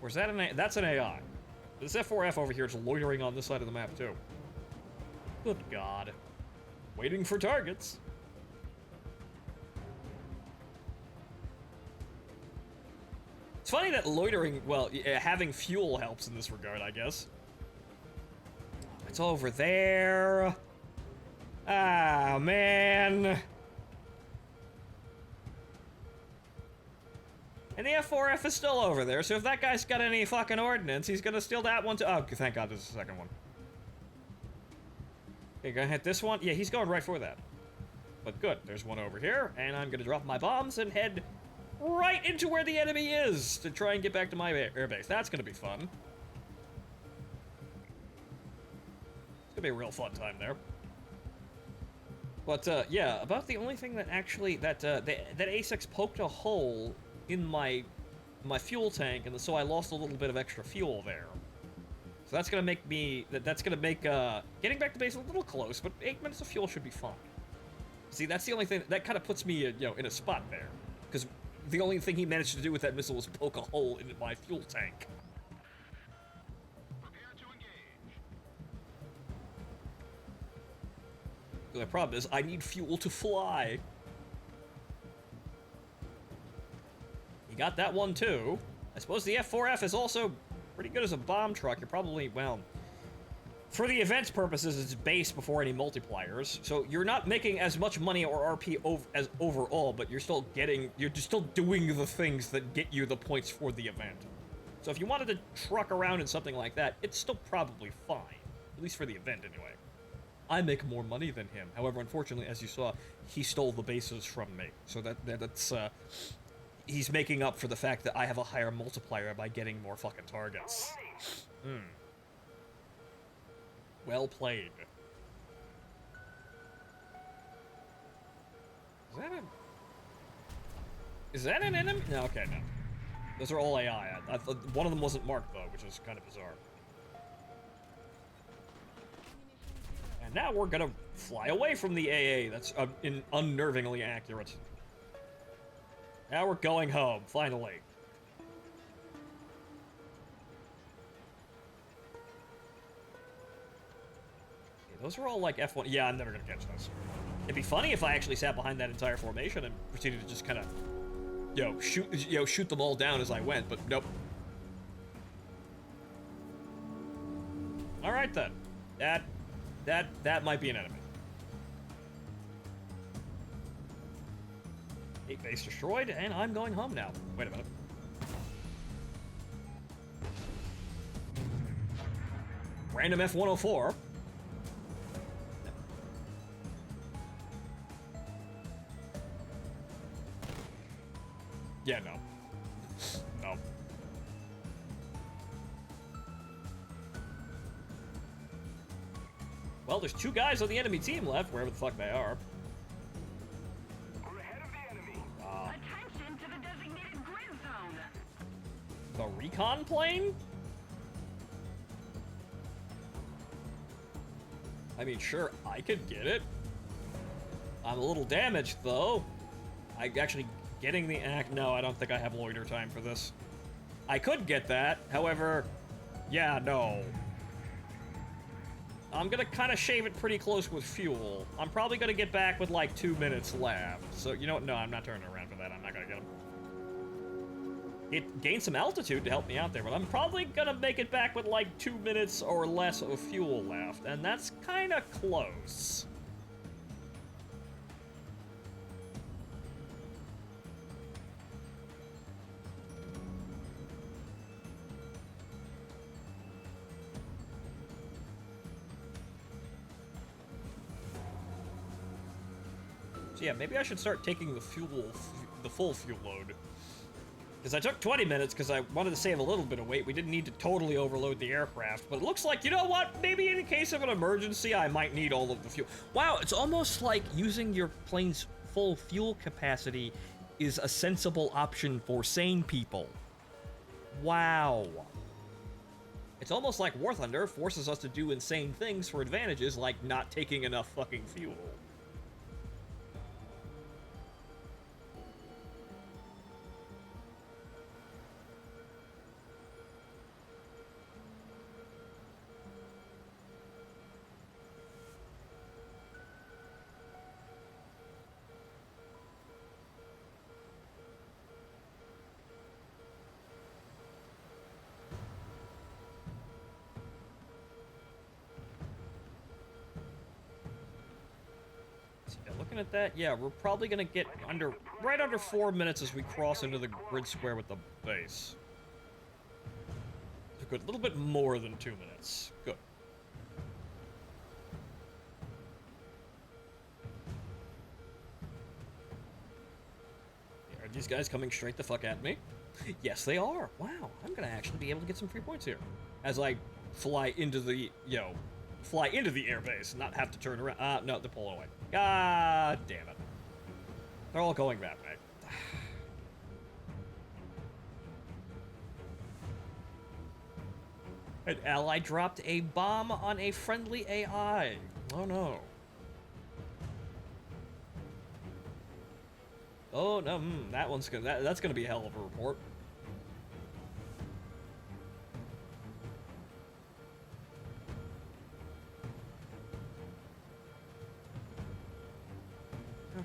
Or is that that's an AI. This F4F over here is loitering on this side of the map too. Good God. Waiting for targets. It's funny that loitering, well, having fuel helps in this regard, I guess. It's over there. Ah, man. And the F4F is still over there, so if that guy's got any fucking ordnance, he's gonna steal that one too. Oh, thank God there's a second one. Okay, gonna hit this one. Yeah, he's going right for that. But good, there's one over here, and I'm gonna drop my bombs and head right into where the enemy is to try and get back to my airbase. That's gonna be fun. It's gonna be a real fun time there. But, yeah, about the only thing that actually, that A6 poked a hole in my fuel tank, and so I lost a little bit of extra fuel there. So that's gonna make me, that's gonna make, getting back to base a little close, but 8 minutes of fuel should be fine. See, that's the only thing, that kind of puts me, you know, in a spot there. Because the only thing he managed to do with that missile was poke a hole in my fuel tank. Prepare to engage. The problem is, I need fuel to fly. You got that one too. I suppose the F4F is also pretty good as a bomb truck. You're probably, well, for the event's purposes, it's base before any multipliers. So you're not making as much money or RP as overall, but you're still doing the things that get you the points for the event. So if you wanted to truck around in something like that, it's still probably fine. At least for the event, anyway. I make more money than him. However, unfortunately, as you saw, he stole the bases from me. So that's, he's making up for the fact that I have a higher multiplier by getting more fucking targets. Hmm. Well played. Is that an enemy? No, okay, no. Those are all AI. I thought one of them wasn't marked, though, which is kind of bizarre. And now we're gonna fly away from the AA. That's unnervingly accurate. Now we're going home, finally. Okay, those are all like F1. Yeah, I'm never gonna catch those. It'd be funny if I actually sat behind that entire formation and proceeded to just kind of, shoot them all down as I went, but nope. right then. That might be an enemy. 8 base destroyed, and I'm going home now. Wait a minute. Random F-104. Yeah, no. No. Well, there's 2 guys on the enemy team left, wherever the fuck they are. We're ahead of the enemy. Attention to the designated grid zone. The recon plane? I mean, sure, I could get it. I'm a little damaged, though. I actually getting the act. No, I don't think I have loiter time for this. I could get that, however, yeah, no. I'm gonna kind of shave it pretty close with fuel. I'm probably gonna get back with like 2 minutes left. So, you know what? No, I'm not turning around for that. I'm not gonna get him. It gained some altitude to help me out there, but I'm probably gonna make it back with like 2 minutes or less of fuel left, and that's kind of close. So yeah, maybe I should start taking the full fuel load. Because I took 20 minutes because I wanted to save a little bit of weight. We didn't need to totally overload the aircraft, but it looks like, you know what? Maybe in case of an emergency, I might need all of the fuel. Wow, it's almost like using your plane's full fuel capacity is a sensible option for sane people. Wow. It's almost like War Thunder forces us to do insane things for advantages like not taking enough fucking fuel. Looking at that, yeah, we're probably gonna get right under 4 minutes as we cross into the grid square with the base. Good, a little bit more than 2 minutes. Good. Are these guys coming straight the fuck at me? Yes, they are. Wow, I'm gonna actually be able to get some free points here as I fly into the, fly into the airbase, not have to turn around. No, they're pulling away. God damn it. They're all going that way. An ally dropped a bomb on a friendly AI. Oh no. Oh no, that one's gonna, that's gonna be a hell of a report.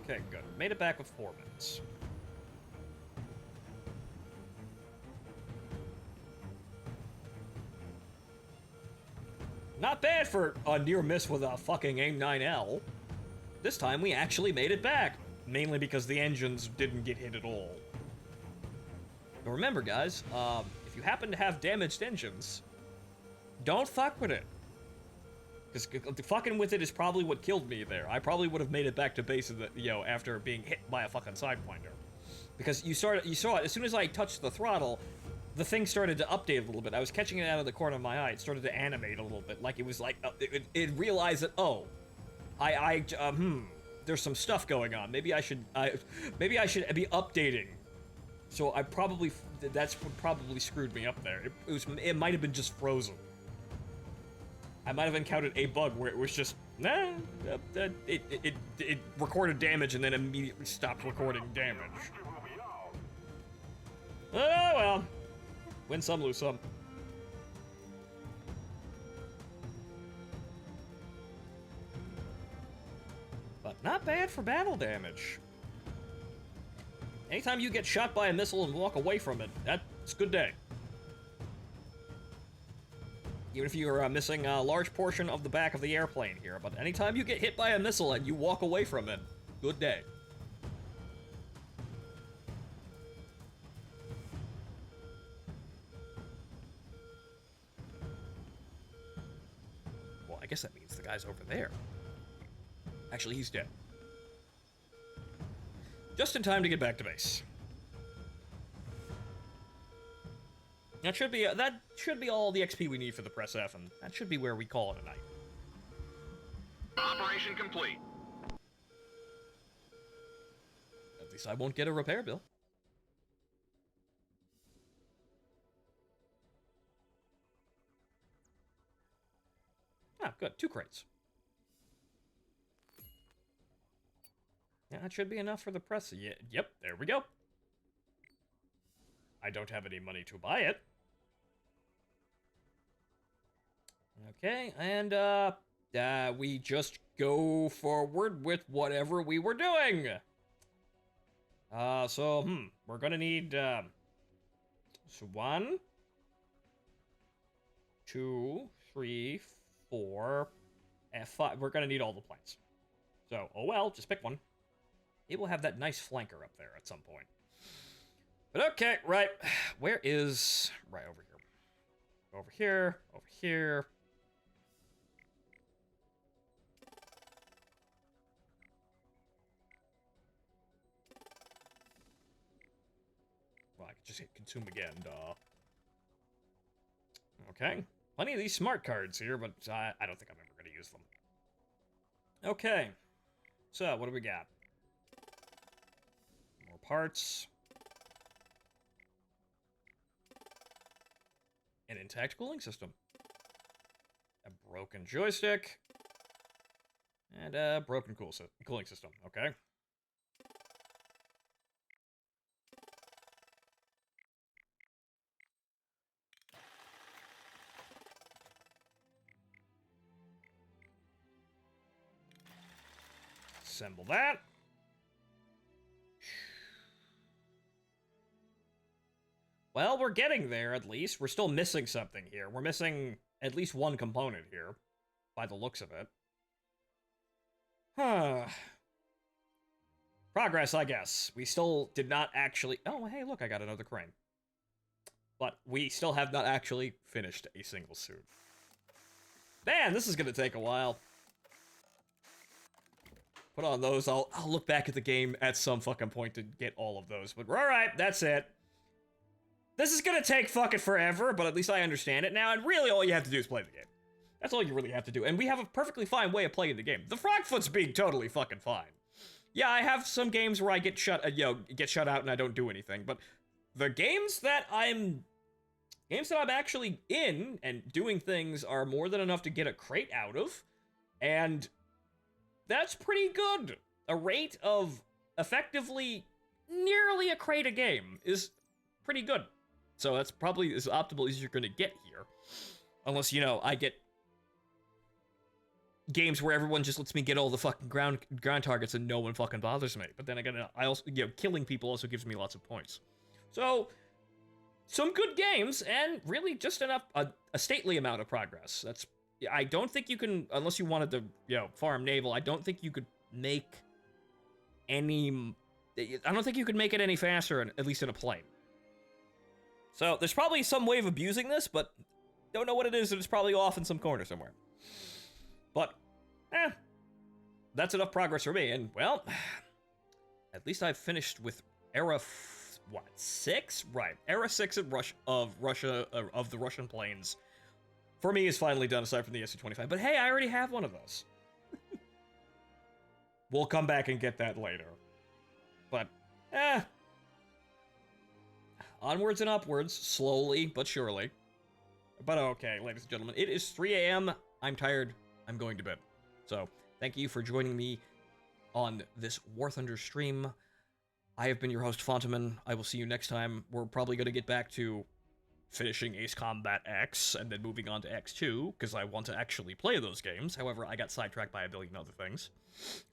Okay, good. Made it back with 4 minutes. Not bad for a near miss with a fucking AIM-9L. This time we actually made it back, mainly because the engines didn't get hit at all. But remember, guys, if you happen to have damaged engines, don't fuck with it. Because fucking with it is probably what killed me there. I probably would have made it back to base, after being hit by a fucking sidewinder. Because you saw it, as soon as I touched the throttle, the thing started to update a little bit. I was catching it out of the corner of my eye. It started to animate a little bit. Like it was like, it realized that, oh, there's some stuff going on. Maybe I should be updating. So that's what probably screwed me up there. It might have been just frozen. I might have encountered a bug where it was just, it recorded damage and then immediately stopped recording damage. Oh well, win some, lose some. But not bad for battle damage. Anytime you get shot by a missile and walk away from it, that's a good day. Even if you're missing a large portion of the back of the airplane here, but anytime you get hit by a missile and you walk away from it, good day. Well, I guess that means the guy's over there. Actually, he's dead. Just in time to get back to base. That should be all the XP we need for the Press F, and that should be where we call it a night. Operation complete. At least I won't get a repair bill. Ah, good. 2 crates. Yeah, that should be enough for the press. Yeah, yep, there we go. I don't have any money to buy it. Okay, and we just go forward with whatever we were doing. We're gonna need, so 1, 2, 3, 4, F5. We're gonna need all the planes. So, oh well, just pick one. It will have that nice flanker up there at some point. But okay, right. Where is... Right, over here. Over here. Over here. Well, I could just hit consume again, duh. Okay. Plenty of these smart cards here, but I don't think I'm ever going to use them. Okay. So, what do we got? More parts. An intact cooling system. A broken joystick. And a broken cooling system. Okay. Assemble that. Well, we're getting there, at least. We're still missing something here. We're missing at least one component here, by the looks of it. Huh. Progress, I guess. We still did not actually... Oh, hey, look, I got another crane. But we still have not actually finished a single suit. Man, this is gonna take a while. Put on those. I'll look back at the game at some fucking point to get all of those. But alright, that's it. This is gonna take fucking forever, but at least I understand it now, and really all you have to do is play the game. That's all you really have to do, and we have a perfectly fine way of playing the game. The Frogfoot's being totally fucking fine. Yeah, I have some games where I get shut out and I don't do anything, but the games that I'm actually in and doing things are more than enough to get a crate out of, and that's pretty good. A rate of effectively nearly a crate a game is pretty good. So that's probably as optimal as you're going to get here. Unless, I get games where everyone just lets me get all the fucking ground targets and no one fucking bothers me. But then again, I also, killing people also gives me lots of points. So, some good games, and really just enough, a stately amount of progress. I don't think you can, unless you wanted to, farm naval, I don't think you could make any, I don't think you could make it any faster, at least in a plane. So, there's probably some way of abusing this, but don't know what it is, and it's probably off in some corner somewhere. But, that's enough progress for me, and, well, at least I've finished with Era, 6? Right, Era 6 of the Russian planes, for me, is finally done, aside from the SU-25, but hey, I already have one of those. We'll come back and get that later. But, onwards and upwards, slowly but surely. But okay, ladies and gentlemen, it is 3 a.m. I'm tired. I'm going to bed. So, thank you for joining me on this War Thunder stream. I have been your host, Phontomen. I will see you next time. We're probably going to get back to finishing Ace Combat X and then moving on to X2, because I want to actually play those games. However, I got sidetracked by a billion other things.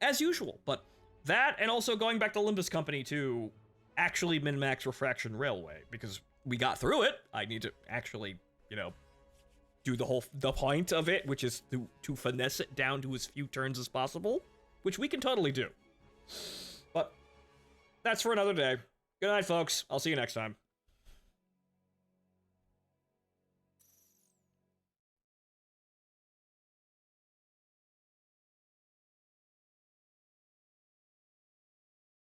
As usual, but that, and also going back to Limbus Company to actually min-max Refraction Railway, because we got through it. I need to actually, do the point of it, which is to finesse it down to as few turns as possible, which we can totally do. But that's for another day. Good night, folks. I'll see you next time.